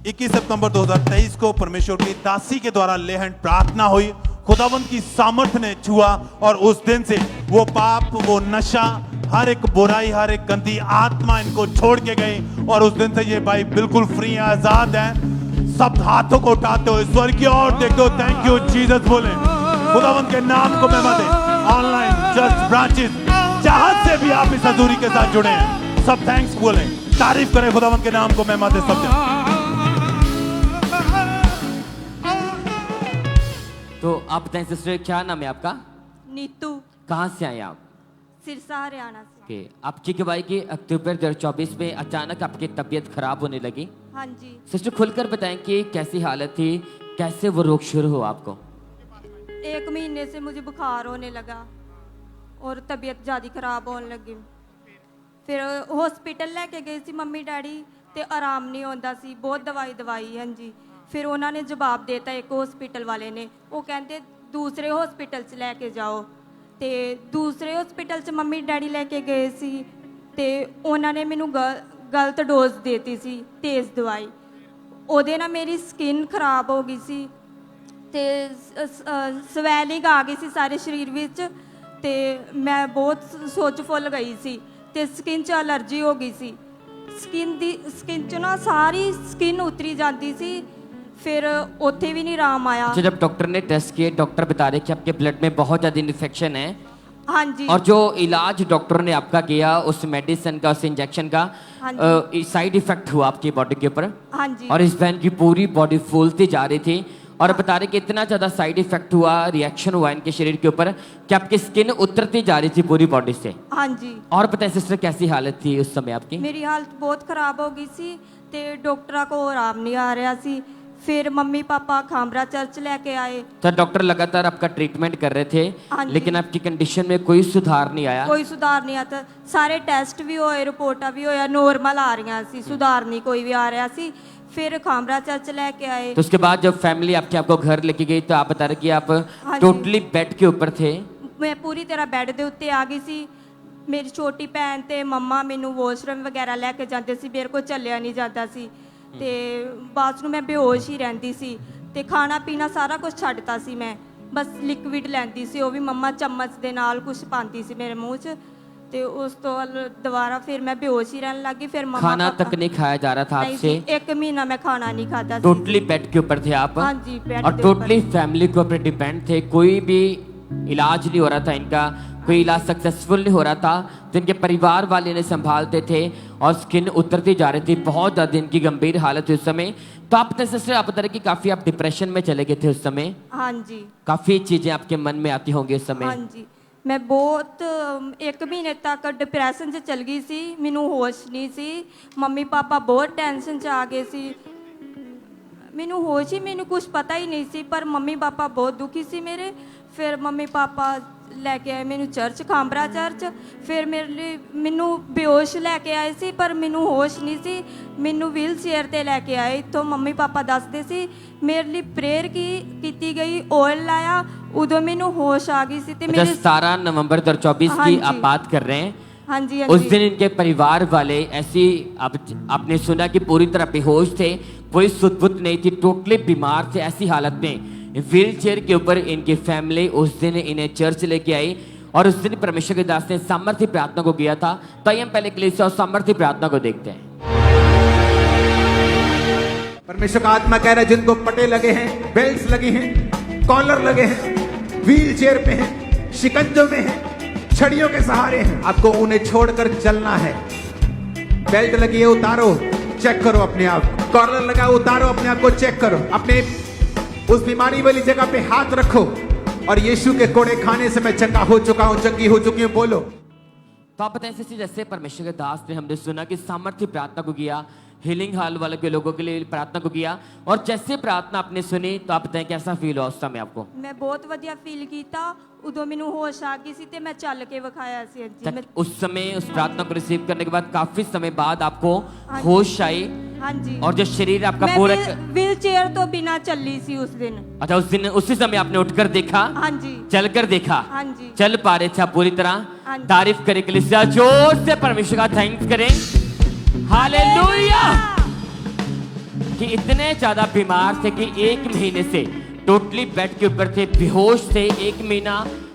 21 सितंबर 2023 को परमेश्वर की दासी के द्वारा ले हैंड प्रार्थना हुई, खुदावंद की सामर्थ ने छुआ और उस दिन से वो पाप, वो नशा, हर एक बुराई, हर एक गंदी आत्मा इनको छोड़ के गई और उस दिन से ये भाई बिल्कुल फ्री, आजाद है। सब हाथों को उठाते हो ईश्वर की ओर देखो, थैंक यू जीसस बोले, खुदावंद के नाम को महिमा दे। ऑनलाइन चर्च ब्रांचेस जहां से भी आप इस हजूरी के साथ जुड़े हैं, सब थैंक्स बोले, तारीफ करें, खुदावंद के नाम को महिमा दे सब जन। तो आप बताएं सिस्टर, क्या नाम है आपका? नीतू। कहाँ से आए आप? सिरसा, हरियाणा से। आपकी गवाही की अक्टूबर 2024 में अचानक आपकी तबीयत खराब होने लगी। हाँ जी। सिस्टर खुलकर बताएं कि कैसी हालत थी, कैसे वो रोग शुरू हुआ आपको? 1 महीने से मुझे बुखार होने लगा और तबीयत ज़्यादा खराब होने लगी। फिर हॉस्पिटल लेके गई सी मम्मी डैडी, ते आराम नहीं होता सी, बहुत दवाई। हाँ जी। फिर उन्होंने जवाब देता एक हॉस्पिटल वाले ने, वो कहते दूसरे हॉस्पिटल से लेके जाओ, ते दूसरे हॉस्पिटल से मम्मी डैडी लेके गए सी, ते उन्होंने मैनू गलत डोज देती सी, तेज़ दवाई। ਉਹਦੇ ਨਾਲ मेरी स्किन खराब हो गई सी, ते ਸਵੈਲਿੰਗ आ गई सी सारे शरीर विच, ते मैं बहुत सोच फुल गई सी, ते स्किन 'ਚ एलर्जी हो गई सी। स्किन 'ਚ ना सारी स्किन उतरी जाती सी, फिर उत्थे भी नहीं आराम आया। अच्छा, जब डॉक्टर ने टेस्ट किए, डॉक्टर बता रहे कि आपके ब्लड में बहुत ज़्यादा इन्फेक्शन है। हाँ जी। और जो इलाज डॉक्टर ने आपका किया, उस मेडिसिन का, उस इंजेक्शन का साइड इफेक्ट हुआ आपकी बॉडी के ऊपर। हाँ जी। और इस बहन की पूरी बॉडी फूलती जा रही थी और बता रहे कि इतना ज़्यादा साइड इफेक्ट हुआ, रिएक्शन हुआ इनके शरीर के ऊपर कि आपकी स्किन उतरती जा रही थी पूरी बॉडी से। हाँ जी। और बताएं सिस्टर, कैसी हालत थी उस समय आपकी? मेरी हालत बहुत खराब हो गई सी, ते डॉक्टर को आराम नहीं आ रहा सी। फिर मम्मी पापा खामरा चर्च लेके आए। तो डॉक्टर लगातार आपका ट्रीटमेंट कर रहे थे, लेकिन आपकी कंडीशन में कोई सुधार नहीं आया? कोई सुधार नहीं आता। सारे टेस्ट भी होए, रिपोर्टा भी होया, नॉर्मल आ रही सी, सुधार नहीं कोई भी आ रहा सी। फिर खामरा चर्च लेके आए। तो उसके बाद जब फैमिली आपको घर लेके गई, तो आप बता रहे कि आप टोटली बेड के ऊपर थे? मैं पूरी तरह बेड के उत्ते आ गई सी। मेरी छोटी भैन ते मम्मा मैनू वॉशरूम वगैरह लेके जाते सी, मेरे को चलिया नहीं जाता सी, ते बाथरूम मैं बेहोश ही रहती सी, ते खाना पीना सारा कुछ छड्डता सी। मैं बस लिक्विड लैंदी सी, वो भी मम्मा चम्मच दे नाल कुछ पाती सी मेरे मूँह 'ਚ, ते उस तो दोबारा फिर मैं बेहोश ही रहने लगी। फिर मम्मा खाना तक नहीं खाया जा रहा था आपसे? 1 महीना मैं खाना नहीं खाता। टोटली बेड के ऊपर थे आप? हाँ जी, बेड और टोटली फैमिली के ऊपर डिपेंड थे, कोई भी इलाज नहीं हो रहा था इनका, कोई इलाज सक्सेसफुल नहीं हो रहा था, तो इनके परिवार वाले इन्हें संभालते थे और स्किन उतरती जा रही थी, बहुत ज़्यादा इनकी गंभीर हालत थी उस समय। तो आप सिस्टर, आप बता रहे कि काफ़ी आप डिप्रेशन में चले गए थे उस समय? हाँ जी। काफ़ी चीज़ें आपके मन में आती होंगी उस समय? हाँ जी। मैं बहुत 1 महीने तक डिप्रेशन 'ਚ चल गई सी, मैनू होश नहीं सी। मम्मी पापा बहुत टेंशन 'ਚ आ गए सी, मैनू होश ही, मैनू कुछ पता ही नहीं सी। पर मम्मी पापा बहुत दुखी सी मेरे। फिर मम्मी पापा लेके आए मैनू चर्च, खामरा चर्च। फिर मेरे लिए मैनू बेहोश लेके आए सी, पर मैनू होश नहीं सी। मैनू व्हील चेयर ते लेके आए, तो मम्मी पापा दसदे सी मेरे लिए प्रेयर की गई, ऑयल लाया, उदो मैनू होश आ गई सी। ते मेरे 17 नवंबर 2024 की आप बात कर रहे हैं? हाँ जी। हाँ उस जी। दिन इनके परिवार वाले ऐसी, आपने सुना कि पूरी तरह बेहोश थे, कोई सुध-बुध नहीं थी, टोटली बीमार थे। ऐसी हालत में व्हील चेयर के ऊपर इनकी फैमिली उस दिन इन्हें चर्च लेके आई और उस दिन परमेश्वर के दास ने सामर्थ्य प्रार्थना को किया था। तो आइए हम पहले कलीसिया और सामर्थ्य प्रार्थना को देखते हैं। परमेश्वर का आत्मा कह रहा है, जिनको पटे लगे हैं, बेल्ट लगे हैं, कॉलर लगे हैं, व्हील चेयर पे हैं, शिकंजों में हैं, छड़ियों के सहारे हैं, आपको उन्हें छोड़कर चलना है। बेल्ट लगी है, उतारो, चेक करो अपने आप। कॉलर लगा, उतारो, अपने आप को चेक करो। अपने उस बीमारी वाली जगह पे हाथ रखो, और यीशु के कोड़े खाने से मैं चंगा हो चुका हूं, चंगी हो चुकी हूं। बोलो। तो आप बताएं सिस्टर, जैसे परमेश्वर के दास ने हमने सुना कि सामर्थ्य प्रार्थना को किया, हीलिंग हॉल वाले के लोगों के लिए प्रार्थना को किया, और जैसे प्रार्थना आपने सुनी तो आप बताएं कैसा फील हुआ उस समय आपको? मैं बहुत ਵਧੀਆ फील ਕੀਤਾ। उदों मैनू होश आ गई सी ते मैं चल के विखाया सी। जी मैं उस समय उस प्रार्थना को रिसीव करने के बाद काफी समय बाद आपको होश आई? हाँ जी। और जो शरीर आपका मैं पूरा व्हील चेयर तो बिना चली सी उस दिन। अच्छा, उस दिन उसी समय आपने उठकर देखा? हाँ जी। चलकर देखा? हाँ जी। चल पा रहे थे आप पूरी तरह? हाँ जी। तारीफ करें कलीसिया, जोर से परमेश्वर का थैंक्स करें। हालेलुया। कि इतने ज्यादा बीमार थे कि 1 महीने से टोटली बेड के ऊपर थे, बेहोश थे। 1 महीना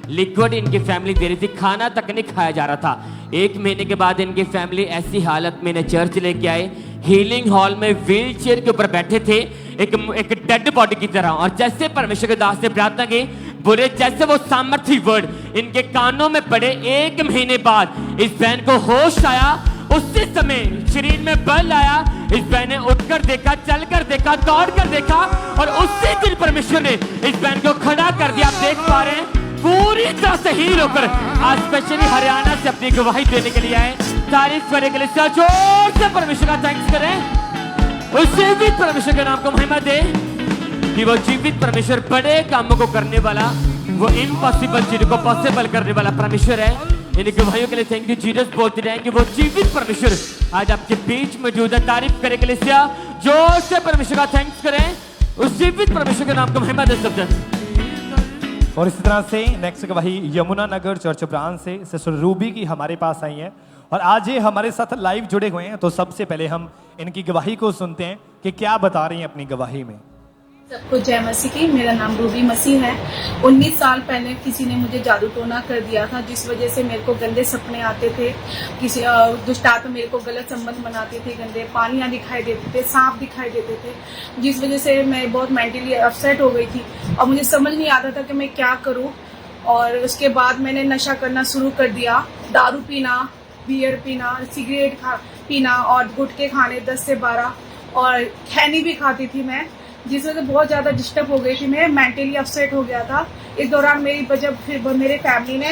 लिक्विड इनकी फैमिली दे रही थी, खाना तक नहीं खाया जा रहा था। 1 महीने के बाद इनकी फैमिली ऐसी हालत में इन्हें चर्च लेके आए। हीलिंग हॉल में व्हील चेयर के ऊपर बैठे थे, एक डेड बॉडी की तरह। और जैसे परमेश्वर के दास ने प्रार्थना की, बोले जैसे वो सामर्थ्य वर्ड इनके कानों में पड़े, 1 महीने बाद इस बहन को होश आया। उसी समय शरीर में बल आया। इस बहन ने उठकर देखा, चलकर देखा, दौड़कर देखा, और उसी दिन परमेश्वर ने इस बहन को खड़ा कर दिया। आप देख पा रहे हैं पूरी तरह से हील होकर आज स्पेशली हरियाणा से अपनी गवाही देने के लिए आए। तारीफ करें के लिए जोर से परमेश्वर का थैंक्स करें। उस जीवित परमेश्वर के नाम को महिमा दे कि वो जीवित परमेश्वर बड़े कामों को करने वाला, वो इम्पॉसिबल चीजों को पॉसिबल करने वाला परमेश्वर है। इन गवाहियों के लिए थैंक यू जीसस बोलते रहे कि वो जीवित परमेश्वर आज आपके बीच मौजूद है। तारीफ करें कलीसिया, जोर से परमेश्वर का थैंक्स करें। उस जीवित परमेश्वर के नाम को महिमा दे सकते हैं। और इसी तरह से नेक्स्ट गवाही यमुना नगर चर्च ब्रांच से सिस्टर रूबी की हमारे पास आई है, और आज ये हमारे साथ लाइव जुड़े हुए हैं। तो सबसे पहले हम इनकी गवाही को सुनते हैं कि क्या बता रही हैं अपनी गवाही में। सबको जय मसीह की। मेरा नाम रूबी मसीह है। 19 साल पहले किसी ने मुझे जादू टोना कर दिया था, जिस वजह से मेरे को गंदे सपने आते थे। किसी दुष्ट आत्मा मेरे को गलत संबंध बनाते थे, गंदे पानियाँ दिखाई देते थे, सांप दिखाई देते थे, जिस वजह से मैं बहुत मेंटली अपसेट हो गई थी और मुझे समझ नहीं आता था कि मैं क्या करूँ। और उसके बाद मैंने नशा करना शुरू कर दिया, दारू पीना, बियर पीना, सिगरेट पीना और गुटखे खाने 10 से 12, और खैनी भी खाती थी मैं, जिस वजह से बहुत ज़्यादा डिस्टर्ब हो गई थी। मैं मेंटली अपसेट हो गया था। इस दौरान जब फिर मेरे फैमिली ने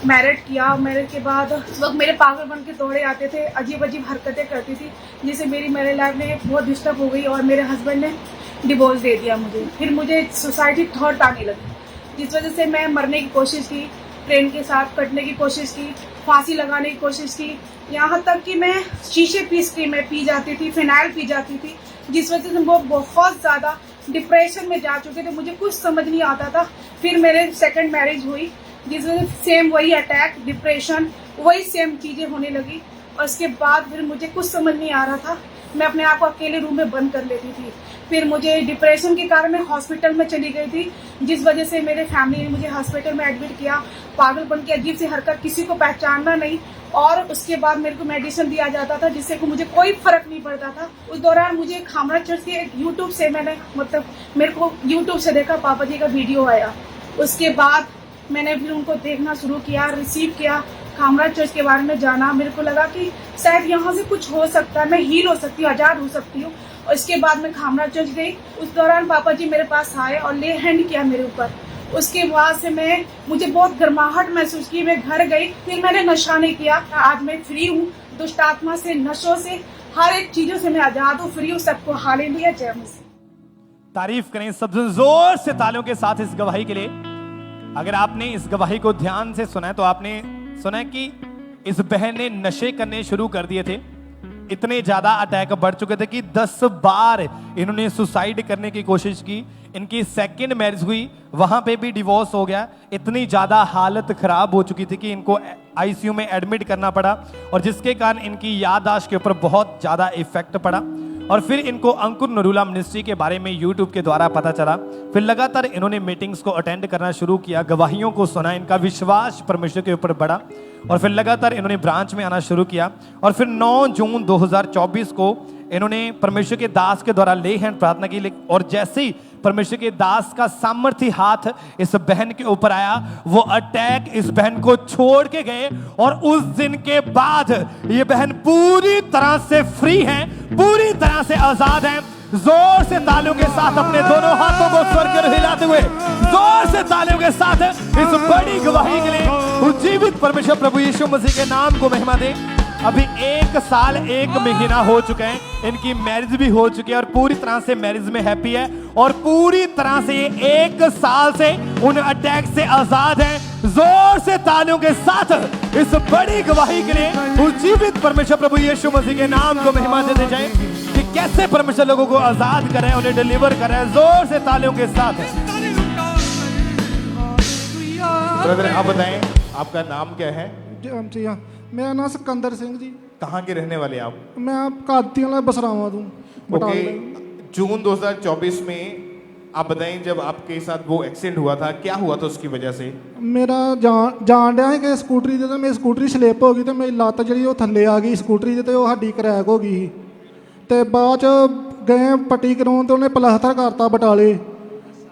मैरिड किया, मैरिज के बाद उस वक्त मेरे पागल बन के दौड़े आते थे, अजीब अजीब हरकतें करती थी, जिससे मेरी मैरिज लाइफ में बहुत डिस्टर्ब हो गई और मेरे हस्बैंड ने डिवोर्स दे दिया मुझे। फिर मुझे सोसाइटी थॉट आने लगी, जिस वजह से मैं मरने की कोशिश की, ट्रेन के साथ कटने की कोशिश की, फांसी लगाने की कोशिश की, यहाँ तक कि मैं शीशे मैं पी जाती थी, फिनाइल पी जाती थी, जिस वजह से वो बहुत ज़्यादा डिप्रेशन में जा चुके थे। मुझे कुछ समझ नहीं आता था। फिर मेरे सेकंड मैरिज हुई, जिस वजह से सेम वही अटैक, डिप्रेशन, वही सेम चीज़ें होने लगी। और उसके बाद फिर मुझे कुछ समझ नहीं आ रहा था। मैं अपने आप को अकेले रूम में बंद कर लेती थी। फिर मुझे डिप्रेशन के कारण मैं हॉस्पिटल में चली गई थी, जिस वजह से मेरे फैमिली ने मुझे हॉस्पिटल में एडमिट किया। पागलपन की अजीब सी हरकत, किसी को पहचानना नहीं, और उसके बाद मेरे को मेडिसिन दिया जाता था, जिससे को मुझे कोई फर्क नहीं पड़ता था। उस दौरान मुझे खामरा चर्च के यूट्यूब से मेरे को यूट्यूब से देखा, पापा जी का वीडियो आया। उसके बाद मैंने फिर उनको देखना शुरू किया, रिसीव किया, खामरा चर्च के बारे में जाना। मेरे को लगा कि शायद यहाँ से कुछ हो सकता है, मैं हील हो सकती हूँ, आजाद हो सकती हूँ। और इसके बाद मैं खामरा चर्च गई। उस दौरान पापा जी मेरे पास आए और ले हैंड किया मेरे ऊपर। उसके बाद से मुझे बहुत गर्माहट महसूस की। मैं घर गई, फिर मैंने नशा नहीं किया। आज मैं फ्री हूँ, दुष्ट आत्मा से, नशों से, हर एक चीजों से मैं आजाद हूँ, फ्री हूँ। सबको हालेलुया, जय मसीह। तारीफ करें सबसे जोर से तालियों के साथ इस गवाही के लिए। अगर आपने इस गवाही को ध्यान से सुना है तो आपने सुना है कि इस बहन ने नशे करने शुरू कर दिए थे। इतने ज्यादा अटैक बढ़ चुके थे कि 10 बार इन्होंने सुसाइड करने की कोशिश की। इनकी सेकंड मैरिज हुई, वहां पे भी डिवोर्स हो गया। इतनी ज्यादा हालत खराब हो चुकी थी कि इनको आईसीयू में एडमिट करना पड़ा, और जिसके कारण इनकी याददाश्त के ऊपर बहुत ज्यादा इफेक्ट पड़ा। और फिर इनको अंकुर नरूला मिनिस्ट्री के बारे में यूट्यूब के द्वारा पता चला। फिर लगातार इन्होंने मीटिंग्स को अटेंड करना शुरू किया, गवाहियों को सुना, इनका विश्वास परमेश्वर के ऊपर बढ़ा, और फिर लगातार इन्होंने ब्रांच में आना शुरू किया। और फिर 9 जून 2024 को इन्होंने परमेश्वर के दास के द्वारा ले हैंड प्रार्थना की, और जैसे ही परमेश्वर के दास का सामर्थ्य हाथ इस बहन के ऊपर आया, वो अटैक इस बहन को छोड़ के गए। और उस दिन के बाद ये बहन पूरी तरह से फ्री है, पूरी तरह से आजाद है। जोर से तालियों के साथ अपने दोनों हाथों को स्वर कर हिलाते हुए जोर से तालियों के साथ इस बड़ी गवाही के लिए जीवित परमेश्वर प्रभु यीशु मसीह के नाम को महिमा दे। अभी 1 साल 1 महीना हो चुके हैं, इनकी मैरिज भी हो चुकी है और पूरी तरह से मैरिज में हैप्पी है और पूरी तरह से ये 1 साल से उन अटैक से आजाद हैं। जोर से तालियों के साथ इस बड़ी गवाही के लिए जीवित परमेश्वर प्रभु यीशु मसीह के नाम को महिमा देते जाए कि कैसे परमेश्वर लोगों को आजाद करें, उन्हें डिलीवर करें। जोर से तालियों के साथ। ब्रदर आप बताएं आपका नाम क्या है? जी हाँ, मेरा नाम सिकंदर सिंह जी। कहाँ के रहने वाले आप? मैं आप कादियाला बसरावा दूँ। ओके, जून 2024 में आप बताएं जब आपके साथ वो एक्सीडेंट हुआ था, क्या हुआ था उसकी वजह से? मेरा जान डਿਆ कि स्कूटरी ਦੇ मेरी स्कूटरी स्लिप हो गई तो मेरी ਲੱਤ ਜਿਹੜੀ ਉਹ ਥੱਲੇ ਆ ਗਈ ਸਕੂਟਰੀ ਦੇ ਤੇ ਉਹ ਹੱਡੀ ਕਰੈਕ ਹੋ ਗਈ ਤੇ ਬਾਅਦ ਚ ਗਏ ਪੱਟੀ ਕਰਾਉਣ ਤੇ ਉਹਨੇ ਪਲਾਸਟਰ ਕਰਤਾ ਬਟਾਲੇ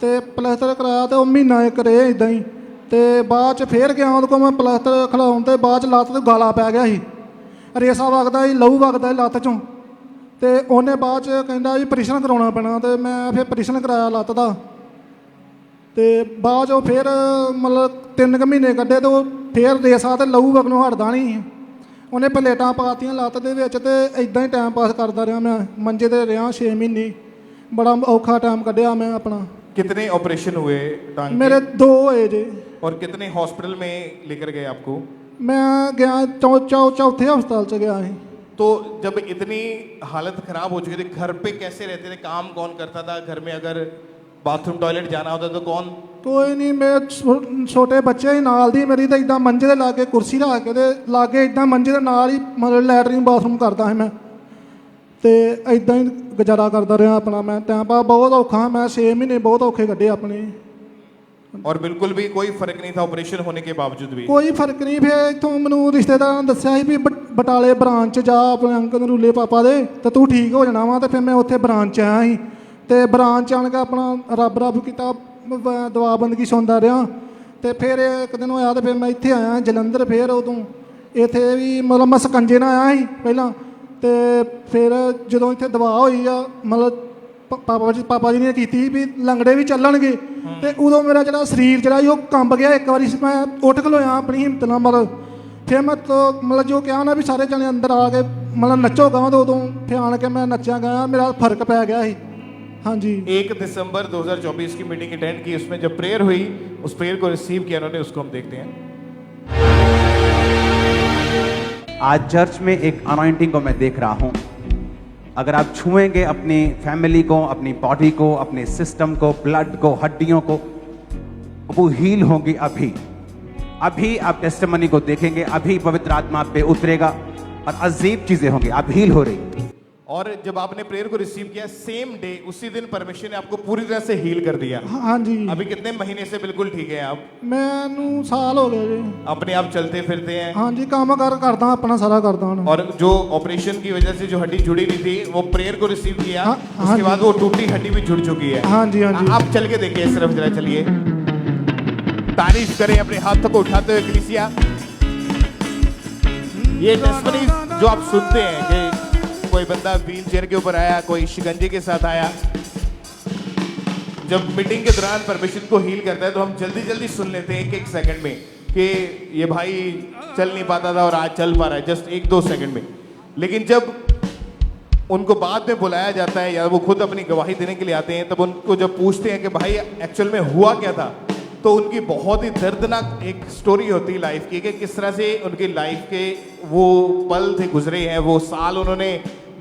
ਤੇ ਪਲਾਸਟਰ ਕਰਾਇਆ ਤੇ ਉਹ ਮਹੀਨਾ ਇੱਕ ਰਹੇ ਇਦਾਂ ਹੀ ਤੇ ਬਾਅਦ ਚ ਫੇਰ ਗਿਆ ਉਹਦੇ ਕੋਲ ਮੈਂ ਪਲਾਸਟਰ ਖਲਾਉਣ ਤੇ ਬਾਅਦ ਚ ਲੱਤ ਤੇ ਗਾਲਾ ਪੈ ਗਿਆ ਸੀ, ਰੇਸਾ ਵਗਦਾ ਸੀ, ਲਹੂ ਵਗਦਾ ਸੀ ਲੱਤ ਚੋਂ ਤੇ ਉਹਨੇ ਬਾਅਦ ਚ ਕਹਿੰਦਾ ਵੀ ਆਪਰੇਸ਼ਨ ਕਰਾਉਣਾ ਪੈਣਾ ਤੇ ਮੈਂ ਫਿਰ ਆਪਰੇਸ਼ਨ ਕਰਾਇਆ ਲੱਤ ਦਾ ਤੇ ਬਾਅਦ ਚੋਂ ਫਿਰ ਮਤਲਬ 3 ਮਹੀਨੇ ਕੱਢੇ ਤੇ ਉਹ ਫਿਰ ਰੇਸਾ ਤੇ ਲਹੂ ਵਗਣੋਂ ਹਟਦਾ ਨਹੀਂ। ਉਹਨੇ ਪਲੇਟਾਂ ਪਾਤੀਆਂ ਲੱਤ ਦੇ ਵਿੱਚ ਤੇ ਇਦਾਂ ਹੀ ਟਾਈਮ ਪਾਸ ਕਰਦਾ ਰਿਹਾ ਮੈਂ, ਮੰਜੇ ਤੇ ਰਿਹਾ 6 ਮਹੀਨੇ, ਬੜਾ ਔਖਾ ਟਾਈਮ ਕੱਢਿਆ मैं अपना। कितने ऑपरेशन हुए टांग के? मेरे 2 हुए जी। और कितने हॉस्पिटल में लेकर गए आपको? मैं गया चौथे हस्पताल च गया। तो जब इतनी हालत खराब हो चुकी थी, घर पे कैसे रहते थे? काम कौन करता था घर में? अगर बाथरूम टॉयलेट जाना होता तो कौन? कोई नहीं, मेरे छोटे बच्चे ही नाल दी मेरी तो इदा मंजे के लागे कुर्सी रख के लागे इदा मंजे के नाल ही मतलब लैटरिन बाथरूम करता है मैं तो इदा ही गुजारा करता रहा अपना। मैं टाइम पा बहुत औखा, मैं 6 महीने बहुत औखे कढ़े अपने। और बिल्कुल भी कोई फर्क नहीं था ऑपरेशन होने के बावजूद भी? कोई फर्क नहीं। फिर इतों मैनू रिश्तेदार ने दसिया भी बटाले ब्रांच जा अपने अंकल नरूले पापा दे तो तू ठीक हो जाना वा। तो फिर मैं उत्थे ब्रांच आया ही तो ब्रांच आन के अपना रब रब किया, दुआ बंदगी सुनता रहा। तो फिर एक दिन होया तो फिर मैं इत्थे आया जलंधर। फिर उदों इत्थे भी मतलब मैं सकंजे ना आया ही पहला तो फिर जो इतने दवा हुई आ मतलब पापा जी ने की भी लंगड़े भी चलणगे तो उदों मेरा जो शरीर जो कंब गया। एक बार मैं उठ खलोया अपनी हिम्मत ना मतलब फिर मैं तो मतलब जो कहा ना भी सारे जने अंदर आ के मतलब नचो गा तो उदों फिर आन के मैं नचा गया, मेरा फर्क पै गया ही। हाँ जी, 1 दिसंबर 2024 की मीटिंग अटेंड की, उसमें जब प्रेयर हुई उस प्रेयर को रिसीव किया उन्होंने, उसको हम देखते हैं। आज चर्च में एक अनॉइंटिंग को मैं देख रहा हूं। अगर आप छुएंगे अपनी फैमिली को, अपनी बॉडी को, अपने सिस्टम को, ब्लड को, हड्डियों को, वो हील होंगी। अभी आप टेस्टिमनी को देखेंगे, अभी पवित्र आत्मा आप पे उतरेगा और अजीब चीजें होंगी, आप हील हो रही। और जब आपने प्रेयर को रिसीव किया सेम डे उसी दिन परमेश्वर ने आपको पूरी तरह से हील कर दिया। हाँ जी। अभी कितने महीने से बिल्कुल ठीक है आप? मैनू साल हो गए जी। अपने आप चलते फिरते हैं? हाँ जी, काम करता अपना सारा करता हूँ। और जो ऑपरेशन की वजह से जो हड्डी जुड़ी नहीं थी वो प्रेयर को रिसीव किया, उसके बाद वो टूटी हड्डी भी जुड़ चुकी है। हाँ जी, हाँ जी। आप चल के देखिए, सिर्फ जरा चलिए, तारीफ करें अपने हाथों को उठाते हुए कलीसिया। ये टेस्टिमनी जो आप सुनते हैं कि कोई बंदा व्हील चेयर के ऊपर आया, कोई शिकंजे के साथ आया, जब मीटिंग के दौरान परमेश्वर को हील करता है तो हम जल्दी जल्दी सुन लेते हैं 1-1 सेकंड में कि ये भाई चल नहीं पाता था और आज चल पा रहा है, जस्ट 1-2 सेकंड में। लेकिन जब उनको बाद में बुलाया जाता है या वो खुद अपनी गवाही देने के लिए आते हैं, तब उनको जब पूछते हैं कि भाई एक्चुअल में हुआ क्या था, तो उनकी बहुत ही दर्दनाक एक स्टोरी होती है लाइफ की कि किस तरह से उनकी लाइफ के वो पल थे, गुजरे हैं, वो साल उन्होंने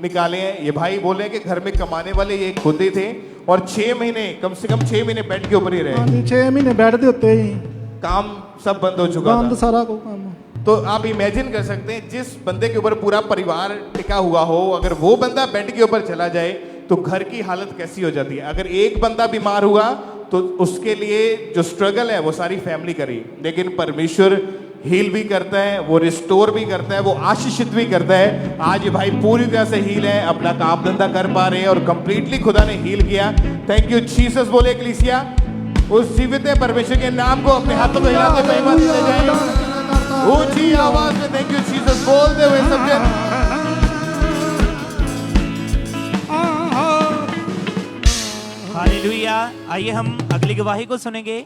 निकाले हैं। ये भाई बोले हैं कि घर में कमाने वाले ये खुद ही थे और 6 महीने, कम से कम 6 महीने बेड के ऊपर ही रहे। 6 महीने बेड के उत्ते ही, काम सब बंद हो चुका था, सारा को काम। तो आप इमेजिन कर सकते हैं जिस बंदे के ऊपर पूरा परिवार टिका हुआ हो, अगर वो बंदा बेड के ऊपर चला जाए तो घर की हालत कैसी हो जाती है। अगर एक बंदा बीमार हुआ तो उसके लिए जो स्ट्रगल है वो सारी फैमिली करी। लेकिन परमेश्वर हील भी करता है, वो रिस्टोर भी करता है, वो आशीषित भी करता है। आज ये भाई पूरी तरह से हील है, अपना काम धंधा कर पा रहे हैं और कंप्लीटली खुदा ने हील किया। थैंक यू जीसस बोले कलीसिया। उस जीवित परमेश्वर के नाम को अपने हाथों में हिलाते महिमा देते जाए ऊंची आवाज में थैंक यू जीसस बोलते हुए सब जन। हालेलुया। आइए हम अगली गवाही को सुनेंगे।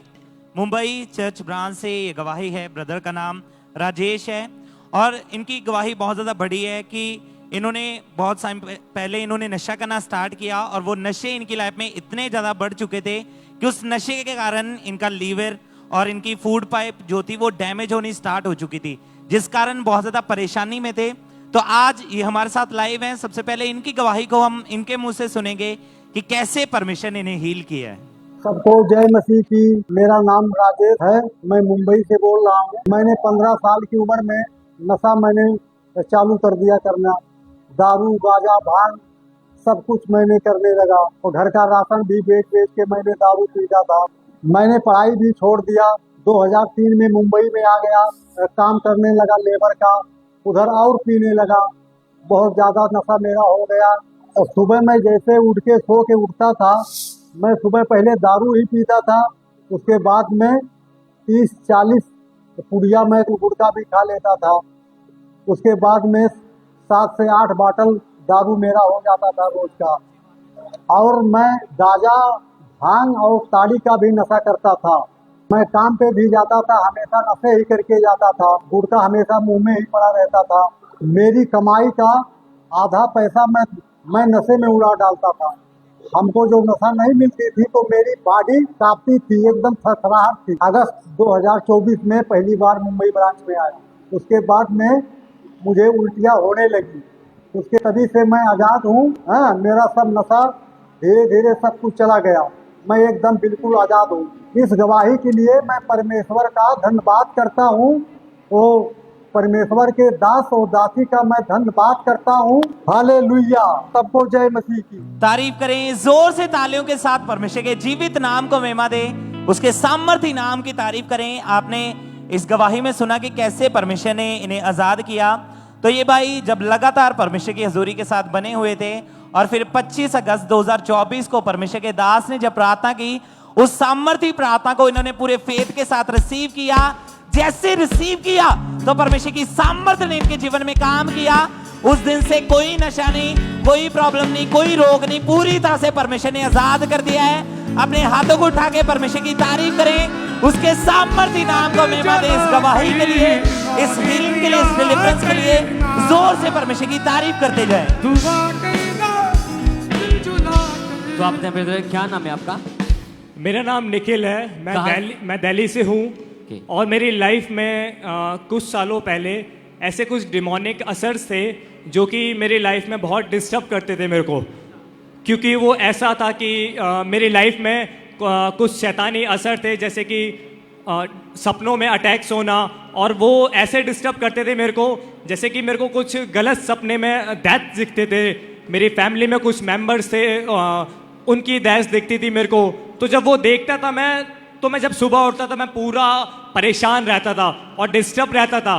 मुंबई चर्च ब्रांच से ये गवाही है। ब्रदर का नाम राजेश है और इनकी गवाही बहुत ज़्यादा बड़ी है कि इन्होंने बहुत टाइम पहले इन्होंने नशा करना स्टार्ट किया और वो नशे इनकी लाइफ में इतने ज़्यादा बढ़ चुके थे कि उस नशे के कारण इनका लीवर और इनकी फूड पाइप जो थी वो डैमेज होनी स्टार्ट हो चुकी थी, जिस कारण बहुत ज़्यादा परेशानी में थे। तो आज ये हमारे साथ लाइव हैं। सबसे पहले इनकी गवाही को हम इनके मुंह से सुनेंगे कि कैसे परमेश्वर ने इन्हें हील किया है। सबको जय मसीह की। मेरा नाम राजेश है, मैं मुंबई से बोल रहा हूँ। मैंने 15 साल की उम्र में नशा मैंने चालू कर दिया करना, दारू गांजा भांग सब कुछ मैंने करने लगा और घर का राशन भी बेच बेच के मैंने दारू पीता था। मैंने पढ़ाई भी छोड़ दिया। 2003 में मुंबई में आ गया, काम करने लगा लेबर का, उधर और पीने लगा। बहुत ज़्यादा नशा मेरा हो गया और सुबह मैं जैसे उठ के सो के उठता था, मैं सुबह पहले दारू ही पीता था, उसके बाद में 30-40 पुड़िया मैं गुटखा भी खा लेता था। उसके बाद में 7 से 8 बाटल दारू मेरा हो जाता था रोज का। और मैं गांजा भांग और ताड़ी का भी नशा करता था। मैं काम पे भी जाता था, हमेशा नशे ही करके जाता था। गुटखा हमेशा मुंह में ही पड़ा रहता था। मेरी कमाई का आधा पैसा मैं नशे में उड़ा डालता था। हमको जो नशा नहीं मिलती थी तो मेरी बॉडी कांपती थी, एकदम थरथराहट थी। अगस्त 2024 में पहली बार मुंबई ब्रांच में आया। उसके बाद में मुझे उल्टियाँ होने लगी। उसके तभी से मैं आज़ाद हूँ। हाँ, मेरा सब नशा धीरे धीरे सब कुछ चला गया। मैं एकदम बिल्कुल आज़ाद हूँ। इस गवाही के लिए मैं परमेश्वर का धन्यवाद करता हूँ। वो परमेश्वर के दास और दासी का मैं धन्यवाद करता हूँ। हालेलुया। सबको जय मसीह की। तारीफ करें जोर से तालियों के साथ। परमेश्वर के जीवित नाम को महिमा दे, उसके सामर्थी नाम की तारीफ करें। आपने इस गवाही में सुना कि कैसे परमेश्वर ने इन्हें आजाद किया। तो ये भाई जब लगातार परमेश्वर की हजूरी के साथ बने हुए थे और फिर 25 अगस्त 2024 को परमेश्वर के दास ने जब प्रार्थना की, उस सामर्थी प्रार्थना को इन्होंने पूरे फेथ के साथ रिसीव किया। जैसे रिसीव किया तो परमेश्वर की सामर्थ्य ने इनके जीवन में काम किया। उस दिन से कोई नशा नहीं, कोई प्रॉब्लम नहीं, कोई रोग नहीं, पूरी तरह से परमेश्वर ने आजाद कर दिया है। अपने हाथों को उठा के परमेश्वर की तारीफ करें, उसके सामर्थ्य नाम को महिमा दें। इस गवाही के लिए, इस हीलिंग के लिए, इस डिलीवरेंस के लिए जोर से परमेश्वर की तारीफ करते जाएं। तो आपने ब्रदर क्या नाम है आपका? मेरा नाम निखिल है। मैं दिल्ली से हूँ और मेरी लाइफ में कुछ सालों पहले ऐसे कुछ डिमोनिक असर्स थे जो कि मेरी लाइफ में बहुत डिस्टर्ब करते थे मेरे को, क्योंकि वो ऐसा था कि मेरी लाइफ में कुछ शैतानी असर थे, जैसे कि सपनों में अटैक्स होना, और वो ऐसे डिस्टर्ब करते थे मेरे को जैसे कि मेरे को कुछ गलत सपने में डेथ दिखते थे। मेरी फैमिली में कुछ मेंबर्स थे, उनकी डेथ दिखती थी मेरे को। तो जब वो देखता था मैं जब सुबह उठता था मैं पूरा परेशान रहता था और डिस्टर्ब रहता था।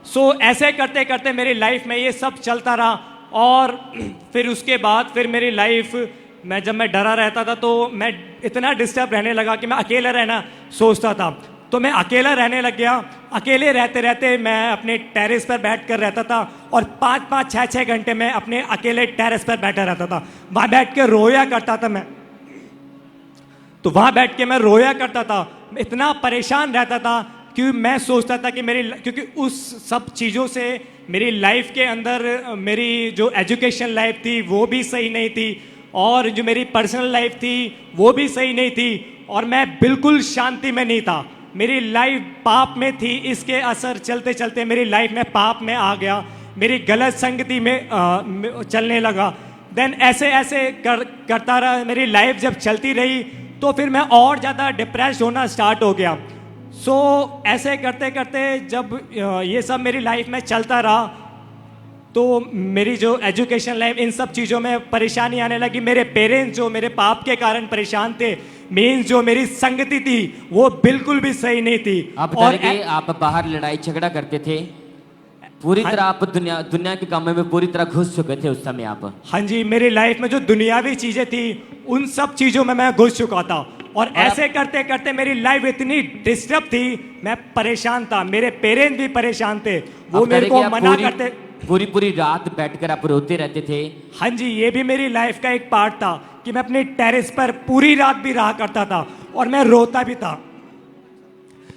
सो ऐसे करते करते मेरी लाइफ में ये सब चलता रहा और फिर उसके बाद फिर मेरी लाइफ में जब मैं डरा रहता था तो मैं इतना डिस्टर्ब रहने लगा कि मैं अकेला रहना सोचता था। तो मैं अकेला रहने लग गया। अकेले रहते रहते मैं अपने टेरेस पर बैठ कर रहता था और 5-5, 6-6 घंटे में अपने अकेले टेरेस पर बैठा रहता था। वहाँ बैठ के रोया करता था मैं। तो वहाँ बैठ के मैं रोया करता था, इतना परेशान रहता था क्योंकि मैं सोचता था कि क्योंकि उस सब चीज़ों से मेरी लाइफ के अंदर मेरी जो एजुकेशन लाइफ थी वो भी सही नहीं थी और जो मेरी पर्सनल लाइफ थी वो भी सही नहीं थी और मैं बिल्कुल शांति में नहीं था। मेरी लाइफ पाप में थी। इसके असर चलते चलते मेरी लाइफ में पाप में आ गया, मेरी गलत संगति में चलने लगा। देन ऐसे ऐसे करता रहा। मेरी लाइफ जब चलती रही तो फिर मैं और ज़्यादा डिप्रेस होना स्टार्ट हो गया। सो ऐसे करते करते जब ये सब मेरी लाइफ में चलता रहा तो मेरी जो एजुकेशन लाइफ, इन सब चीज़ों में परेशानी आने लगी। मेरे पेरेंट्स जो मेरे पाप के कारण परेशान थे, मीन्स जो मेरी संगति थी वो बिल्कुल भी सही नहीं थी। और आप बाहर लड़ाई झगड़ा करते थे, पूरी तरह आप दुनिया के कामों में पूरी तरह घुस चुके थे उस समय आप। हाँ जी, मेरी लाइफ में जो दुनियावी चीजें थी उन सब चीजों में मैं घुस चुका था और ऐसे करते करते मेरी लाइफ इतनी डिस्टर्ब थी, मैं परेशान था। मेरे पेरेंट्स भी परेशान थे, वो मेरे को मना करते। पूरी रात बैठकर आप रोते रहते थे। हाँ जी, ये भी मेरी लाइफ का एक पार्ट था कि मैं अपने टेरेस पर पूरी रात भी रहा करता था और मैं रोता भी था,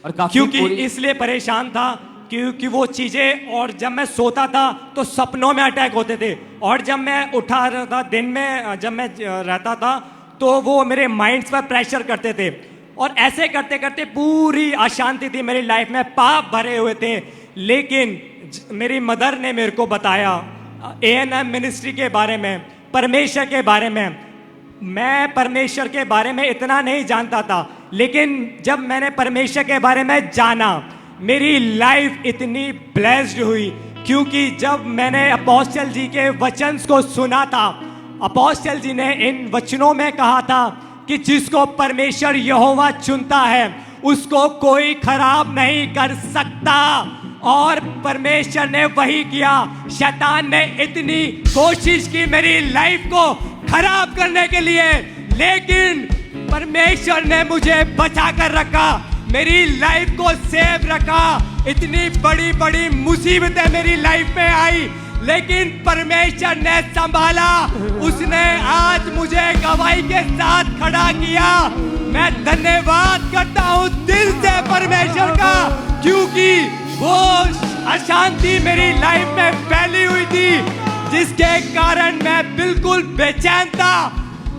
और काफी क्योंकि इसलिए परेशान था क्योंकि वो चीज़ें, और जब मैं सोता था तो सपनों में अटैक होते थे, और जब मैं उठा रहा था दिन में जब मैं रहता था तो वो मेरे माइंड्स पर प्रेशर करते थे, और ऐसे करते करते पूरी अशांति थी मेरी लाइफ में, पाप भरे हुए थे। लेकिन मेरी मदर ने मेरे को बताया A&M मिनिस्ट्री के बारे में, परमेश्वर के बारे में। मैं परमेश्वर के बारे में इतना नहीं जानता था, लेकिन जब मैंने परमेश्वर के बारे में जाना मेरी लाइफ इतनी ब्लेस्ड हुई, क्योंकि जब मैंने अपोस्टल जी के वचन को सुना था, अपोस्टल जी ने इन वचनों में कहा था कि जिसको परमेश्वर यहोवा चुनता है उसको कोई खराब नहीं कर सकता, और परमेश्वर ने वही किया। शैतान ने इतनी कोशिश की मेरी लाइफ को खराब करने के लिए, लेकिन परमेश्वर ने मुझे बचा कर रखा, मेरी लाइफ को सेव रखा। इतनी बड़ी बड़ी मुसीबतें मेरी लाइफ में आई, लेकिन परमेश्वर ने संभाला। उसने आज मुझे गवाही के साथ खड़ा किया। मैं धन्यवाद करता हूँ दिल से परमेश्वर का, क्योंकि वो अशांति मेरी लाइफ में फैली हुई थी जिसके कारण मैं बिल्कुल बेचैन था।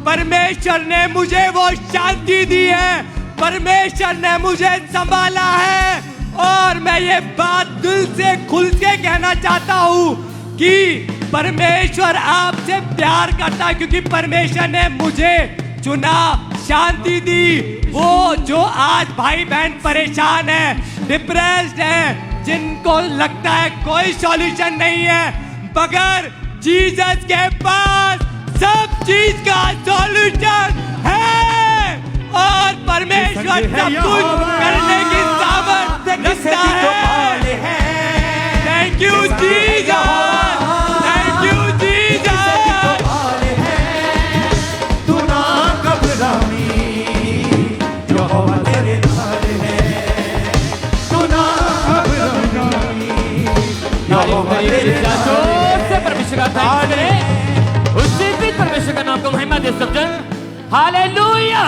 परमेश्वर ने मुझे वो शांति दी है, परमेश्वर ने मुझे संभाला है, और मैं ये बात दिल से खुल के कहना चाहता हूँ कि परमेश्वर आपसे प्यार करता है, क्योंकि परमेश्वर ने मुझे चुना, शांति दी। वो जो आज भाई बहन परेशान है, डिप्रेस्ड है, जिनको लगता है कोई सॉल्यूशन नहीं है, मगर जीसस के पास सब चीज का सॉल्यूशन है, और परमेश्वर सब कुछ करने की सामर्थ रखता है। Thank you Jesus, thank you Jesus. तू ना घबरानी, यहोवा तेरे नाल है, तू ना घबरानी, यहोवा तेरे नाल से परमेश्वर का थैंक्स करें, उससे भी परमेश्वर का नाम को महिमा दे सकते हैं। हालेलुया।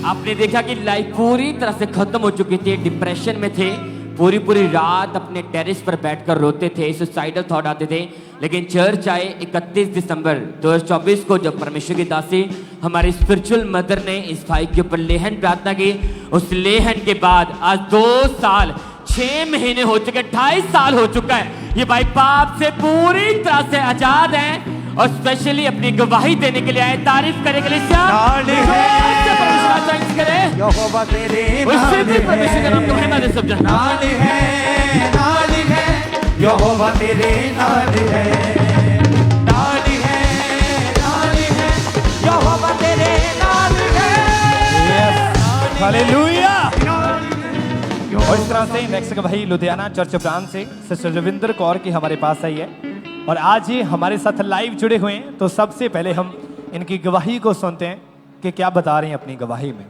आपने देखा कि लाइफ पूरी तरह से खत्म हो चुकी थी, डिप्रेशन में थे, पूरी पूरी रात अपने टेरेस पर बैठकर रोते थे, सुसाइडल थॉट आते थे। लेकिन चर्च आए 31 दिसंबर 2024 को, जब परमेश्वर की दासी हमारी स्पिरिचुअल मदर ने इस भाई के ऊपर लेहन प्रार्थना की। उस लेहन के बाद आज 2 साल 6 महीने हो चुके, 2.5 साल हो चुका है। ये भाई पाप से पूरी तरह से आजाद हैं, और स्पेशली अपनी गवाही देने के लिए आए। तारीफ करने के लिए थैंक्स करें, यहोवा तेरे उससे भी परमेश्वर का नाम को महिमा दे सब जन। नाल है, यहोवा तेरे नाल है, नाल है, यहोवा तेरे नाल है। हालेलुया। और इस तरह से नेक्स्ट गवाही लुधियाना चर्च ब्रांच से सिस्टर रविंदर कौर की हमारे पास आई है, और आज ये हमारे साथ लाइव जुड़े हुए हैं। तो सबसे पहले हम इनकी गवाही को सुनते हैं कि क्या बता रही हैं अपनी गवाही में।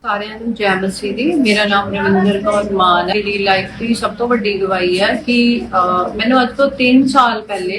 ਸਾਰਿਆਂ ਨੂੰ ਜੈ ਮਸੀਹ ਦੀ। ਮੇਰਾ ਨਾਮ ਰਵਿੰਦਰ ਕੌਰ ਮਾਨ ਹੈ। ਮੇਰੀ ਲਾਈਫ ਦੀ ਸਭ ਤੋਂ ਵੱਡੀ ਗਵਾਹੀ ਹੈ ਕਿ ਮੈਨੂੰ ਅੱਜ ਤੋਂ 3 ਸਾਲ ਪਹਿਲੇ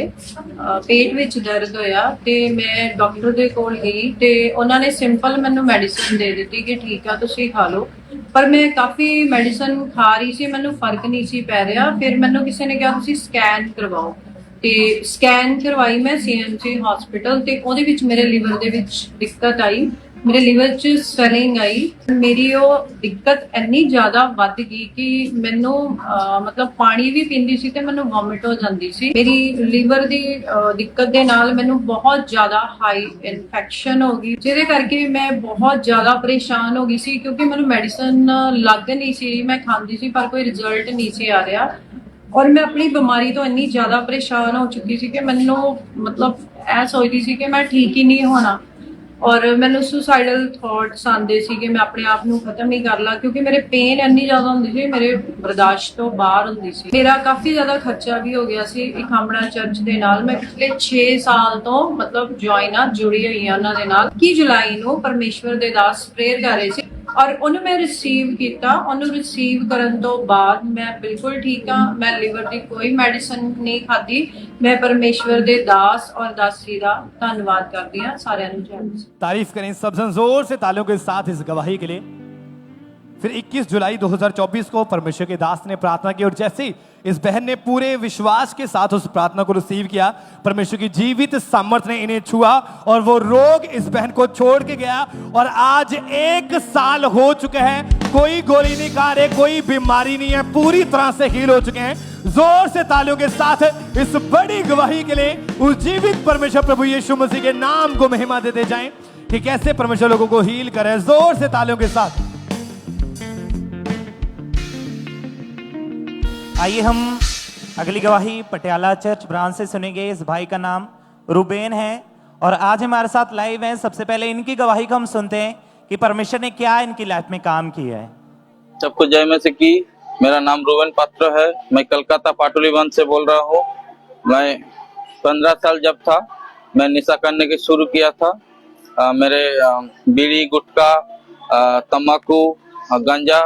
ਪੇਟ ਵਿੱਚ ਦਰਦ ਹੋਇਆ ਤੇ ਮੈਂ ਡਾਕਟਰ ਦੇ ਕੋਲ ਗਈ ਤੇ ਉਹਨਾਂ ਨੇ ਸਿੰਪਲ ਮੈਨੂੰ ਮੈਡੀਸਿਨ ਦੇ ਦਿੱਤੀ ਕਿ ਠੀਕ ਆ ਤੁਸੀਂ ਖਾ ਲਓ, ਪਰ ਮੈਂ ਕਾਫੀ ਮੈਡੀਸਿਨ ਖਾ ਰਹੀ ਸੀ, ਮੈਨੂੰ ਫਰਕ ਨਹੀਂ ਸੀ ਪੈ ਰਿਹਾ। ਫਿਰ ਮੈਨੂੰ ਕਿਸੇ ਨੇ ਕਿਹਾ ਤੁਸੀਂ ਸਕੈਨ ਕਰਵਾਓ, ਤੇ ਸਕੈਨ ਕਰਵਾਈ ਮੈਂ CMC ਹਸਪੀਟਲ ਤੇ ਉਹਦੇ ਵਿੱਚ ਮੇਰੇ ਲਿਵਰ ਦੇ ਵਿੱਚ ਦਿੱਕਤ ਆਈ, ਮੇਰੇ ਲਿਵਰ 'ਚ ਸਵੈਲਿੰਗ ਆਈ। ਮੇਰੀ ਉਹ ਦਿੱਕਤ ਇੰਨੀ ਜ਼ਿਆਦਾ ਵੱਧ ਗਈ ਕਿ ਮੈਨੂੰ ਮਤਲਬ ਪਾਣੀ ਵੀ ਪੀਂਦੀ ਸੀ ਤੇ ਮੈਨੂੰ ਵੋਮਿਟ ਹੋ ਜਾਂਦੀ ਸੀ। ਮੇਰੀ ਲਿਵਰ ਦੀ ਦਿੱਕਤ ਦੇ ਨਾਲ ਮੈਨੂੰ ਬਹੁਤ ਜ਼ਿਆਦਾ ਹਾਈ ਇਨਫੈਕਸ਼ਨ ਹੋ ਗਈ, ਜਿਹਦੇ ਕਰਕੇ ਮੈਂ ਬਹੁਤ ਜ਼ਿਆਦਾ ਪਰੇਸ਼ਾਨ ਹੋ ਗਈ ਸੀ, ਕਿਉਂਕਿ ਮੈਨੂੰ ਮੈਡੀਸਨ ਲੱਗ ਨਹੀਂ ਸੀ, ਮੈਂ ਖਾਂਦੀ ਸੀ ਪਰ ਕੋਈ ਰਿਜ਼ਲਟ ਨਹੀਂ ਸੀ ਆ ਰਿਹਾ। ਔਰ ਮੈਂ ਆਪਣੀ ਬਿਮਾਰੀ ਤੋਂ ਇੰਨੀ ਜ਼ਿਆਦਾ ਪਰੇਸ਼ਾਨ ਹੋ ਚੁੱਕੀ ਸੀ ਕਿ ਮੈਨੂੰ ਮਤਲਬ ਇਹ ਸੋਚਦੀ ਸੀ ਕਿ ਮੈਂ ਠੀਕ ਹੀ ਨਹੀਂ ਹੋਣਾ, ਔਰ ਮੈਨੂੰ ਸੁਸਾਈਡਲ ਥਾਟਸ ਆਉਂਦੇ ਸੀ ਕਿ ਮੈਂ ਆਪਣੇ ਆਪ ਨੂੰ ਖਤਮ ਹੀ ਕਰ ਲਾਂ, ਕਿਉਂਕਿ ਮੇਰੇ ਪੇਨ ਇੰਨੀ ਜ਼ਿਆਦਾ ਹੁੰਦੀ ਸੀ, ਮੇਰੇ ਬਰਦਾਸ਼ਤ ਤੋਂ ਬਾਹਰ ਹੁੰਦੀ ਸੀ। ਮੇਰਾ ਕਾਫੀ ਜ਼ਿਆਦਾ ਖਰਚਾ ਵੀ ਹੋ ਗਿਆ ਸੀ ਇਕਾਮਣਾ ਚਰਚ ਦੇ ਨਾਲ। ਮੈਂ ਪਿਛਲੇ 6 ਸਾਲ ਤੋਂ ਮਤਲਬ ਜੁੜੀ ਹੋਈ ਹਾਂ ਉਹਨਾਂ ਦੇ ਨਾਲ। 21 ਜੁਲਾਈ ਨੂੰ ਪਰਮੇਸ਼ਵਰ ਦੇ ਦਾਸ ਪ੍ਰੇਅਰ ਕਰ ਰਹੇ ਸੀ और ਉਹਨੂੰ ਮੈਂ ਰਿਸੀਵ ਕੀਤਾ। ਉਹਨੂੰ ਰਿਸੀਵ ਕਰਨ ਤੋਂ ਬਾਅਦ ਮੈਂ ਬਿਲਕੁਲ ਠੀਕ ਹਾਂ। ਮੈਂ ਲਿਵਰ ਦੀ ਕੋਈ ਮੈਡੀਸਨ ਨਹੀਂ ਖਾਧੀ। ਮੈਂ ਪਰਮੇਸ਼ਵਰ ਦੇ ਦਾਸ ਔਰ ਦਾਸੀ ਦਾ ਧੰਨਵਾਦ ਕਰਦੀ ਹਾਂ। ਸਾਰਿਆਂ ਨੂੰ ਜੈ ਮਸੀਹ। तारीफ करें सब जन जोर से तालियों के साथ इस गवाही के लिए। फिर 21 जुलाई 2024 को परमेश्वर के दास ने प्रार्थना की और जैसे ही इस बहन ने पूरे विश्वास के साथ उस प्रार्थना को रिसीव किया, परमेश्वर की जीवित सामर्थ ने इन्हें छुआ और वो रोग इस बहन को छोड़ के गया और आज 1 साल हो चुके हैं। कोई गोली नहीं खा रहे, कोई बीमारी नहीं है, पूरी तरह से हील हो चुके हैं। जोर से तालियों के साथ इस बड़ी गवाही के लिए उस जीवित परमेश्वर प्रभु यीशु मसीह के नाम को महिमा देते जाएं कि कैसे परमेश्वर लोगों को हील करे। जोर से तालियों के साथ। आइए हम अगली गवाही पटियाला चर्च ब्रांच से सुनेंगे। इस भाई का नाम रूबेन है और आज हमारे साथ लाइव हैं। सबसे पहले इनकी गवाही को हम सुनते हैं कि परमेश्वर ने क्या इनकी लाइफ में काम किया है। सबको जय मसीह की। मेरा नाम रूबेन पात्र है। मैं कलकत्ता पाटुलीवंश से बोल रहा हूँ। मैं 15 साल जब था मैं निशा करने की शुरू किया था। मेरे बीड़ी गुटखा तम्बाकू गांजा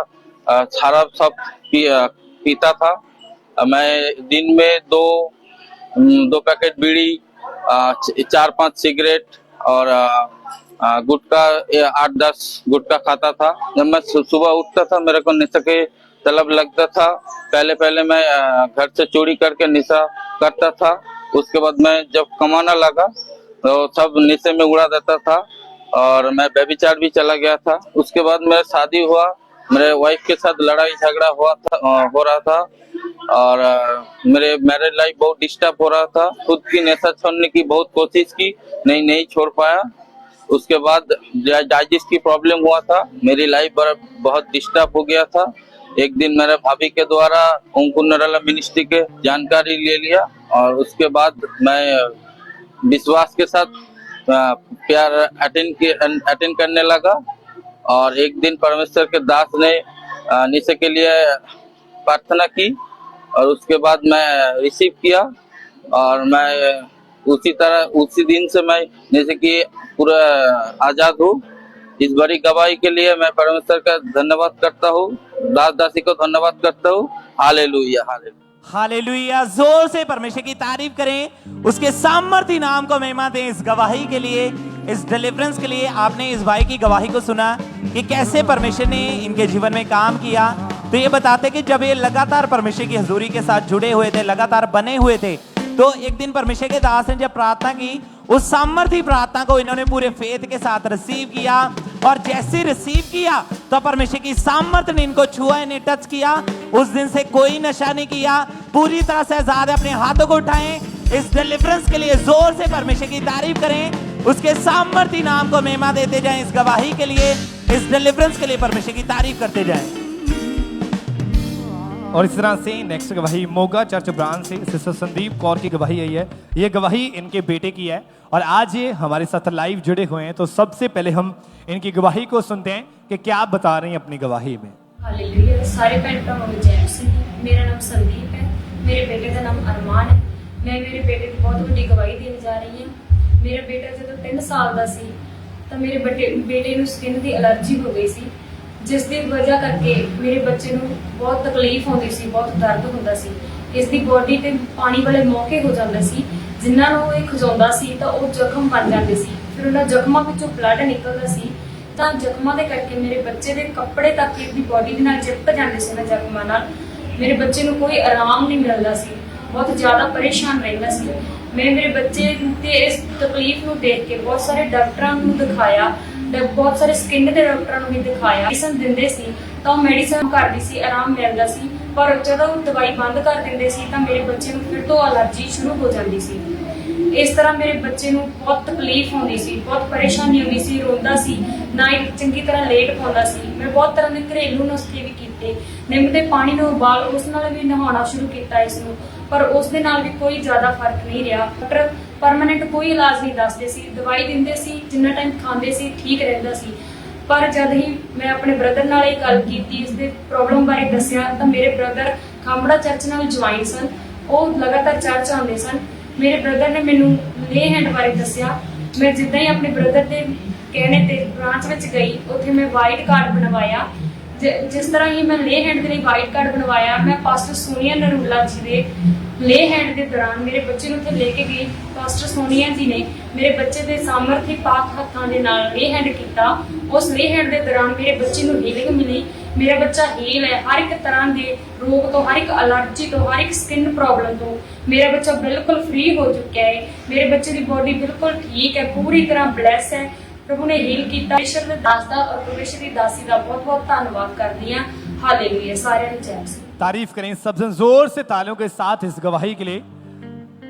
शराब सब पीता था। मैं दिन में दो पैकेट बीड़ी 4-5 सिगरेट और गुटखा 8-10 गुटखा खाता था। जब मैं सुबह उठता था मेरे को नशे के तलब लगता था। पहले मैं घर से चोरी करके नशा करता था। उसके बाद मैं जब कमाना लगा तो सब नशे में उड़ा देता था और मैं व्यभिचार भी चला गया था। उसके बाद मेरा शादी हुआ। मेरे वाइफ के साथ लड़ाई झगड़ा हो रहा था और मेरे मैरिज लाइफ बहुत डिस्टर्ब हो रहा था। खुद की नशा छोड़ने की बहुत कोशिश की, नहीं छोड़ पाया। उसके बाद डाइजेस्ट की प्रॉब्लम हुआ था। मेरी लाइफ बहुत डिस्टर्ब हो गया था। एक दिन मेरे भाभी के द्वारा अंकुर नरूला मिनिस्ट्री के जानकारी ले लिया और उसके बाद मैं विश्वास के साथ प्यार अटेंड करने लगा और एक दिन परमेश्वर के दास ने निशा के लिए प्रार्थना की और उसके बाद मैं रिसीव किया और मैं उसी दिन से मैं निशा की पूरा आजाद हूँ। इस बड़ी गवाही के लिए मैं परमेश्वर का धन्यवाद करता हूँ। दासी को धन्यवाद करता हूँ। Hallelujah hallelujah hallelujah. जोर से परमेश्वर की तारीफ करें। उसके सामर्थी नाम को महिमा दें। इस गवाही के लिए, इस डिलीवरेंस के लिए आपने इस भाई की गवाही को सुना कि कैसे परमेश्वर ने इनके जीवन में काम किया। तो ये बताते कि जब ये लगातार परमेश्वर की हजूरी के साथ जुड़े हुए थे, लगातार बने हुए थे, तो एक दिन परमेश्वर के दास ने जब प्रार्थना की, उस सामर्थी प्रार्थना को इन्होंने पूरे फेथ के साथ रिसीव किया और जैसे रिसीव किया तो परमेश्वर की सामर्थ ने इनको छुआ, इन्हें टच किया। उस दिन से कोई नशा नहीं किया, पूरी तरह से आजाद है। अपने हाथों को उठाएं। इस डिलीवरेंस के लिए जोर से परमेश्वर की तारीफ करें। उसके सामर्थी नाम को महिमा देते जाएं। इस गवाही के लिए, इस डिलीवरेंस के लिए परमेश्वर की तारीफ करते जाएं। और इस तरह से नेक्स्ट गवाही मोगा चर्च ब्रांच से सिस्टर संदीप कौर की गवाही आई है। ये गवाही इनके बेटे की है और आज ये हमारे साथ लाइव जुड़े हुए हैं। तो सबसे पहले हम इनकी गवाही को सुनते हैं कि क्या बता रही हैं अपनी गवाही में। हालेलुया। सारे भैन भरावां नूं जय मसीह। मेरा नाम संदीप है। मेरे बेटे का नाम अरमान है। मैं मेरे बेटे की बहुत बड़ी गवाही देने जा रही हूँ। मेरा बेटा जब 3 साल का सी तो मेरे बेटे नूं स्किन की एलर्जी हो गई सी, जिस दी वजह करके मेरे बच्चे नूं बहुत तकलीफ होंदी सी, बहुत दर्द हुंदा सी। इसकी बॉडी ते पानी वाले मौके हो जाते सी, जिन्हां नूं ये खजाउंदा सी तो वो जख्म बन जाते सी। फिर उन्हां जख्मां विचों ब्लड निकलदा सी तो जख्मां दे करके मेरे बच्चे दे कपड़े तक इसकी बॉडी दे नाल चिपक जाते सी। जख्मां नाल मेरे बच्चे नूं कोई आराम नहीं मिलता सी, बहुत ज़्यादा परेशान रहंदा सी। मैं मेरे बच्चे ते इस तकलीफ नूं देख के बहुत सारे डॉक्टरां नूं दिखाया, बहुत सारे स्किन के डॉक्टरां नूं भी दिखाया। मेडिसिन दिंदे सी तो मेडिसिन करदी सी, आराम मिलदा सी, पर जदों दवाई बंद कर दिंदे सी तो मेरे बच्चे नूं फिर तो एलर्जी शुरू हो जाती सी। इस तरह मेरे बच्चे नूं बहुत तकलीफ होंदी सी, बहुत परेशानी होंदी सी, रोंदा सी, ना ही चंगी तरह लेट पाउंदा सी। मैं बहुत तरह के घरेलू नुस्खे भी कीते, निम के पानी नूं उबाल उस नाल भी नहाउणा शुरू किया इसनूं, पर उस दे नाल भी कोई ज़्यादा फर्क नहीं रहा। डॉक्टर परमानेंट कोई इलाज नहीं दसदे सी, दवाई दिंदे सी, जिन्ना टाइम खांदे सी ठीक रहिंदा सी। पर जद ही मैं अपने ब्रदर नाल ये गल कीती, इसदे प्रॉब्लम बारे दस्सिया तो मेरे ब्रदर खांबड़ा चर्च नाल ज्वाइन सन, वो लगातार चर्च आते सन। मेरे ब्रदर ने मैनू ले हैंड बारे दस्सिया। मैं जिद्दां ही अपने ब्रदर के कहने ते ब्रांच ਵਿੱਚ ਗਈ ਉੱਥੇ ਮੈਂ ਵਾਈਟ ਕਾਰਡ ਬਣਵਾਇਆ ਜਿਸ ਤਰ੍ਹਾਂ ਹੀ ਮੈਂ ਲੇ ਹੈਂਡ ਦੇ ਲਈ ਵਾਈਟ ਕਾਰਡ ਬਣਵਾਇਆ ਮੈਂ ਪਾਸਟਰ ਸੋਨੀਆ ਨਰੂਲਾ ਜੀ ਦੇ ਲੇ ਹੈਂਡ ਦੇ ਦੌਰਾਨ ਮੇਰੇ ਬੱਚੇ ਨੂੰ ਉੱਥੇ ਲੈ ਕੇ ਗਈ ਪਾਸਟਰ ਸੋਨੀਆ ਜੀ ਨੇ ਮੇਰੇ ਬੱਚੇ ਦੇ ਸਾਮਰਥੀ ਪਾਕ ਹੱਥਾਂ ਦੇ ਨਾਲ ਲੇ ਹੈਂਡ ਕੀਤਾ ਉਸ ਲੇ ਹੈਂਡ ਦੇ ਦੌਰਾਨ ਮੇਰੇ ਬੱਚੇ ਨੂੰ ਹੀਲਿੰਗ ਮਿਲੀ ਮੇਰਾ ਬੱਚਾ ਹੀਲ ਹੈ ਹਰ ਇੱਕ ਤਰ੍ਹਾਂ ਦੇ ਰੋਗ ਤੋਂ ਹਰ ਇੱਕ ਅਲਰਜੀ ਤੋਂ ਹਰ ਇੱਕ ਸਕਿਨ ਪ੍ਰੋਬਲਮ ਤੋਂ ਮੇਰਾ ਬੱਚਾ ਬਿਲਕੁਲ ਫ੍ਰੀ ਹੋ ਚੁੱਕਿਆ ਹੈ ਮੇਰੇ ਬੱਚੇ ਦੀ ਬੋਡੀ ਬਿਲਕੁਲ ਠੀਕ ਹੈ ਪੂਰੀ ਤਰ੍ਹਾਂ ਬਲੈਸ ਹੈ प्रभु ने हील किया परमेश्वर ने दास दा और परमेश्वर की दासी दा बहुत बहुत धन्यवाद करती हैं हालेलुया सारे ने जय मसीह तारीफ करें सबसे जोर से तालियों के साथ इस गवाही के लिए।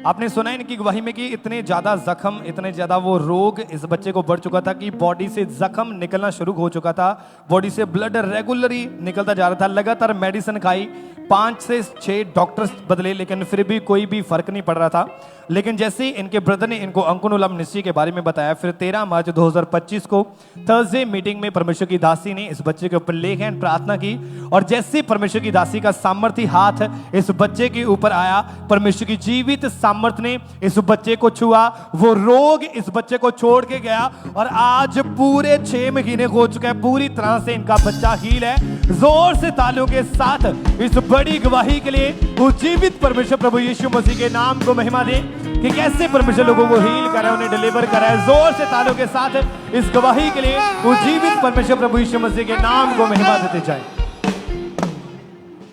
आपने सुना इनकी गवाही में कि इतने ज्यादा जख्म इतने ज्यादा वो रोग इस बच्चे को बढ़ चुका था कि बॉडी से जख्म निकलना शुरू हो चुका था बॉडी से ब्लड रेगुलरली निकलता जा रहा था लगातार मेडिसिन खाई 5 से 6 डॉक्टर्स बदले लेकिन फिर भी कोई भी फर्क नहीं पड़ रहा था। लेकिन जैसे ही इनके ब्रदर ने इनको अंकुन उलम निस्सी के बारे में बताया फिर 13 मार्च 2025 को थर्सडे मीटिंग में परमेश्वर की दासी ने इस बच्चे के ऊपर लेख हैंड प्रार्थना की और जैसे परमेश्वर की दासी का सामर्थी हाथ इस बच्चे के ऊपर आया परमेश्वर की जीवित सामर्थ ने इस बच्चे को छुआ वो रोग इस बच्चे को छोड़ के गया और आज पूरे 6 महीने हो चुके हैं पूरी तरह से इनका बच्चा हील है। जोर से तालियों के साथ इस बड़ी गवाही के लिए वो जीवित परमेश्वर प्रभु यीशु मसीह के नाम को महिमा दे कि कैसे परमेश्वर लोगों को हील कर रहा है उन्हें डिलीवर कर रहा है। जोर से तालियों के साथ इस गवाही के लिए वो जीवित परमेश्वर प्रभु यीशु मसीह के नाम को महिमा देते जाए।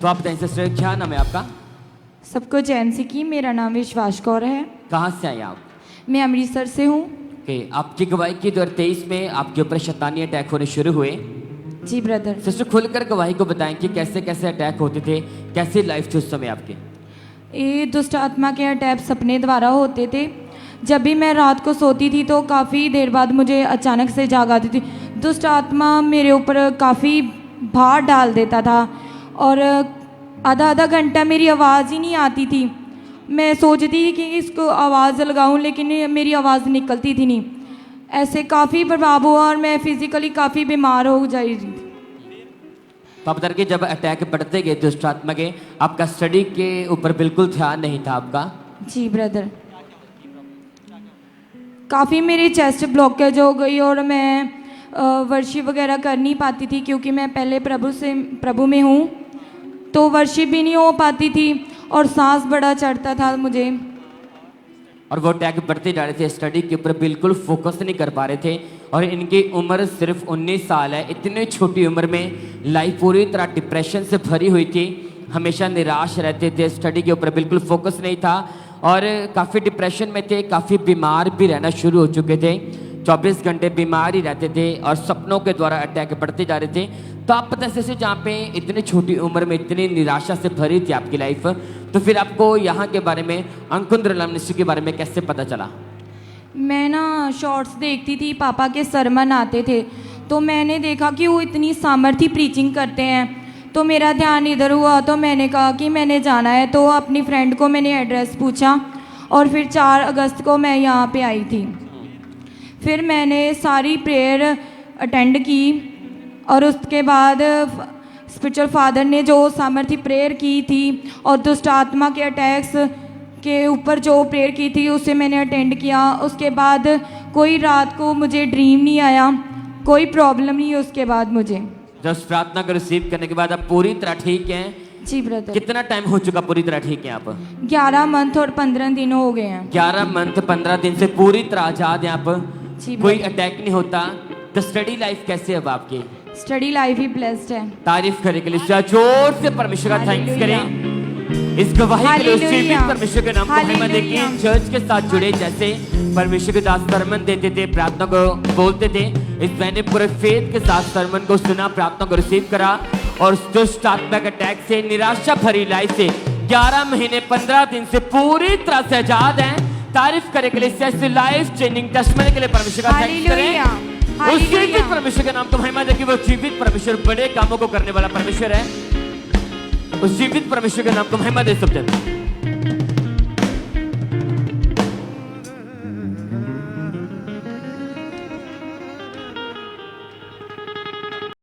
तो आप बताइए सिस्टर क्या नाम है आपका? सबको जय मसीह की। मेरा नाम विश्वास कौर है। कहाँ से आए आप? मैं अमृतसर से हूँ। आपकी गवाही की 2023 में आपके ऊपर शैतानी अटैक होने शुरू हुए। जी ब्रदर। सिस्टर खुलकर गवाही को बताएं कि कैसे कैसे अटैक होते थे कैसी लाइफ थी उस समय आपकी? ये दुष्ट आत्मा के अटैक सपने द्वारा होते थे। जब भी मैं रात को सोती थी तो काफ़ी देर बाद मुझे अचानक से जाग आती थी। दुष्ट आत्मा मेरे ऊपर काफ़ी भार डाल देता था और आधा आधा घंटा मेरी आवाज़ ही नहीं आती थी। मैं सोचती थी कि इसको आवाज़ लगाऊं लेकिन मेरी आवाज़ निकलती थी नहीं। ऐसे काफ़ी प्रभाव हुआ और मैं फिजिकली काफ़ी बीमार हो जा रही थी। तो आप के जब अटैक बढ़ते गए दुष्ट आत्मा के आपका स्टडी के ऊपर बिल्कुल ध्यान नहीं था आपका? जी ब्रदर। काफ़ी मेरी चेस्ट ब्लॉकेज हो गई और मैं वर्शिप वगैरह कर नहीं पाती थी क्योंकि मैं पहले प्रभु में हूँ तो वर्शिप भी नहीं हो पाती थी और सांस बड़ा चढ़ता था मुझे। और वो अटैक बढ़ते जा रहे थे स्टडी के ऊपर बिल्कुल फोकस नहीं कर पा रहे थे और इनकी उम्र सिर्फ 19 साल है। इतनी छोटी उम्र में लाइफ पूरी तरह डिप्रेशन से भरी हुई थी हमेशा निराश रहते थे स्टडी के ऊपर बिल्कुल फोकस नहीं था और काफ़ी डिप्रेशन में थे काफ़ी बीमार भी रहना शुरू हो चुके थे 24 घंटे बीमार ही रहते थे और सपनों के द्वारा अटैक बढ़ते जा रहे थे। तो आप पता से जहाँ पे इतनी छोटी उम्र में इतनी निराशा से भरी थी आपकी लाइफ तो फिर आपको यहाँ के बारे में अंकुन उलम निस्सी के बारे में कैसे पता चला? मैं ना शॉर्ट्स देखती थी पापा के सरमन आते थे तो मैंने देखा कि वो इतनी सामर्थी प्रीचिंग करते हैं तो मेरा ध्यान इधर हुआ तो मैंने कहा कि मैंने जाना है। तो अपनी फ्रेंड को मैंने एड्रेस पूछा और फिर 4 अगस्त को मैं यहाँ पे आई थी। फिर मैंने सारी प्रेयर अटेंड की और उसके बाद स्पिरिचुअल फादर ने जो सामर्थी प्रेयर की थी और दुष्ट आत्मा के अटैक्स के ऊपर जो प्रेयर की थी उसे मैंने अटेंड किया। उसके बाद कोई रात को मुझे ड्रीम नहीं आया कोई प्रॉब्लम नहीं उसके बाद मुझे। जब प्रार्थना को रिसीव करने के बाद आप पूरी तरह ठीक हैं? जी ब्रदर। कितना टाइम हो चुका पूरी तरह ठीक है आप? 11 मंथ और 15 दिन हो गए हैं। 11 मंथ 15 दिन से पूरी तरह आजाद हैं आप? जी कोई अटैक नहीं होता। तो स्टडी लाइफ कैसे है अब आपकी? स्टडी लाइफ ही ब्लेस्ड है। तारीफ करने के लिए जोर से परमेश्वर का थैंक्स करें इस गवाही के लिए जीवित परमेश्वर के नाम को महिमा देके चर्च के साथ जुड़े जैसे परमेश्वर के दास सरमन देते थे प्रार्थना को बोलते थे इस मैंने पूरे फेथ के साथ सरमन को सुना प्रार्थना को रिसीव करा और दुष्ट आत्मा के अटैक से निराशा भरी लाइफ से 11 महीने 15 दिन से पूरी तरह से आजाद हैं। तारीफ करने के लिए ऐसे लाइफ चेंजिंग टेस्टमनी के लिए परमेश्वर का थैंक्स करें। उस जीवित परमेश्वर के नाम को महिमा देके वो जीवित परमेश्वर बड़े कामों को करने वाला परमेश्वर है। उस जीवित परमेश्वर के नाम को महिमा दे सकते हैं।